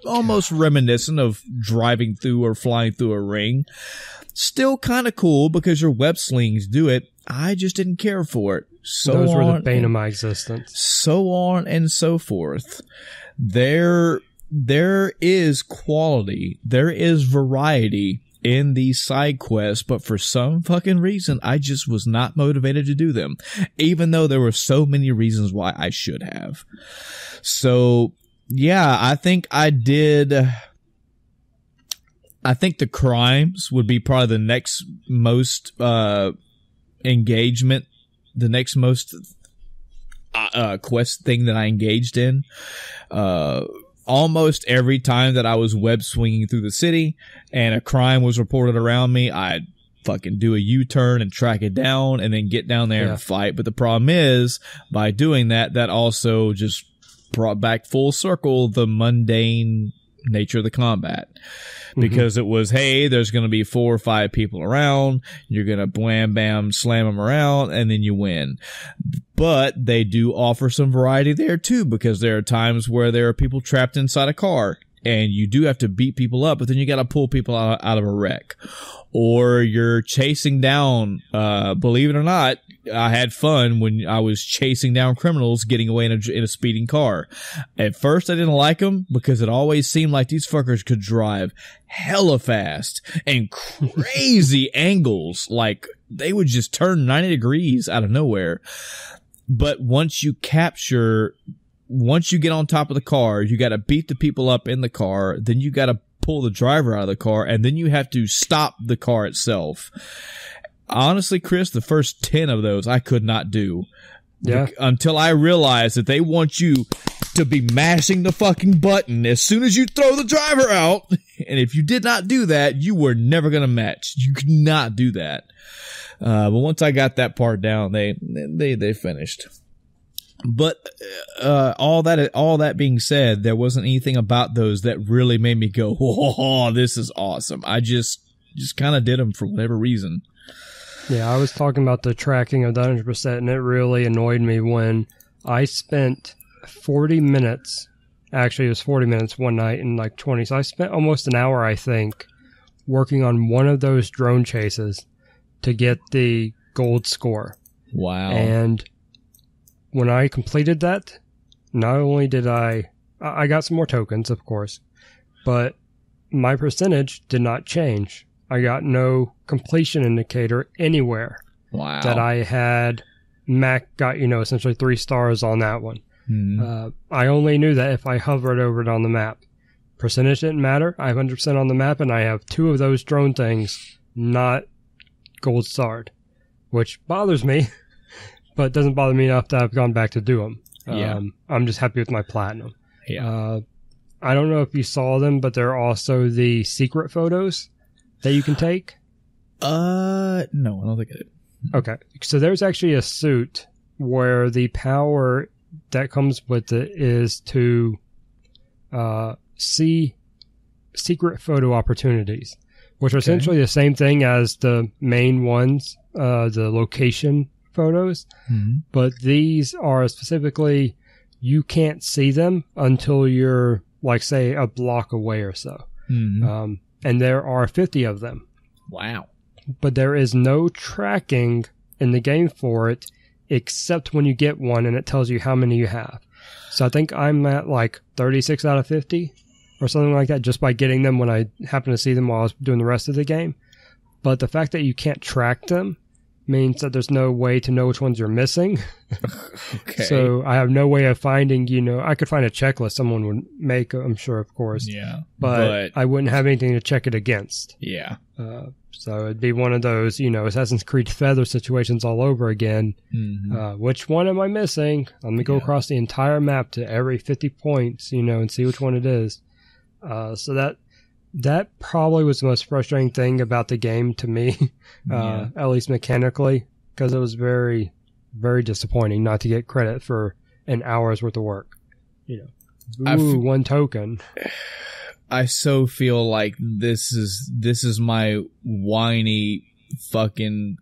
Almost reminiscent of driving through or flying through a ring. Still kind of cool because your web slings do it. I just didn't care for it. Those were the bane of my existence. So on and so forth. There is quality. There is variety in these side quests, but for some fucking reason, I just was not motivated to do them, even though there were so many reasons why I should have. So, yeah, I think the crimes would be probably the next most engagement, the next most quest thing that I engaged in. Almost every time that I was web swinging through the city and a crime was reported around me, I'd fucking do a U-turn and track it down and then get down there and fight. But the problem is, by doing that, that also just brought back full circle the mundane nature of the combat. Because it was, hey, there's going to be 4 or 5 people around. You're going to blam, bam, slam them around, and then you win. But they do offer some variety there, too, because there are times where there are people trapped inside a car, and you do have to beat people up, but then you got to pull people out of a wreck. Or you're chasing down, believe it or not, I had fun when I was chasing down criminals getting away in a speeding car. At first, I didn't like them because it always seemed like these fuckers could drive hella fast and crazy angles. Like, they would just turn 90 degrees out of nowhere. But once you get on top of the car, you got to beat the people up in the car. Then you got to pull the driver out of the car, and then you have to stop the car itself. Honestly, Chris, the first 10 of those I could not do. Yeah. Until I realized that they want you to be mashing the fucking button as soon as you throw the driver out. And if you did not do that, you were never going to match. You could not do that. But once I got that part down, they finished. But all that being said, there wasn't anything about those that really made me go, "Oh, this is awesome." I just kind of did them for whatever reason. Yeah, I was talking about the tracking of the 100%, and it really annoyed me when I spent 40 minutes. Actually, it was 40 minutes one night and like 20. So I spent almost an hour, I think, working on one of those drone chases to get the gold score. Wow. And when I completed that, not only did I got some more tokens, of course, but my percentage did not change. I got no completion indicator anywhere. Wow. That I had got, essentially 3 stars on that one. Mm-hmm. I only knew that if I hovered over it on the map. Percentage didn't matter. I have 100% on the map, and I have 2 of those drone things not gold starred, which bothers me, but doesn't bother me enough that I've gone back to do them. Yeah. I'm just happy with my platinum. Yeah. I don't know if you saw them, but there are also the secret photos that you can take. No, I don't think I did. Okay. So there's actually a suit where the power that comes with it is to see secret photo opportunities, which are essentially the same thing as the main ones, the location photos. Mm-hmm. But these are specifically, you can't see them until you're, like, say, a block away or so. Mm-hmm. And there are 50 of them. Wow. But there is no tracking in the game for it, except when you get one and it tells you how many you have. So I think I'm at like 36 out of 50 or something like that, just by getting them when I happen to see them while I was doing the rest of the game. But the fact that you can't track them means that there's no way to know which ones you're missing. Okay. So I have no way of finding, I could find a checklist someone would make, I'm sure, of course. Yeah. But I wouldn't have anything to check it against. Yeah. So it'd be one of those, Assassin's Creed Feather situations all over again. Mm-hmm. Which one am I missing? I'm going to go across the entire map to every 50 points, and see which one it is. So that probably was the most frustrating thing about the game to me, at least mechanically, because it was very, very disappointing not to get credit for an hour's worth of work. One token. I so feel like this is my whiny fucking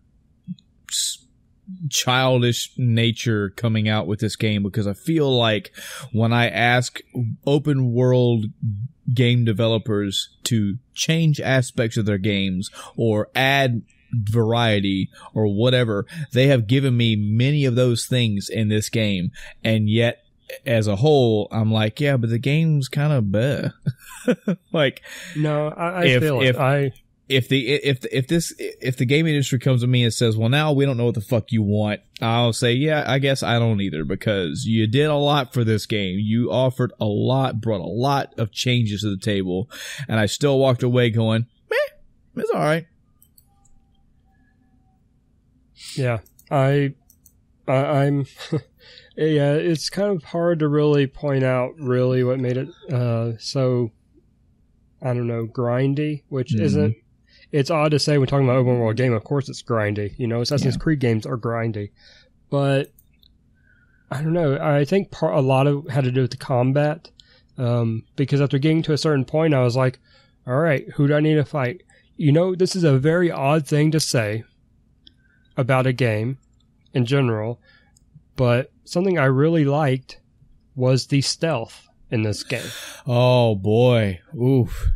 childish nature coming out with this game, because I feel like when I ask open world game developers to change aspects of their games or add variety or whatever, they have given me many of those things in this game, and yet as a whole I'm like, yeah, but the game's kind of bleh. Like, no, I feel it. If the game industry comes to me and says, well, now we don't know what the fuck you want, I'll say, yeah, I guess I don't either, because you did a lot for this game. You offered a lot, brought a lot of changes to the table, and I still walked away going, meh, it's all right. Yeah, I'm yeah, it's kind of hard to really point out really what made it so, I don't know, grindy, which isn't. It's odd to say when talking about open world game. Of course, it's grindy. Assassin's Creed games are grindy, but I don't know. I think a lot of it had to do with the combat, because after getting to a certain point, I was like, "All right, who do I need to fight?" This is a very odd thing to say about a game in general, but something I really liked was the stealth in this game. Oh boy, oof,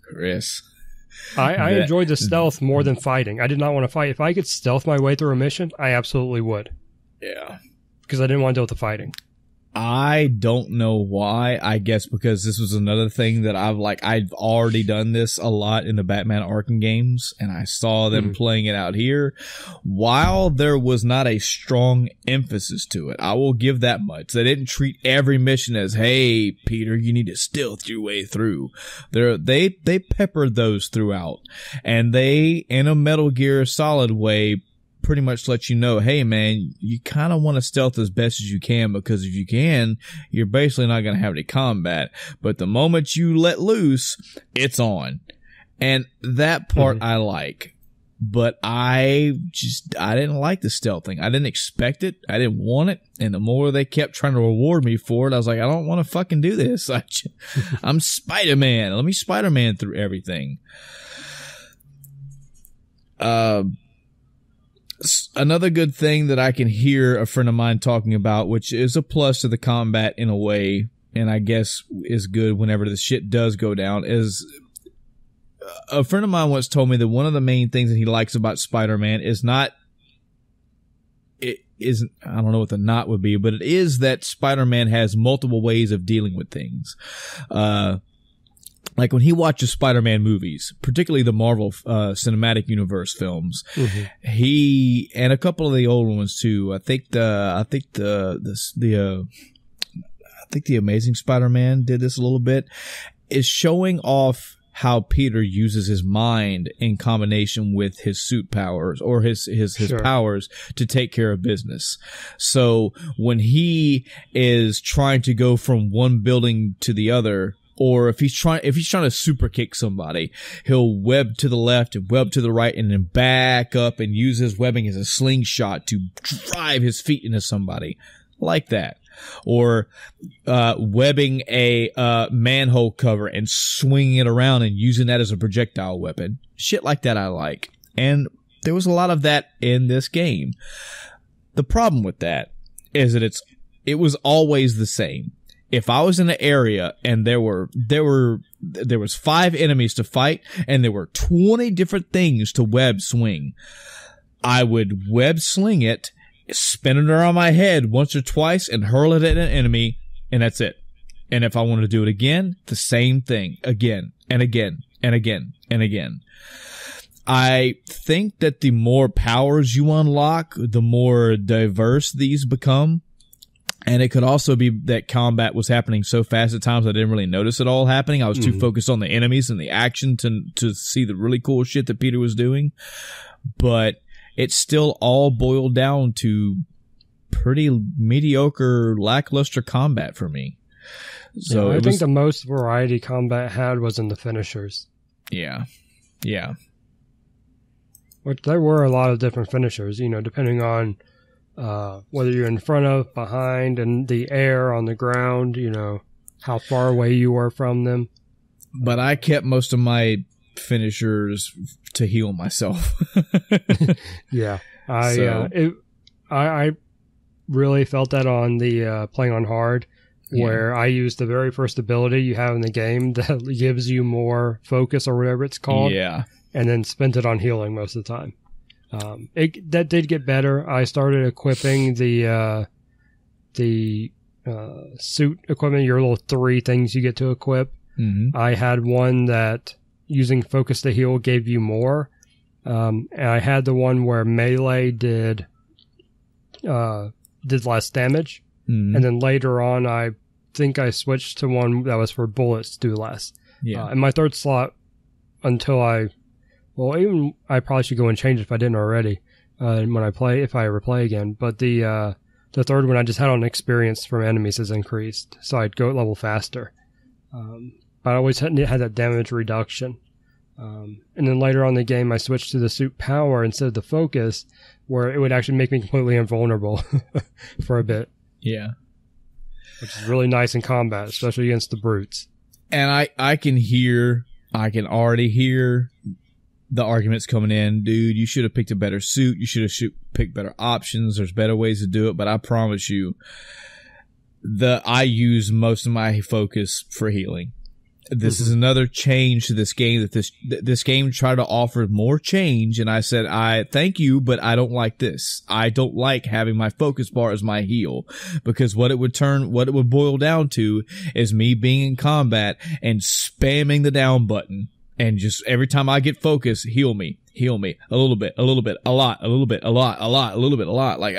Chris. I enjoyed the stealth more than fighting. I did not want to fight. If I could stealth my way through a mission, I absolutely would. Yeah. Because I didn't want to deal with the fighting. I don't know why. I guess because this was another thing that I've already done this a lot in the Batman Arkham games, and I saw them playing it out here. While there was not a strong emphasis to it, I will give that much. They didn't treat every mission as, hey, Peter, you need to stealth your way through. They peppered those throughout, and they, in a Metal Gear Solid way, pretty much let you know, hey man, you kind of want to stealth as best as you can, because if you can, you're basically not going to have any combat. But the moment you let loose, it's on. And that part I like. But I didn't like the stealth thing. I didn't expect it. I didn't want it. And the more they kept trying to reward me for it, I was like, I don't want to fucking do this. I'm Spider-Man. Let me Spider-Man through everything. Another good thing that I can hear a friend of mine talking about, which is a plus to the combat in a way, and I guess is good whenever the shit does go down, is a friend of mine once told me that one of the main things that he likes about Spider-Man is I don't know what the not would be, but it is that Spider-Man has multiple ways of dealing with things. Like when he watches Spider-Man movies, particularly the Marvel Cinematic Universe films, he, and a couple of the old ones too. I think the Amazing Spider-Man did this a little bit, is showing off how Peter uses his mind in combination with his suit powers or his powers to take care of business. So when he is trying to go from one building to the other, or if he's trying to super kick somebody, he'll web to the left and web to the right and then back up and use his webbing as a slingshot to drive his feet into somebody. Like that. Or webbing a manhole cover and swinging it around and using that as a projectile weapon. Shit like that I like. And there was a lot of that in this game. The problem with that is that it was always the same. If I was in an area and there was 5 enemies to fight and there were 20 different things to web swing, I would web sling it, spin it around my head once or twice and hurl it at an enemy, and that's it. And if I wanted to do it again, the same thing again and again and again and again. I think that the more powers you unlock, the more diverse these become. And it could also be that combat was happening so fast at times I didn't really notice it all happening. I was too focused on the enemies and the action to see the really cool shit that Peter was doing. But it still all boiled down to pretty mediocre, lackluster combat for me. So I think the most variety combat had was in the finishers. Yeah. Which there were a lot of different finishers, depending on whether you're in front of, behind, and the air, on the ground, how far away you were from them. But I kept most of my finishers to heal myself. Yeah. I really felt that on the playing on hard, where I used the very first ability you have in the game that gives you more focus or whatever it's called. Yeah. And then spent it on healing most of the time. That did get better. I started equipping the suit equipment, your little 3 things you get to equip. Mm-hmm. I had one that using focus to heal gave you more. And I had the one where melee did less damage. Mm-hmm. And then later on, I think I switched to one that was for bullets to do less. Yeah. And my third slot until I probably should go and change it if I didn't already if I ever play again. But the third one I just had on experience from enemies has increased, so I'd go level faster. But I always had that damage reduction. And then later on in the game, I switched to the suit power instead of the focus, where it would actually make me completely invulnerable for a bit. Yeah. Which is really nice in combat, especially against the brutes. And I can already hear the arguments coming in. Dude, you should have picked a better suit. You should have picked better options. There's better ways to do it. But I promise you, I use most of my focus for healing. This is another change to this game that this game tried to offer more change, and I said, I thank you, but I don't like this. I don't like having my focus bar as my heal, because what it would boil down to is me being in combat and spamming the down button, and just every time I get focus, heal me, a little bit, a lot, a little bit, a lot, a little bit, a lot. Like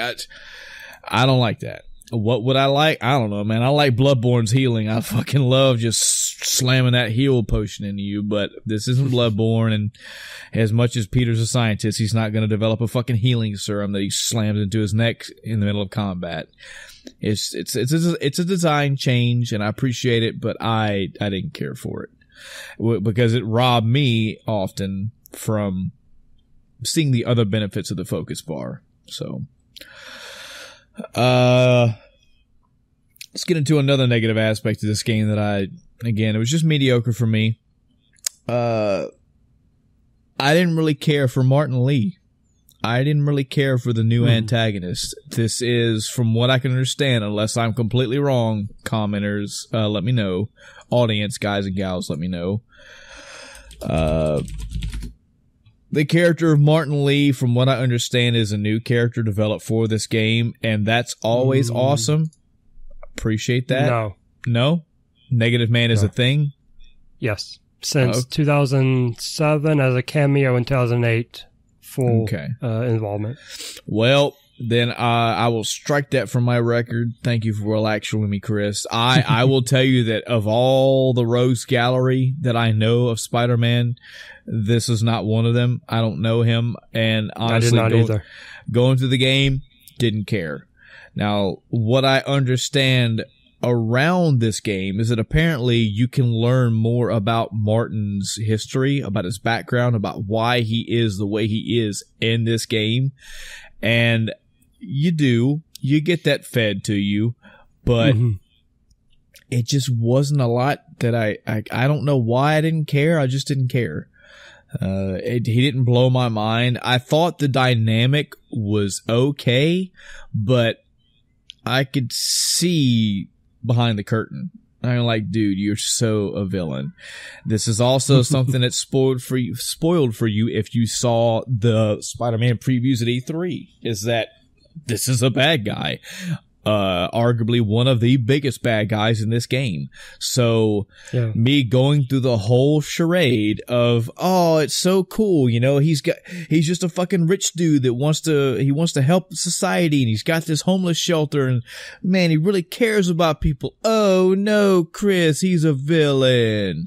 I don't like that. What would I like? I don't know, man. I like Bloodborne's healing. I fucking love just slamming that heal potion into you, but this isn't Bloodborne, and as much as Peter's a scientist, he's not going to develop a fucking healing serum that he slams into his neck in the middle of combat. It's a design change, and I appreciate it, but I didn't care for it because it robbed me often from seeing the other benefits of the focus bar. So let's get into another negative aspect of this game that it was just mediocre for me. I didn't really care for Martin Lee. I didn't really care for the new antagonist. This is, from what I can understand, unless I'm completely wrong, commenters, let me know. Audience, guys and gals, let me know. The character of Martin Lee, from what I understand, is a new character developed for this game, and that's always awesome. Appreciate that. No? Negative Man is a thing? Yes. Since 2007 as a cameo, in 2008 full involvement. Well, then I will strike that from my record. Thank you for lecturing me, Chris. I will tell you that of all the rogues gallery that I know of Spider-Man, this is not one of them. I don't know him, and honestly, I did not either. Going through the game, didn't care. Now, what I understand around this game is that apparently you can learn more about Martin's history, about his background, about why he is the way he is in this game. And you get that fed to you, but it just wasn't a lot that I don't know why I didn't care. I just didn't care. He didn't blow my mind. I thought the dynamic was okay, but I could see behind the curtain. I'm like, dude, you're so a villain. This is also something that's spoiled for you if you saw the Spider-Man previews at E3, is that this is a bad guy. arguably one of the biggest bad guys in this game. So me going through the whole charade of, oh, it's so cool. You know, he's just a fucking rich dude that wants to help society, and he's got this homeless shelter, and man, he really cares about people. Oh no, Chris, he's a villain.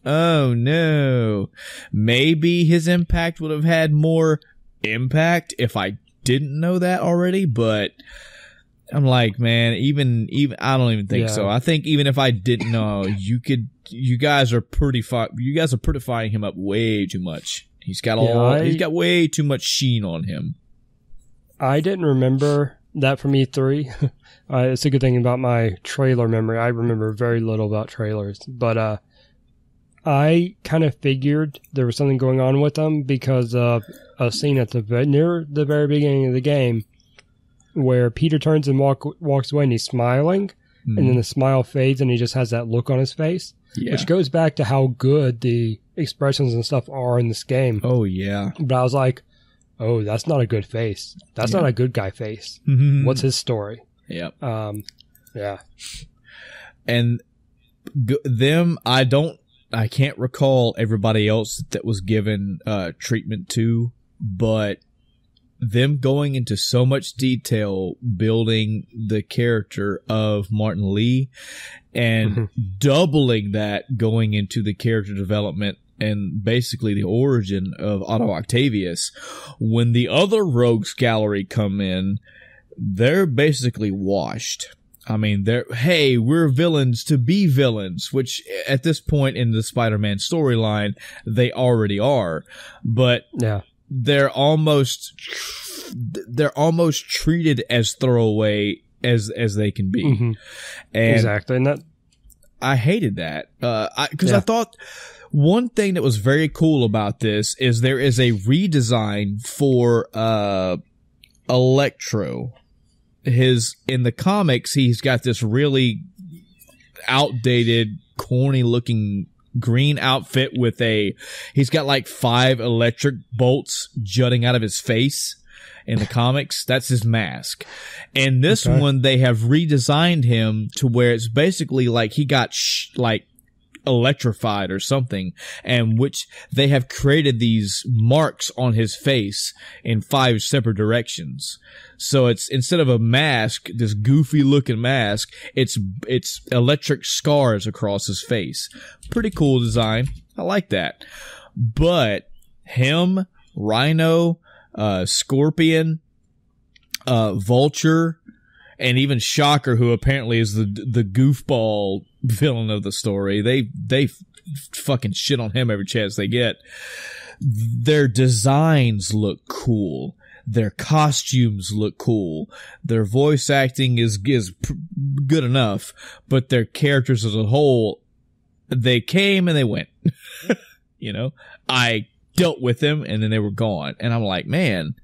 Oh no. Maybe his impact would have had more impact if I didn't know that already, but I'm like, man, even I don't even think so. I think even if I didn't know, you guys are purifying him up way too much. He's got way too much sheen on him. I didn't remember that from E3. It's a good thing about my trailer memory. I remember very little about trailers, but I kind of figured there was something going on with them because of a scene at near the very beginning of the game where Peter turns and walks away and he's smiling, and then the smile fades and he just has that look on his face, which goes back to how good the expressions and stuff are in this game. Oh, yeah. But I was like, oh, that's not a good face. That's not a good guy face. What's his story? Yeah. Yeah. And them, I can't recall everybody else that was given treatment to, but them going into so much detail building the character of Martin Lee and doubling that going into the character development and basically the origin of Otto Octavius. When the other rogues gallery come in, they're basically washed. I mean, we're villains to be villains, which at this point in the Spider-Man storyline, they already are. But they're almost treated as throwaway as they can be. And exactly. And that I hated that. Because I thought one thing that was very cool about this is there is a redesign for Electro. In the comics, he's got this really outdated, corny looking green outfit with he's got like 5 electric bolts jutting out of his face in the comics. That's his mask. In this one, they have redesigned him to where it's basically like he got electrified or something, and which they have created these marks on his face in 5 separate directions. So it's, instead of a mask, this goofy looking mask, it's electric scars across his face. Pretty cool design. I like that. But him, Rhino, Scorpion, Vulture, and even Shocker, who apparently is the goofball villain of the story, they fucking shit on him every chance they get. Their designs look cool. Their costumes look cool. Their voice acting is good enough, but their characters as a whole, they came and they went. You know, I dealt with them and then they were gone. And I'm like, man,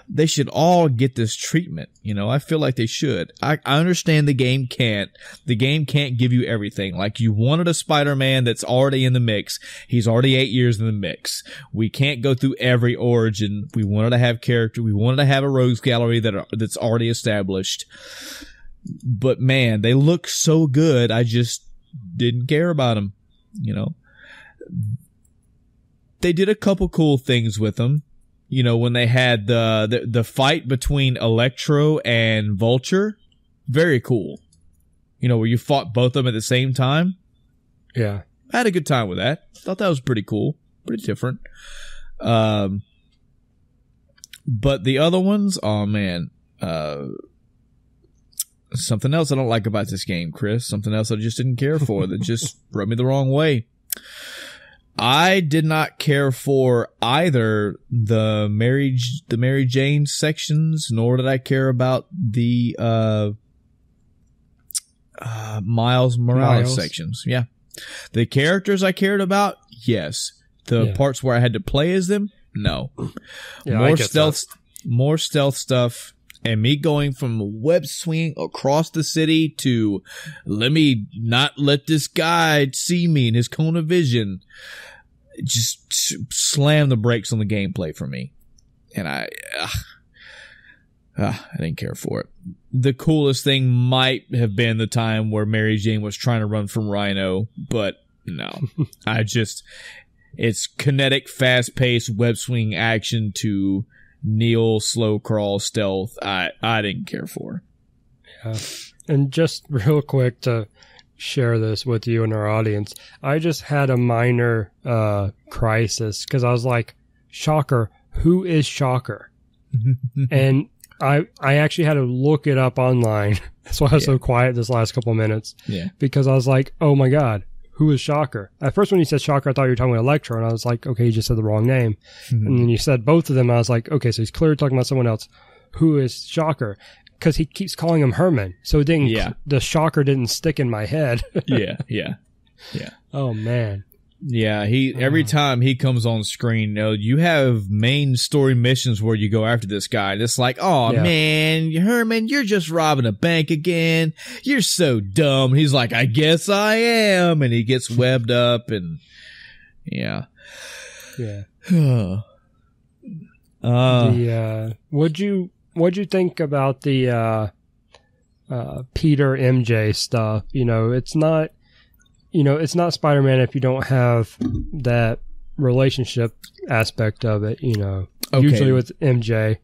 they should all get this treatment. You know, I feel like they should. I understand the game can't give you everything. Like, you wanted a Spider-Man that's already in the mix. He's already 8 years in the mix. We can't go through every origin. We wanted to have character. We wanted to have a rogues gallery that's already established. But man, they look so good. I just didn't care about them. You know, they did a couple cool things with them. You know, when they had the fight between Electro and Vulture, very cool. You know, where you fought both of them at the same time. Yeah. I had a good time with that. Thought that was pretty cool. Pretty different. But the other ones, oh man. Something else I don't like about this game, Chris. Something else I just didn't care for that just rubbed me the wrong way. I did not care for either the Mary Jane sections, nor did I care about the Miles Morales sections. Yeah. The characters I cared about, yes. The parts where I had to play as them, no. Yeah, more stealth stuff, and me going from web swinging across the city to let me not let this guy see me in his cone of vision. Just slam the brakes on the gameplay for me. And I didn't care for it. The coolest thing might have been the time where Mary Jane was trying to run from Rhino, but no. It's kinetic, fast-paced, web-swing action to kneel, slow crawl, stealth. I didn't care for. Yeah. And just real quick to share this with you and our audience, I just had a minor crisis because I was like, Shocker, who is Shocker? And I actually had to look it up online. That's why I was so quiet this last couple of minutes. Yeah. Because I was like, oh my God, who is Shocker? At first when you said Shocker, I thought you were talking about Electro, and I was like, okay, you just said the wrong name. And then you said both of them, I was like, okay, so he's clearly talking about someone else. Who is Shocker? Because he keeps calling him Herman, so it didn't. The Shocker didn't stick in my head. Yeah. Oh man. Yeah, every time he comes on screen, you have main story missions where you go after this guy. And it's like, oh man, Herman, you're just robbing a bank again. You're so dumb. He's like, I guess I am, and he gets webbed up, and yeah. What'd you think about the Peter MJ stuff? It's not Spider-Man if you don't have that relationship aspect of it. Usually with MJ.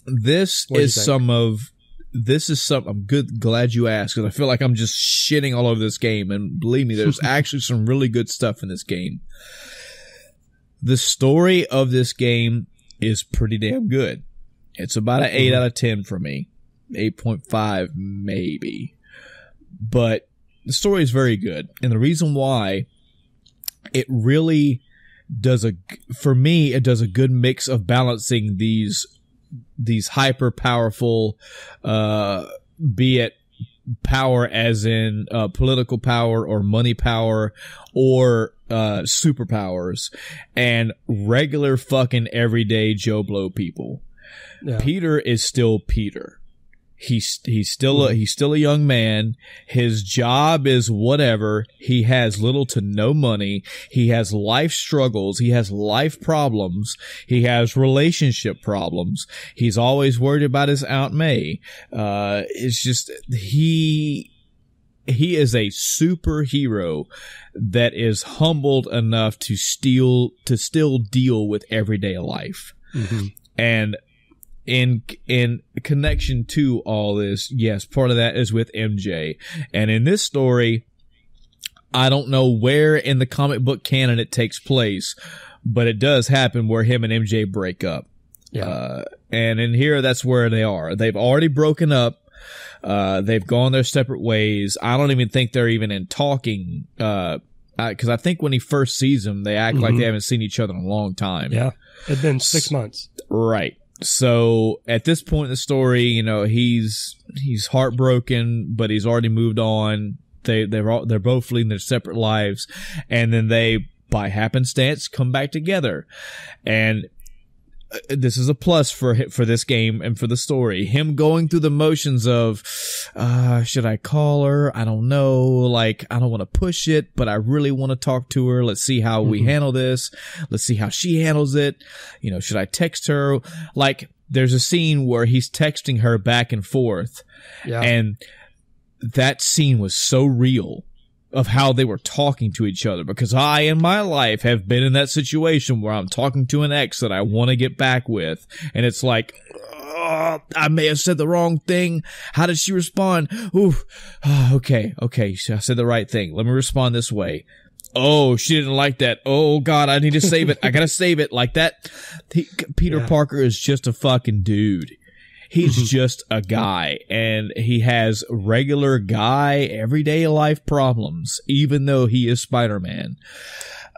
This is some. I'm glad you asked, because I feel like I'm just shitting all over this game, and believe me, there's actually some really good stuff in this game. The story of this game is pretty damn good. It's about an 8 out of 10 for me. 8.5 maybe. But the story is very good. And the reason why, it really does for me, it does a good mix of balancing these hyper powerful, be it power as in political power or money power or superpowers, and regular fucking everyday Joe Blow people. Yeah. Peter is still Peter. He's still a young man. His job is whatever. He has little to no money. He has life struggles. He has life problems. He has relationship problems. He's always worried about his Aunt May. It's just he is a superhero that is humbled enough to still deal with everyday life. And in connection to all this, yes, part of that is with MJ. And in this story, I don't know where in the comic book canon it takes place, but it does happen where him and MJ break up. Yeah. And in here, that's where they are. They've already broken up. They've gone their separate ways. I don't even think they're even in talking, because I think when he first sees them, they act like they haven't seen each other in a long time. Yeah. It's been 6 months. Right. So at this point in the story, he's heartbroken, but he's already moved on. They're both leading their separate lives, and then they, by happenstance, come back together. And this is a plus for this game and for the story. Him going through the motions of, should I call her? I don't know. Like, I don't want to push it, but I really want to talk to her. Let's see how we handle this. Let's see how she handles it. Should I text her? Like, there's a scene where he's texting her back and forth. Yeah. And that scene was so real of how they were talking to each other, because I, in my life, have been in that situation where I'm talking to an ex that I want to get back with, and it's like, I may have said the wrong thing. How did she respond? Ooh, okay, I said the right thing. Let me respond this way. Oh, she didn't like that. Oh God, I need to save it. I gotta save it like that. Peter Parker is just a fucking dude. He's just a guy, and he has regular guy, everyday life problems, even though he is Spider-Man.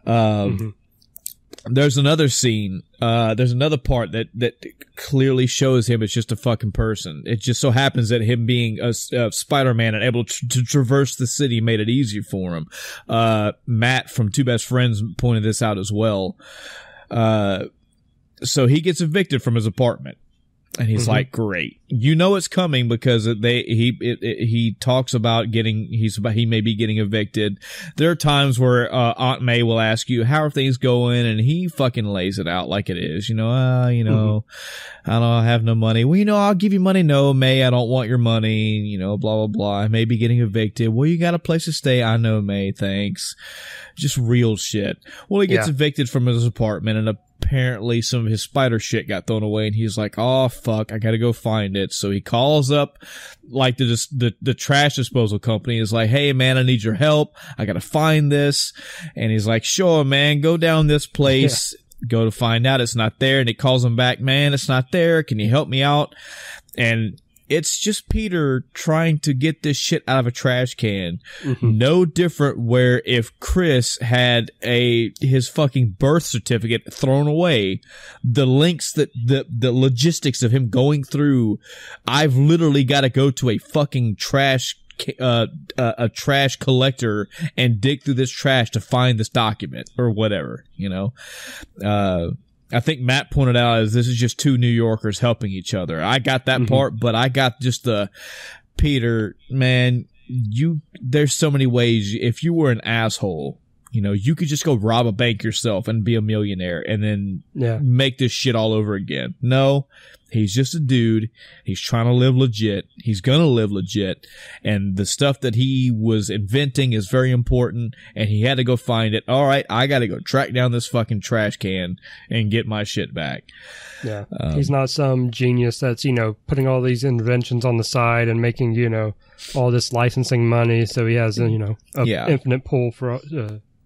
There's another scene, there's another part that clearly shows him as just a fucking person. It just so happens that him being a Spider-Man and able to traverse the city made it easier for him. Matt from Two Best Friends pointed this out as well. So he gets evicted from his apartment. And he's like, great. You know it's coming because he talks about he may be getting evicted. There are times where Aunt May will ask you, how are things going? And he fucking lays it out like it is. I don't have no money. Well, I'll give you money. No, May, I don't want your money. Blah, blah, blah. I may be getting evicted. Well, you got a place to stay. I know, May. Thanks. Just real shit. Well, he gets evicted from his apartment, and apparently some of his spider shit got thrown away, and he's like, oh fuck, I gotta go find it. So he calls up like the trash disposal company, is like, hey man, I need your help, I gotta find this. And he's like, sure man, go down this place. Go to find out it's not there, and he calls him back, man, it's not there, can you help me out? And it's just Peter trying to get this shit out of a trash can. No different where if Chris had his fucking birth certificate thrown away, the links that the logistics of him going through, I've literally got to go to a fucking a trash collector and dig through this trash to find this document or whatever, I think Matt pointed out as this is just two New Yorkers helping each other. I got that part, but I got just the Peter, man, there's so many ways. If you were an asshole, you could just go rob a bank yourself and be a millionaire and then make this shit all over again. No, he's just a dude. He's trying to live legit. He's going to live legit. And the stuff that he was inventing is very important, and he had to go find it. All right, I got to go track down this fucking trash can and get my shit back. Yeah. He's not some genius that's, putting all these inventions on the side and making, all this licensing money. So he has, an infinite pool for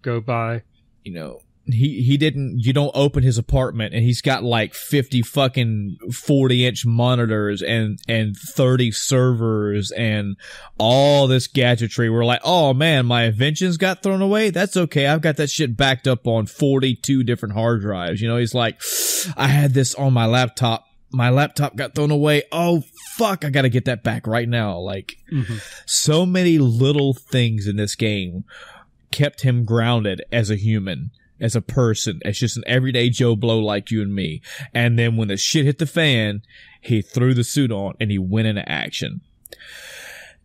go by. He didn't, you don't open his apartment and he's got like 50 fucking 40-inch monitors and 30 servers and all this gadgetry. We're like, oh man, my inventions got thrown away. That's okay. I've got that shit backed up on 42 different hard drives. He's like, I had this on my laptop. My laptop got thrown away. Oh fuck, I gotta get that back right now. Like, so many little things in this game kept him grounded as a human, as a person, as just an everyday Joe Blow like you and me. And then when the shit hit the fan, he threw the suit on and he went into action.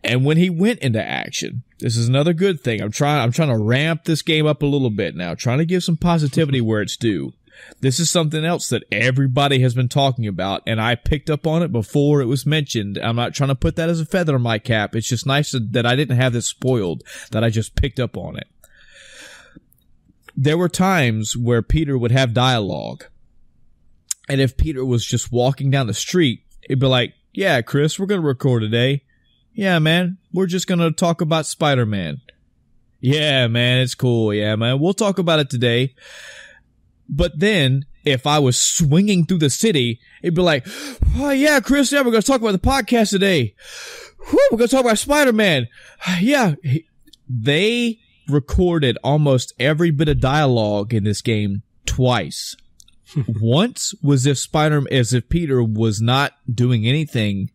And when he went into action, this is another good thing. I'm trying to ramp this game up a little bit now, trying to give some positivity where it's due. This is something else that everybody has been talking about, and I picked up on it before it was mentioned. I'm not trying to put that as a feather in my cap. It's just nice that I didn't have this spoiled, that I just picked up on it. There were times where Peter would have dialogue, and if Peter was just walking down the street, it'd be like, yeah, Chris, we're going to record today. Yeah, man, we're just going to talk about Spider-Man. Yeah, man, it's cool. Yeah, man, we'll talk about it today. But then, if I was swinging through the city, it'd be like, oh yeah, Chris, yeah, we're going to talk about the podcast today. Whew, we're going to talk about Spider-Man. Yeah, they recorded almost every bit of dialogue in this game twice. Once was as if Peter was not doing anything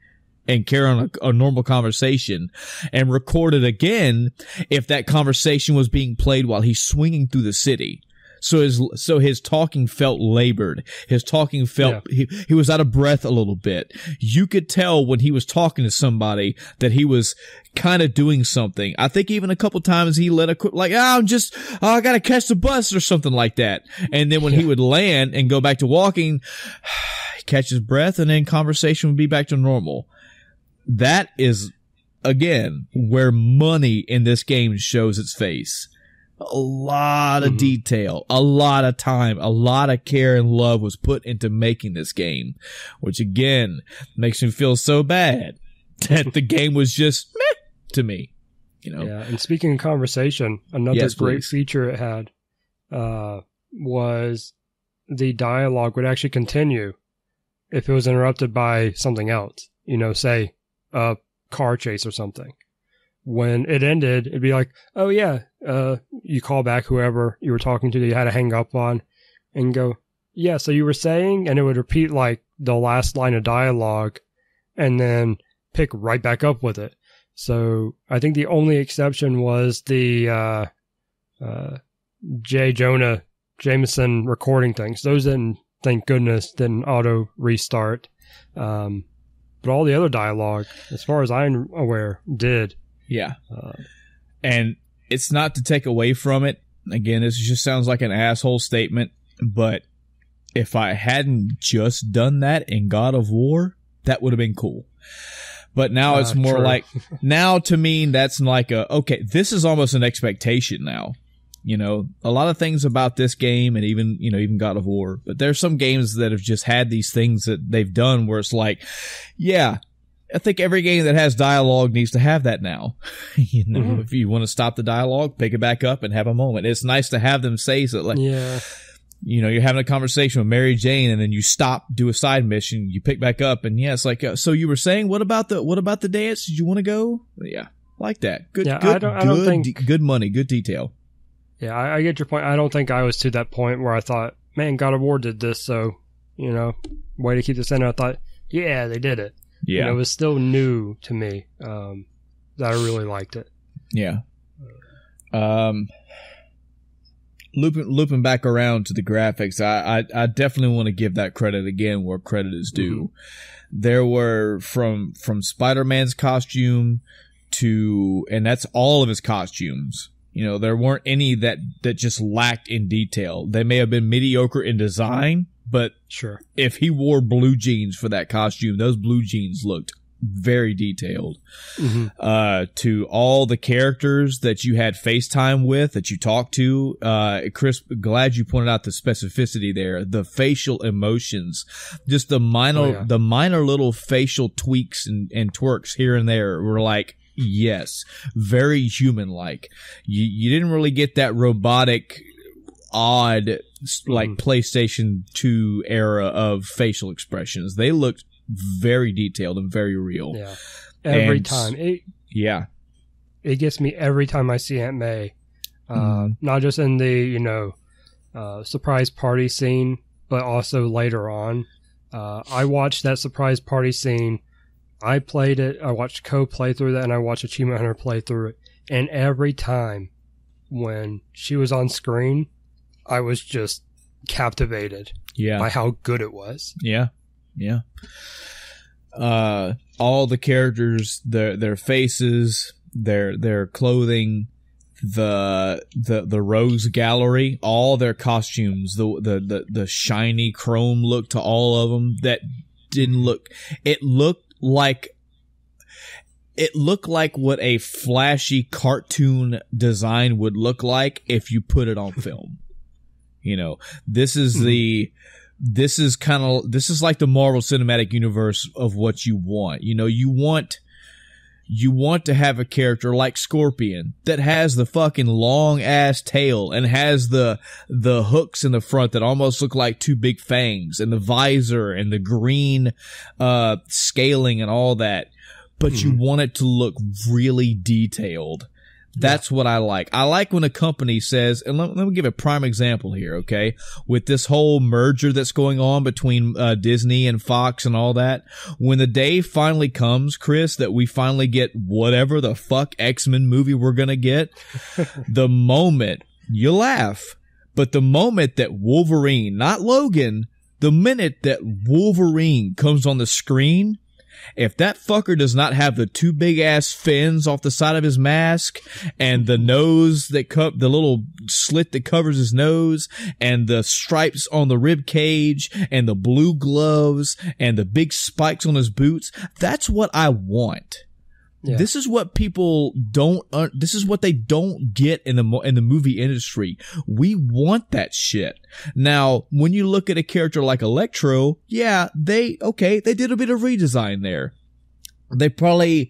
and carry on a normal conversation, and recorded again if that conversation was being played while he's swinging through the city. So his talking felt labored. His talking felt, he was out of breath a little bit. You could tell when he was talking to somebody that he was kind of doing something. I think even a couple times he let a quick, like, I gotta catch the bus or something like that. And then when he would land and go back to walking, catch his breath, and then conversation would be back to normal. That is, again, where money in this game shows its face. A lot of detail, a lot of time, a lot of care and love was put into making this game, which again makes me feel so bad that the game was just meh to me, Yeah, and speaking of conversation, another great feature it had was the dialogue would actually continue if it was interrupted by something else, say a car chase or something. When it ended, it'd be like, oh yeah, you call back whoever you were talking to that you had to hang up on and go, yeah, so you were saying, and it would repeat like the last line of dialogue and then pick right back up with it. So I think the only exception was the J. Jonah Jameson recording things. Those didn't, thank goodness, didn't auto restart. But all the other dialogue, as far as I'm aware, did. Yeah. And it's not to take away from it. Again, this just sounds like an asshole statement, but if I hadn't just done that in God of War, that would have been cool. But now it's more true. like, now to me, that's like okay, this is almost an expectation now. You know, a lot of things about this game and even God of War, but there's some games that have just had these things that they've done where it's like, yeah, I think every game that has dialogue needs to have that now. You know, if you want to stop the dialogue, pick it back up and have a moment. It's nice to have them say so, like, you know, you're having a conversation with Mary Jane and then you stop, do a side mission, you pick back up, and yeah, it's like, so you were saying, what about the dance? Did you want to go? Yeah, like that. Good, I don't think good money, good detail. Yeah, I get your point. I don't think I was to that point where I thought, man, God of War did this, so, you know, way to keep this in. I thought, yeah, they did it. Yeah. And it was still new to me. That I really liked it. Yeah. Looping back around to the graphics, I definitely want to give that credit again where credit is due. There were from Spider-Man's costume and that's all of his costumes. You know, there weren't any that just lacked in detail. They may have been mediocre in design, but sure, if he wore blue jeans for that costume, those blue jeans looked very detailed. To all the characters that you had FaceTime with, that you talked to, Chris, glad you pointed out the specificity there. The facial emotions, just the minor little facial tweaks and twerks here and there were like, yes, very human-like. You didn't really get that robotic, odd, like PlayStation 2 era of facial expressions. They looked very detailed and very real. Yeah, every time. It gets me every time I see Aunt May. Not just in the surprise party scene, but also later on. I watched that surprise party scene. I played it, I watched Co play through that, and I watched Achievement Hunter play through it. And every time when she was on screen, I was just captivated by how good it was. Yeah. All the characters, their faces, their clothing, the rose gallery, all their costumes, the shiny chrome look to all of them that didn't look, it looked like what a flashy cartoon design would look like if you put it on film. You know, this is like the Marvel Cinematic Universe of what you want. You know, you want to have a character like Scorpion that has the fucking long ass tail and has the hooks in the front that almost look like two big fangs, and the visor and the green scaling and all that. But you want it to look really detailed. That's what I like. I like when a company says, and let me give a prime example here, okay? With this whole merger that's going on between Disney and Fox and all that, when the day finally comes, Chris, that we finally get whatever the fuck X-Men movie we're gonna get, the moment, you laugh, but the moment that Wolverine, not Logan, the minute that Wolverine comes on the screen, if that fucker does not have the two big ass fins off the side of his mask and the nose the little slit that covers his nose and the stripes on the rib cage and the blue gloves and the big spikes on his boots, that's what I want. Yeah. This is what people don't. This is what they don't get in the movie industry. We want that shit. Now, when you look at a character like Electro, yeah, they did a bit of redesign there. They probably,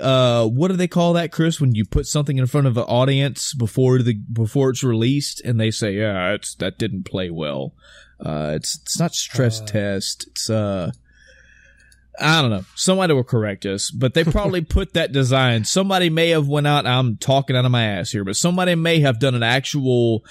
what do they call that, Chris? When you put something in front of an audience before it's released, and they say, yeah, that didn't play well. It's not stress test. It's I don't know. Somebody will correct us, but they probably put that design. Somebody may have went out. I'm talking out of my ass here, but somebody may have done an actual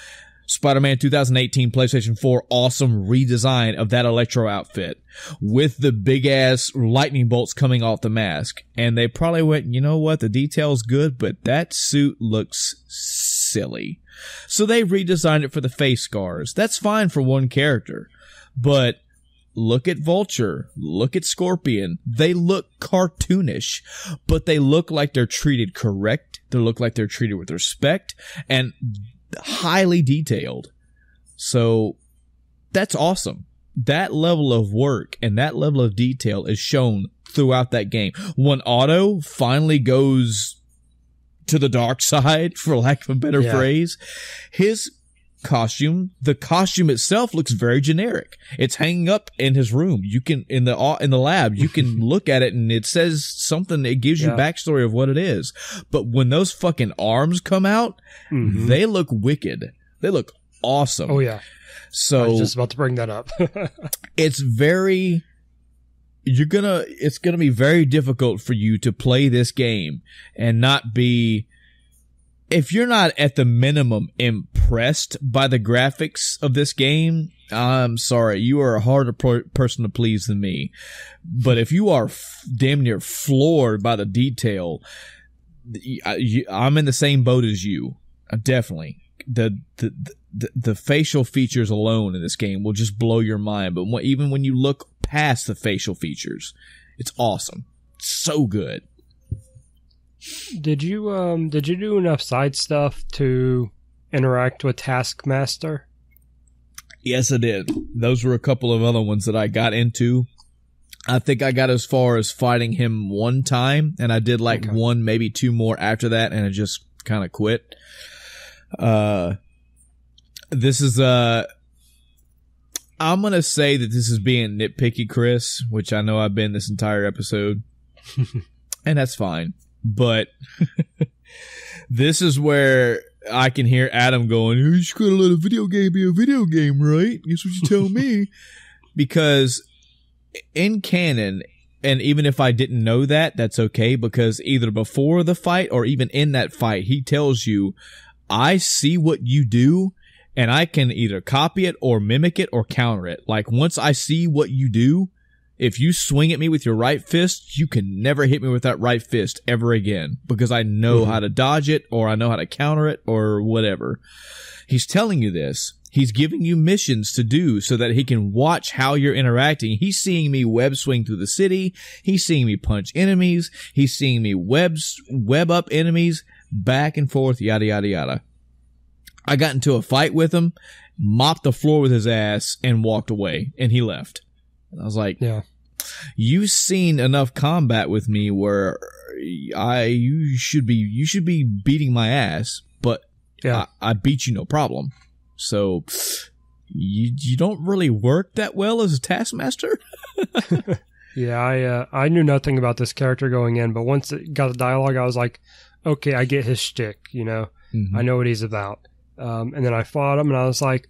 Spider-Man 2018 PlayStation 4 awesome redesign of that Electro outfit with the big ass lightning bolts coming off the mask. And they probably went, you know what? The detail's good, but that suit looks silly. So they redesigned it for the face scars. That's fine for one character, but look at Vulture, look at Scorpion. They look cartoonish, but they look like they're treated correct. They look like they're treated with respect and highly detailed. So that's awesome. That level of work and that level of detail is shown throughout that game. When Otto finally goes to the dark side, for lack of a better phrase, his costume, the costume itself looks very generic. It's hanging up in his room. You can in the lab, you can look at it and it says something. It gives you backstory of what it is. But when those fucking arms come out, they look wicked. They look awesome. Oh yeah. So I was just about to bring that up. It's gonna be very difficult for you to play this game and not be, if you're not at the minimum impressed by the graphics of this game, I'm sorry, you are a harder person to please than me. But if you are damn near floored by the detail, I'm in the same boat as you. Definitely. The facial features alone in this game will just blow your mind. But even when you look past the facial features, it's awesome. It's so good. Did you do enough side stuff to interact with Taskmaster? Yes, I did. Those were a couple of other ones that I got into. I think I got as far as fighting him one time, and I did like one, maybe two more after that, and I just kind of quit. This is I'm gonna say that this is being nitpicky, Chris, which I know I've been this entire episode, and that's fine. But this is where I can hear Adam going, "You just gotta let a video game be a video game, right? That's what you tell me." Because in canon, and even if I didn't know that, that's okay, because either before the fight or even in that fight, he tells you, I see what you do, and I can either copy it or mimic it or counter it. Like, once I see what you do, if you swing at me with your right fist, you can never hit me with that right fist ever again, because I know how to dodge it, or I know how to counter it, or whatever. He's telling you this. He's giving you missions to do so that he can watch how you're interacting. He's seeing me web swing through the city. He's seeing me punch enemies. He's seeing me web up enemies, back and forth, yada, yada, yada. I got into a fight with him, mopped the floor with his ass, and walked away, and he left. And I was like, you've seen enough combat with me where you should be beating my ass, but I beat you no problem. So you don't really work that well as a Taskmaster. I knew nothing about this character going in, but once it got the dialogue, I was like, okay, I get his shtick, you know. I know what he's about. And then I fought him, and I was like,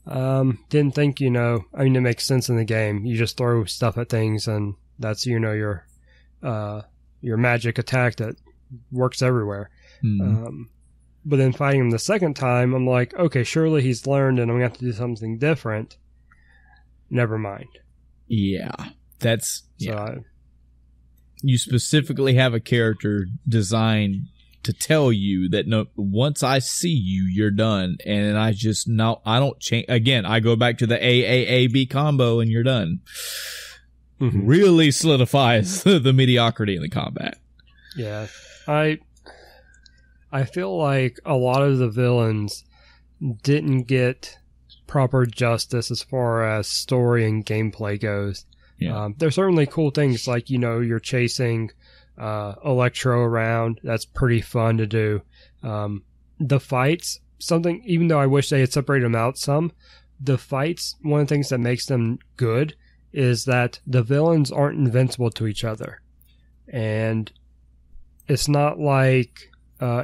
didn't think, you know, I mean, it makes sense in the game. You just throw stuff at things, and that's, you know, your magic attack that works everywhere. But then fighting him the second time, I'm like, okay, surely he's learned, and I'm going to have to do something different. Never mind. Yeah. That's... you specifically have a character designed to tell you that no, once I see you, you're done. And I don't change. Again, I go back to the AAAB combo and you're done. Really solidifies the mediocrity in the combat. Yeah. I feel like a lot of the villains didn't get proper justice as far as story and gameplay goes. There's certainly cool things like, you know, you're chasing Electro around. That's pretty fun to do. The fights, even though I wish they had separated them out some, the fights, one of the things that makes them good is that the villains aren't invincible to each other. And it's not like...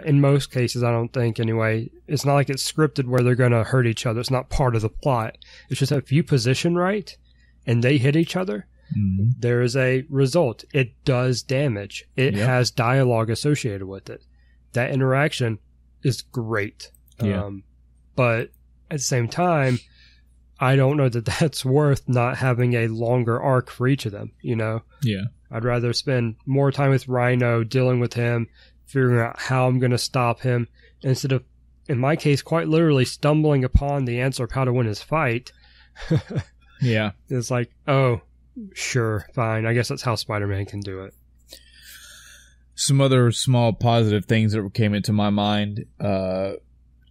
in most cases, I don't think anyway, it's not like it's scripted where they're going to hurt each other. It's not part of the plot. It's just that if you position right and they hit each other, there is a result. It does damage. It has dialogue associated with it. That interaction is great. But at the same time, I don't know that that's worth not having a longer arc for each of them, you know? I'd rather spend more time with Rhino, dealing with him, figuring out how I'm going to stop him, instead of, in my case, quite literally stumbling upon the answer of how to win his fight. Yeah. It's like, oh, sure, fine. I guess that's how Spider-Man can do it. Some other small positive things that came into my mind.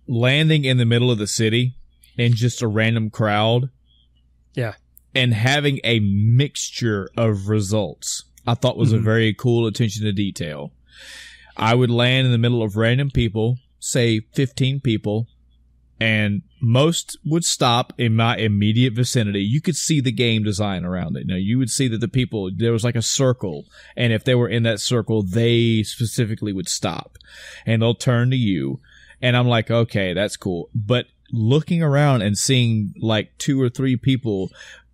Landing in the middle of the city in just a random crowd. Yeah. And having a mixture of results, I thought was a very cool attention to detail. I would land in the middle of random people, say 15 people, and most would stop in my immediate vicinity. You could see the game design around it. You would see that the people, there was like a circle, and if they were in that circle, they specifically would stop, and they'll turn to you. And I'm like, okay, that's cool. But looking around and seeing like 2 or 3 people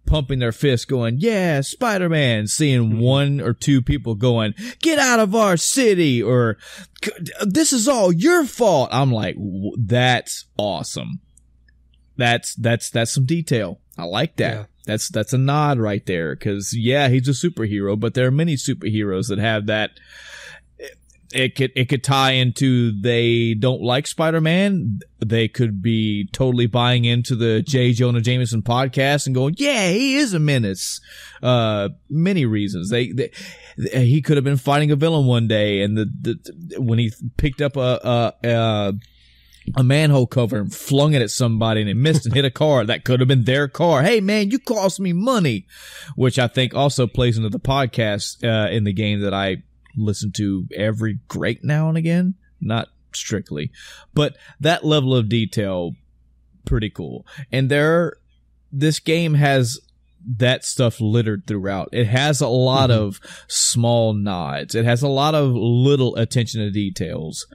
pumping their fists going, yeah, Spider-Man, seeing 1 or 2 people going, get out of our city, or this is all your fault. I'm like, that's awesome. That's some detail. I like that. Yeah. That's a nod right there. Cause yeah, he's a superhero, but there are many superheroes that have that. It could tie into they don't like Spider-Man. They could be totally buying into the J. Jonah Jameson podcast and going, yeah, he is a menace. Many reasons. He could have been fighting a villain one day, and when he picked up a manhole cover and flung it at somebody and it missed and hit a car, that could have been their car. Hey man, you cost me money, which I think also plays into the podcast in the game that I listen to every great now and again, not strictly, but that level of detail, pretty cool. And this game has that stuff littered throughout. It has a lot of small nods. It has a lot of little attention to details.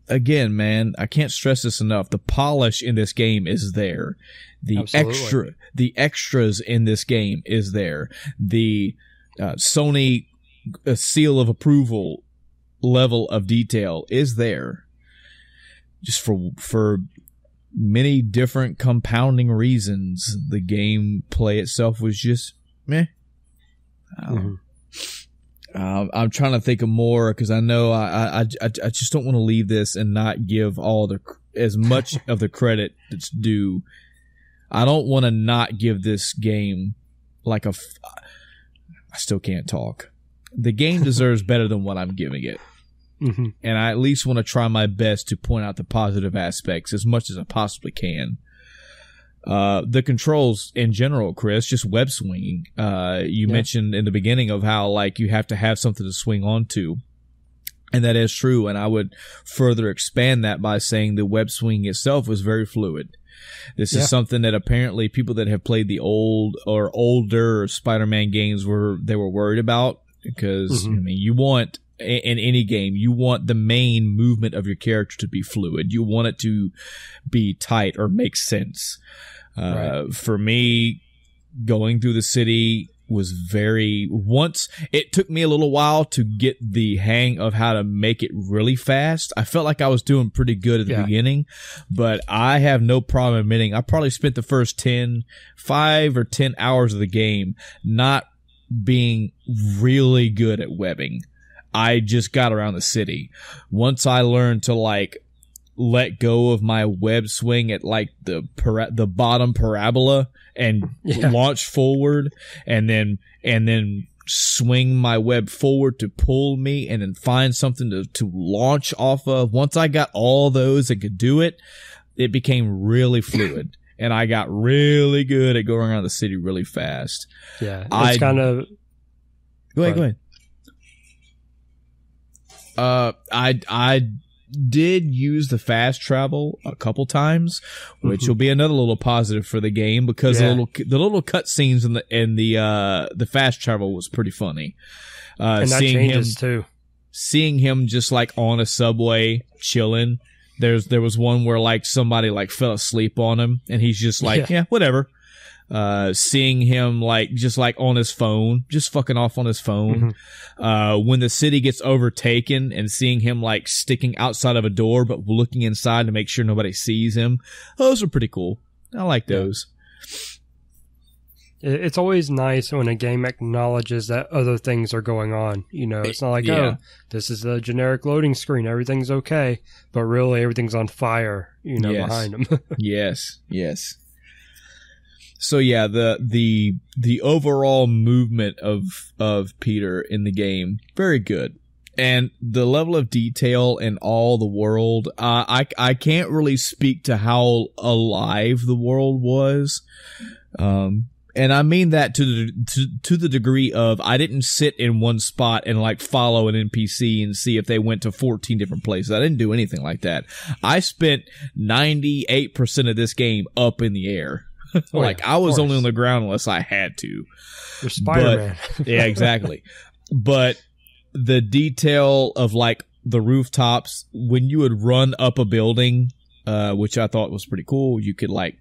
Again, man, I can't stress this enough. The polish in this game is there. The extras in this game is there. The Sony seal of approval level of detail is there, just for many different compounding reasons. The gameplay itself was just meh. I'm trying to think of more, because I know I just don't want to leave this and not give as much of the credit that's due. I don't want to not give this game I still can't talk. The game deserves better than what I'm giving it. And I at least want to try my best to point out the positive aspects as much as I possibly can. The controls in general, Chris, just web swinging. You mentioned in the beginning of how like you have to have something to swing onto. And that is true. And I would further expand that by saying the web swinging itself was very fluid. This is something that apparently people that have played the older Spider-Man games were worried about. Because, I mean, you want, in any game, you want the main movement of your character to be fluid. You want it to be tight or make sense. Right. For me, going through the city was it took me a little while to get the hang of how to make it really fast. I felt like I was doing pretty good at the beginning, but I have no problem admitting I probably spent the first 5 or 10 hours of the game not being really good at webbing. I just got around the city. Once I learned to like let go of my web swing at like the bottom parabola and launch forward, and then swing my web forward to pull me, and then find something to launch off of. Once I got all those and could do it, it became really fluid. And I got really good at going around the city really fast. Yeah, it's kind of... Go ahead. I did use the fast travel a couple times, which will be another little positive for the game, because the little cutscenes in the fast travel was pretty funny. And that changes too. Seeing him just like on a subway chilling. There was one where like somebody like fell asleep on him, and he's just like, yeah whatever. Seeing him like just like on his phone, just fucking off on his phone. When the city gets overtaken, and seeing him like sticking outside of a door but looking inside to make sure nobody sees him. Those are pretty cool. I like those. It's always nice when a game acknowledges that other things are going on. You know, it's not like, oh, this is a generic loading screen, everything's okay, but really everything's on fire, behind them. Yes. So yeah, the overall movement of Peter in the game, very good. And the level of detail in all the world, I can't really speak to how alive the world was. And I mean that to the degree of I didn't sit in one spot and like follow an NPC and see if they went to 14 different places. I didn't do anything like that. I spent 98% of this game up in the air. Like I was only on the ground unless I had to. You're Spider-Man. Yeah, exactly. But the detail of like the rooftops, when you would run up a building, which I thought was pretty cool. You could like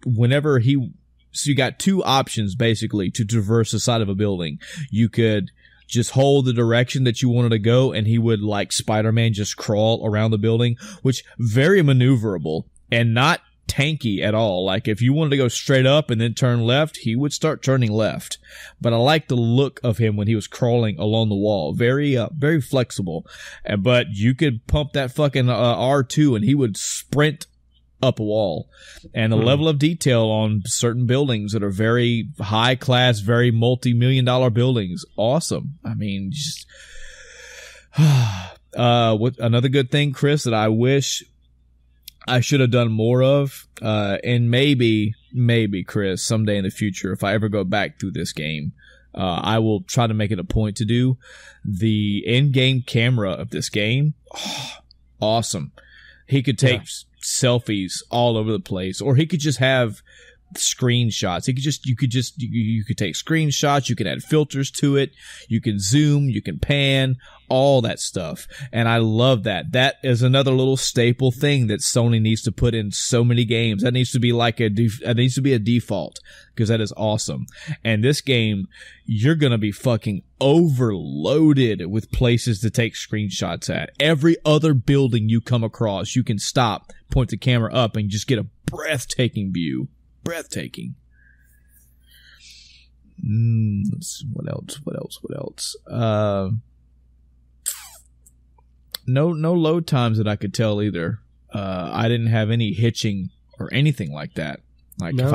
whenever so you got two options basically to traverse the side of a building. You could just hold the direction that you wanted to go, and he would like Spider-Man just crawl around the building, which very maneuverable and not tanky at all. Like if you wanted to go straight up and then turn left, he would start turning left. But I like the look of him when he was crawling along the wall. Very flexible. But you could pump that fucking R2 and he would sprint up a wall. And the level of detail on certain buildings that are very high class, very multi-million-dollar buildings, awesome. I mean, just what another good thing, Chris, that I wish I should have done more of, and maybe, Chris, someday in the future, if I ever go back through this game, I will try to make it a point to do the in-game camera of this game. Oh, awesome. He could take selfies all over the place, or he could just have screenshots. You could take screenshots. You can add filters to it. You can zoom, you can pan, all that stuff. And I love that. That is another little staple thing that Sony needs to put in so many games. That needs to be like that needs to be a default, because that is awesome. And this game, you're going to be fucking overloaded with places to take screenshots at. Every other building you come across, you can stop, point the camera up, and just get a breathtaking view. Breathtaking. What else? No load times that I could tell either. I didn't have any hitching or anything like that. Like no.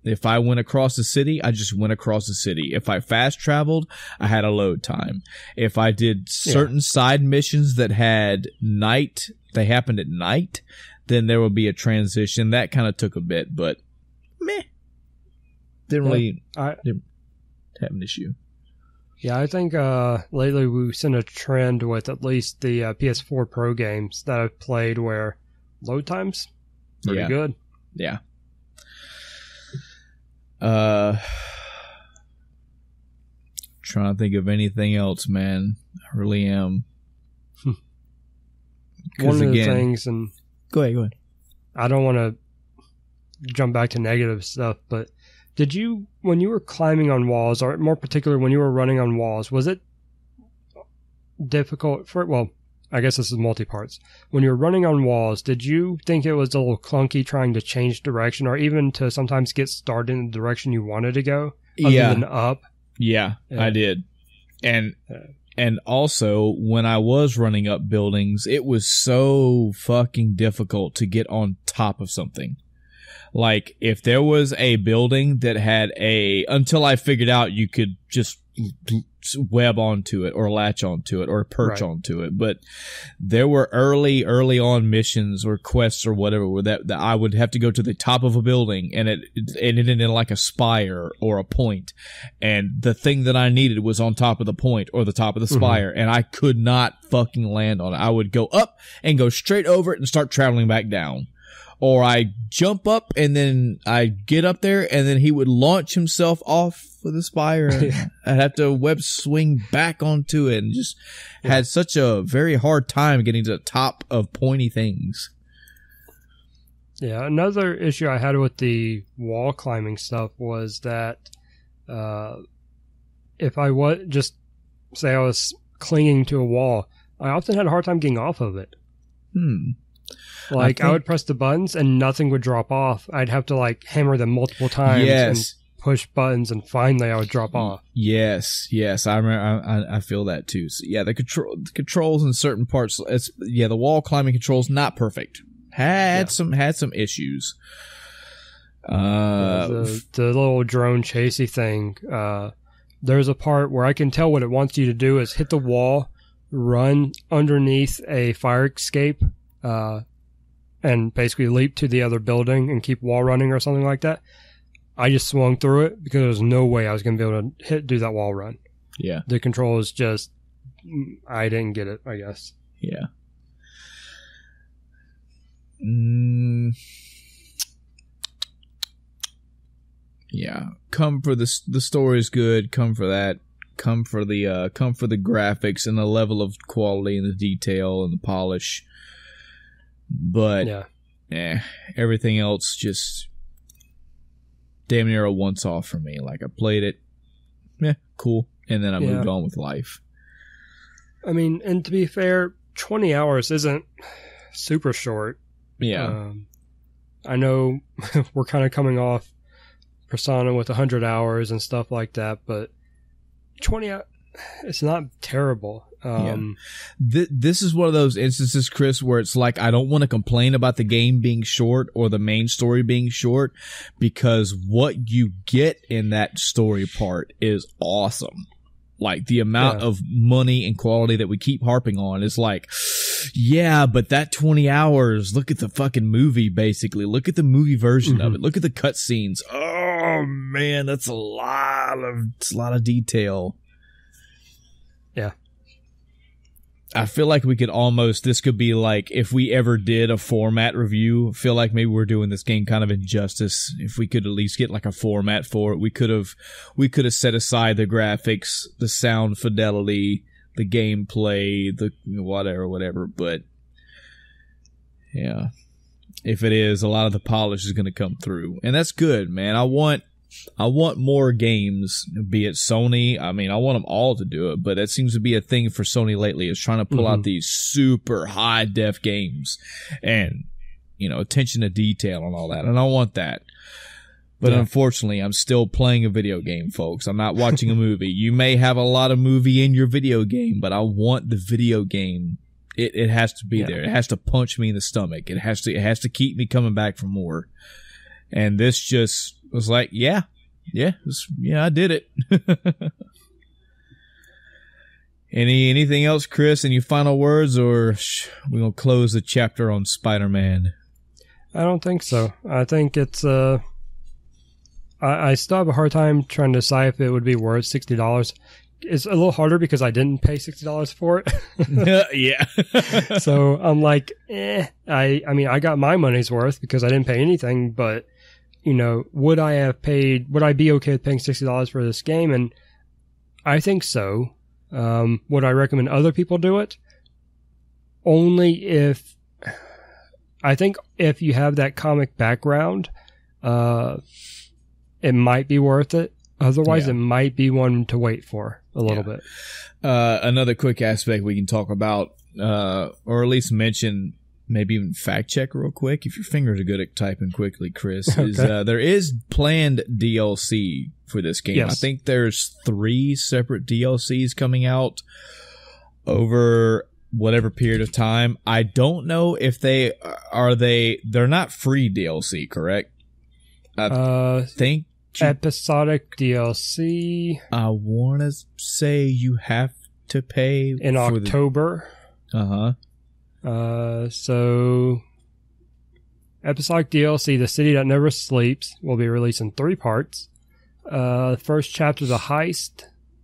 if I went across the city, I just went across the city. If I fast traveled, I had a load time. If I did certain side missions that had they happened at night, then there would be a transition. That kind of took a bit, but meh. Didn't have an issue. Yeah, I think lately we've seen a trend with at least the PS4 Pro games that I've played where load times pretty good. Yeah. Trying to think of anything else, man. I really am. One of the things, and go ahead. I don't want to jump back to negative stuff, but did you, when you were climbing on walls, or more particularly when you were running on walls, was it difficult I guess this is multi-parts. When you're running on walls, did you think it was a little clunky trying to change direction, or even to sometimes get started in the direction you wanted to go, other than up? Yeah, I did. And also, when I was running up buildings, it was so fucking difficult to get on top of something. Like, if there was a building that had until I figured out you could just web onto it or latch onto it or perch onto it. But there were early on missions or quests or whatever where that I would have to go to the top of a building, and it ended in like a spire or a point. And the thing that I needed was on top of the point or the top of the spire, and I could not fucking land on it. I would go up and go straight over it and start traveling back down. Or I jump up and then I get up there and then he would launch himself off of the spire. I'd have to web swing back onto it, and just had such a very hard time getting to the top of pointy things. Yeah, another issue I had with the wall climbing stuff was that if I was I was clinging to a wall, I often had a hard time getting off of it. Like, I would press the buttons and nothing would drop off. I'd have to like hammer them multiple times and push buttons, and finally I would drop off. Yes. I remember. I feel that too. So yeah, the controls in certain parts. The wall climbing controls not perfect. Had some issues. The little drone chasey thing. There's a part where I can tell what it wants you to do is hit the wall, run underneath a fire escape, and basically leap to the other building and keep wall running or something like that. I just swung through it because there was no way I was going to be able to do that wall run. Yeah. The control is just, I didn't get it, I guess. Yeah. Yeah. Come for the story is good. Come for that. Come for the graphics and the level of quality and the detail and the polish. But everything else just damn near a once off for me. Like I played it, cool, and then I moved on with life. I mean, and to be fair, 20 hours isn't super short. Yeah. I know we're kind of coming off Persona with 100 hours and stuff like that, but 20 hours, it's not terrible. This is one of those instances, Chris, where it's like I don't want to complain about the game being short or the main story being short, because what you get in that story part is awesome. Like the amount of money and quality that we keep harping on is like, yeah, but that 20 hours, look at the fucking movie, basically. Look at the movie version of it. Look at the cutscenes. Oh man, that's a lot of detail. Yeah. I feel like we could this could be like, if we ever did a format review, I feel like maybe we're doing this game kind of injustice. If we could at least get like a format for it, we could have set aside the graphics, the sound fidelity, the gameplay, the whatever. But yeah, if it is, a lot of the polish is going to come through, and that's good, man. I want more games, be it Sony. I mean, I want them all to do it, but that seems to be a thing for Sony lately, is trying to pull out these super high def games and, attention to detail and all that. And I want that. But unfortunately, I'm still playing a video game, folks. I'm not watching a movie. You may have a lot of movie in your video game, but I want the video game. It has to be there. It has to punch me in the stomach. It has to keep me coming back for more. And this just was like, I did it. Anything else, Chris? Any final words, or we gonna close the chapter on Spider-Man? I don't think so. I think it's I still have a hard time trying to decide if it would be worth $60. It's a little harder because I didn't pay $60 for it. Yeah. So I'm like, I mean, I got my money's worth because I didn't pay anything, but would I be okay with paying $60 for this game? And I think so. Would I recommend other people do it? Only if you have that comic background, it might be worth it. Otherwise, it might be one to wait for a little bit. Another quick aspect we can talk about, or at least mention, maybe even fact check real quick, if your fingers are good at typing quickly, Chris, is there is planned DLC for this game. Yes. I think there's 3 separate DLCs coming out over whatever period of time. I don't know if they're not free DLC, correct? I think episodic DLC. I want to say you have to pay in October. So episodic DLC, The City That Never Sleeps, will be released in 3 parts. The first chapter, The Heist,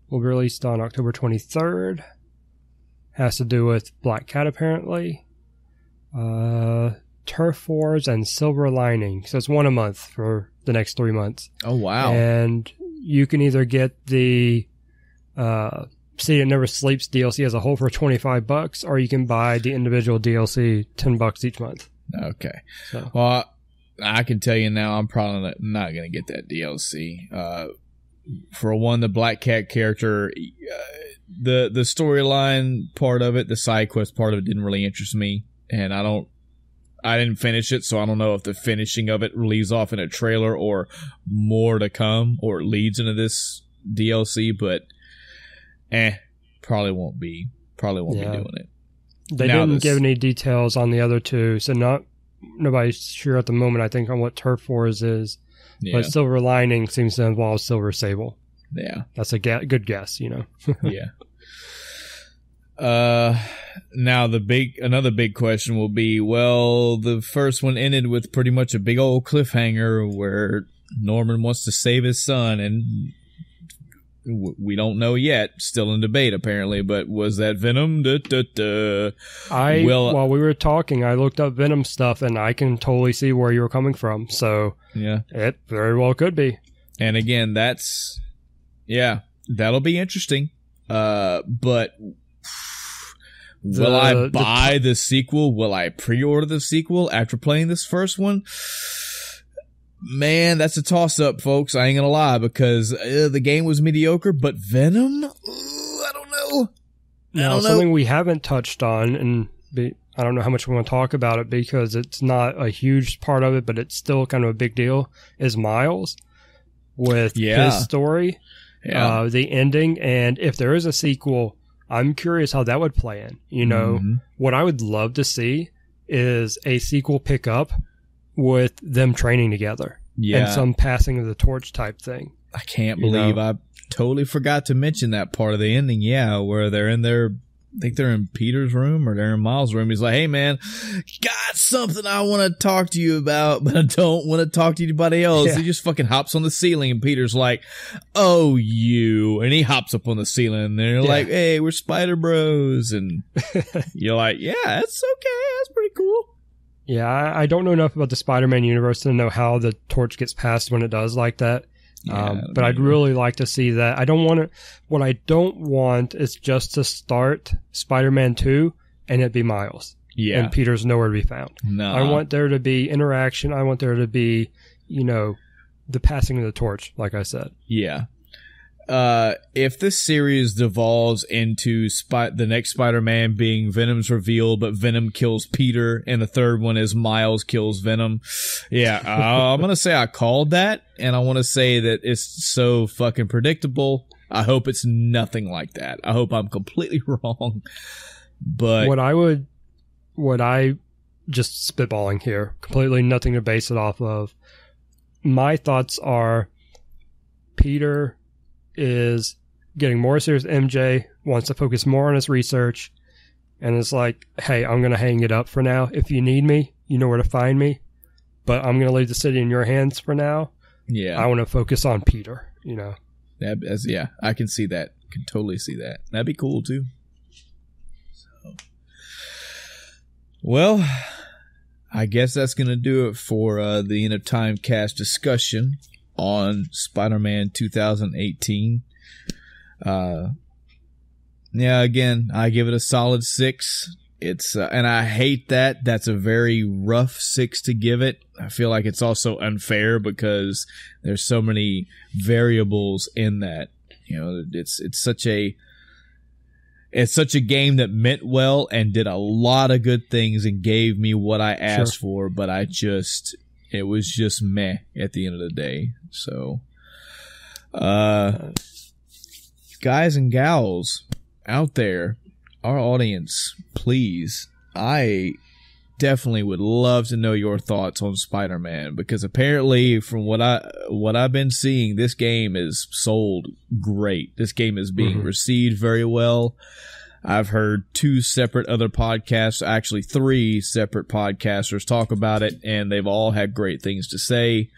will be released on October 23rd. Has to do with Black Cat, apparently. Turf Wars and Silver Lining. So it's one a month for the next 3 months. Oh, wow. And you can either get the City That Never Sleeps DLC as a whole for $25, or you can buy the individual DLC $10 each month. Okay. So. Well, I can tell you now, I'm probably not going to get that DLC. For one, the Black Cat character, the storyline part of it, the side quest part of it didn't really interest me, and I didn't finish it, so I don't know if the finishing of it leaves off in a trailer or more to come, or it leads into this DLC, but probably won't be doing it. They didn't give any details on the other 2, so nobody's sure at the moment, I think, on what Turf Wars is. Yeah. But Silver Lining seems to involve Silver Sable. Yeah. That's a good guess, Yeah. Now another big question will be, well, the first one ended with pretty much a big old cliffhanger where Norman wants to save his son, and we don't know yet. Still in debate, apparently. But was that Venom? While we were talking, I looked up Venom stuff, and I can totally see where you were coming from. So yeah, it very well could be. And again, that'll be interesting. But will I buy the sequel? Will I pre-order the sequel after playing this first one? Man, that's a toss-up, folks. I ain't gonna lie, because the game was mediocre, but Venom? I don't know. Now, something we haven't touched on, and I don't know how much we want to talk about it because it's not a huge part of it, but it's still kind of a big deal, is Miles with his story, the ending, and if there is a sequel, I'm curious how that would play in. What I would love to see is a sequel pick up with them training together and some passing of the torch type thing. I can't believe I totally forgot to mention that part of the ending. Yeah, where they're in I think they're in Peter's room or they're in Miles' room. He's like, hey man, got something I want to talk to you about, but I don't want to talk to anybody else. Yeah. He just fucking hops on the ceiling and Peter's like, oh, and he hops up on the ceiling and they're like, hey, we're Spider Bros. And you're like, yeah, that's okay. That's pretty cool. Yeah, I don't know enough about the Spider-Man universe to know how the torch gets passed when it does like that. But I'd really like to see that. What I don't want is just to start Spider-Man 2 and it be Miles. Yeah. And Peter's nowhere to be found. No. I want there to be interaction. I want there to be, the passing of the torch, like I said. Yeah. If this series devolves into the next Spider-Man being Venom's revealed, but Venom kills Peter, and the third one is Miles kills Venom, I'm gonna say I called that, and I want to say that it's so fucking predictable. I hope it's nothing like that. I hope I'm completely wrong. But what I just spitballing here, completely nothing to base it off of. My thoughts are Peter is getting more serious. MJ wants to focus more on his research, and it's like, hey, I'm going to hang it up for now. If you need me, you know where to find me, but I'm going to leave the city in your hands for now. Yeah. I want to focus on Peter, I can see that. Can totally see that. That'd be cool too. So, well, I guess that's going to do it for the End of TimeCast discussion on Spider-Man 2018. Again, I give it a solid 6. It's and I hate that. That's a very rough 6 to give it. I feel like it's also unfair because there's so many variables in that. It's such a game that meant well and did a lot of good things and gave me what I asked for, but it was just meh at the end of the day. So, guys and gals out there, our audience, please, I definitely would love to know your thoughts on Spider-Man, because apparently from what I've been seeing, this game is sold great. This game is being received very well. I've heard 2 separate other podcasts, actually 3 separate podcasters talk about it, and they've all had great things to say.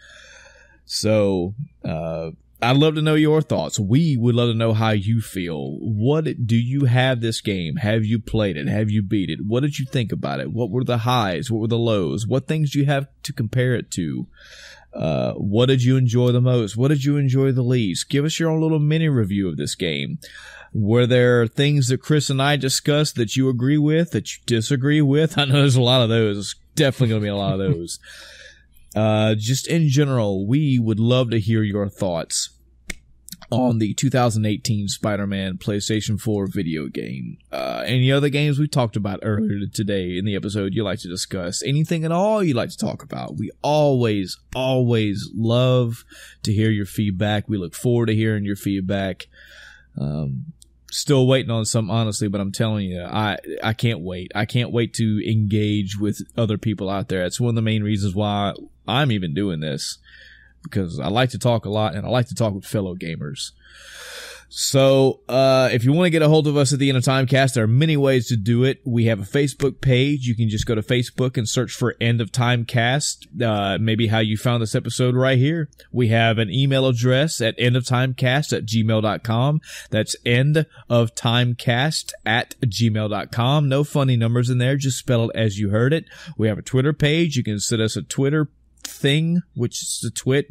So, I'd love to know your thoughts. We would love to know how you feel. What do you have this game? Have you played it? Have you beat it? What did you think about it? What were the highs? What were the lows? What things do you have to compare it to? What did you enjoy the most? What did you enjoy the least? Give us your own little mini review of this game. Were there things that Chris and I discussed that you agree with, that you disagree with? I know there's a lot of those. There's definitely going to be a lot of those. Just in general, we would love to hear your thoughts on the 2018 Spider-Man PlayStation 4 video game. Any other games we talked about earlier today in the episode you'd like to discuss? Anything at all you'd like to talk about? We always love to hear your feedback. We look forward to hearing your feedback. Still waiting on some, honestly, but I'm telling you, I can't wait. I can't wait to engage with other people out there. That's one of the main reasons why I'm even doing this. because I like to talk a lot and I like to talk with fellow gamers. So, if you want to get a hold of us at the End of TimeCast, there are many ways to do it. We have a Facebook page. You can just go to Facebook and search for End of TimeCast. Maybe how you found this episode right here. We have an email address at endoftimecast@gmail.com. That's endoftimecast@gmail.com. No funny numbers in there. Just spell it as you heard it. We have a Twitter page. You can send us a Twitter thing, which is the twit.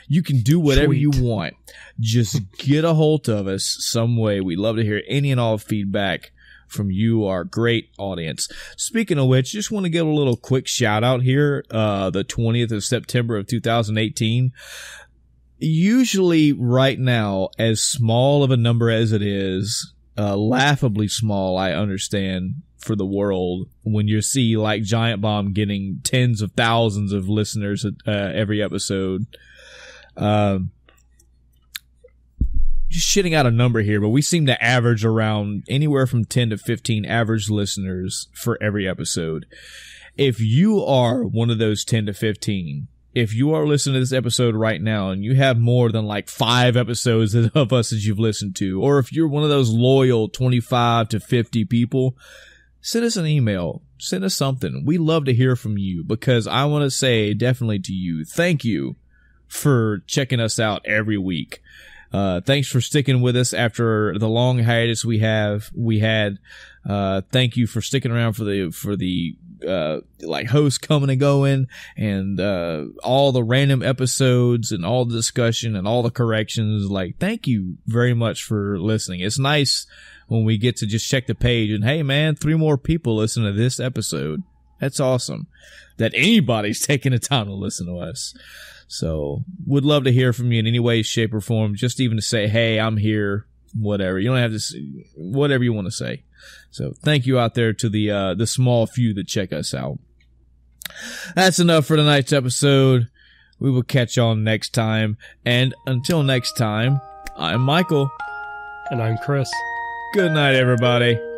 You can do whatever you want. Just get a hold of us some way. We love to hear any and all feedback from you, our great audience. Speaking of which, just want to give a little quick shout out here. The 20th of September of 2018. Usually right now, as small of a number as it is, laughably small, I understand, for the world, when you see like Giant Bomb getting tens of thousands of listeners every episode. Just shitting out a number here, but we seem to average around anywhere from 10 to 15 average listeners for every episode. If you are one of those 10 to 15, if you are listening to this episode right now and you have more than like 5 episodes of us that you've listened to, or if you're one of those loyal 25 to 50 people, send us an email. Send us something. We love to hear from you, because I want to say definitely to you, thank you for checking us out every week. Thanks for sticking with us after the long hiatus we had. Thank you for sticking around for the like hosts coming and going, and all the random episodes and all the discussion and all the corrections. Like, thank you very much for listening. It's nice when we get to just check the page and, hey man, 3 more people listen to this episode. That's awesome that anybody's taking the time to listen to us. So would love to hear from you in any way, shape, or form. Just even to say, hey, I'm here, whatever. You don't have to say whatever you want to say. So thank you out there to the small few that check us out. That's enough for tonight's episode. We will catch y'all next time. And until next time, I'm Michael. And I'm Chris. Good night, everybody.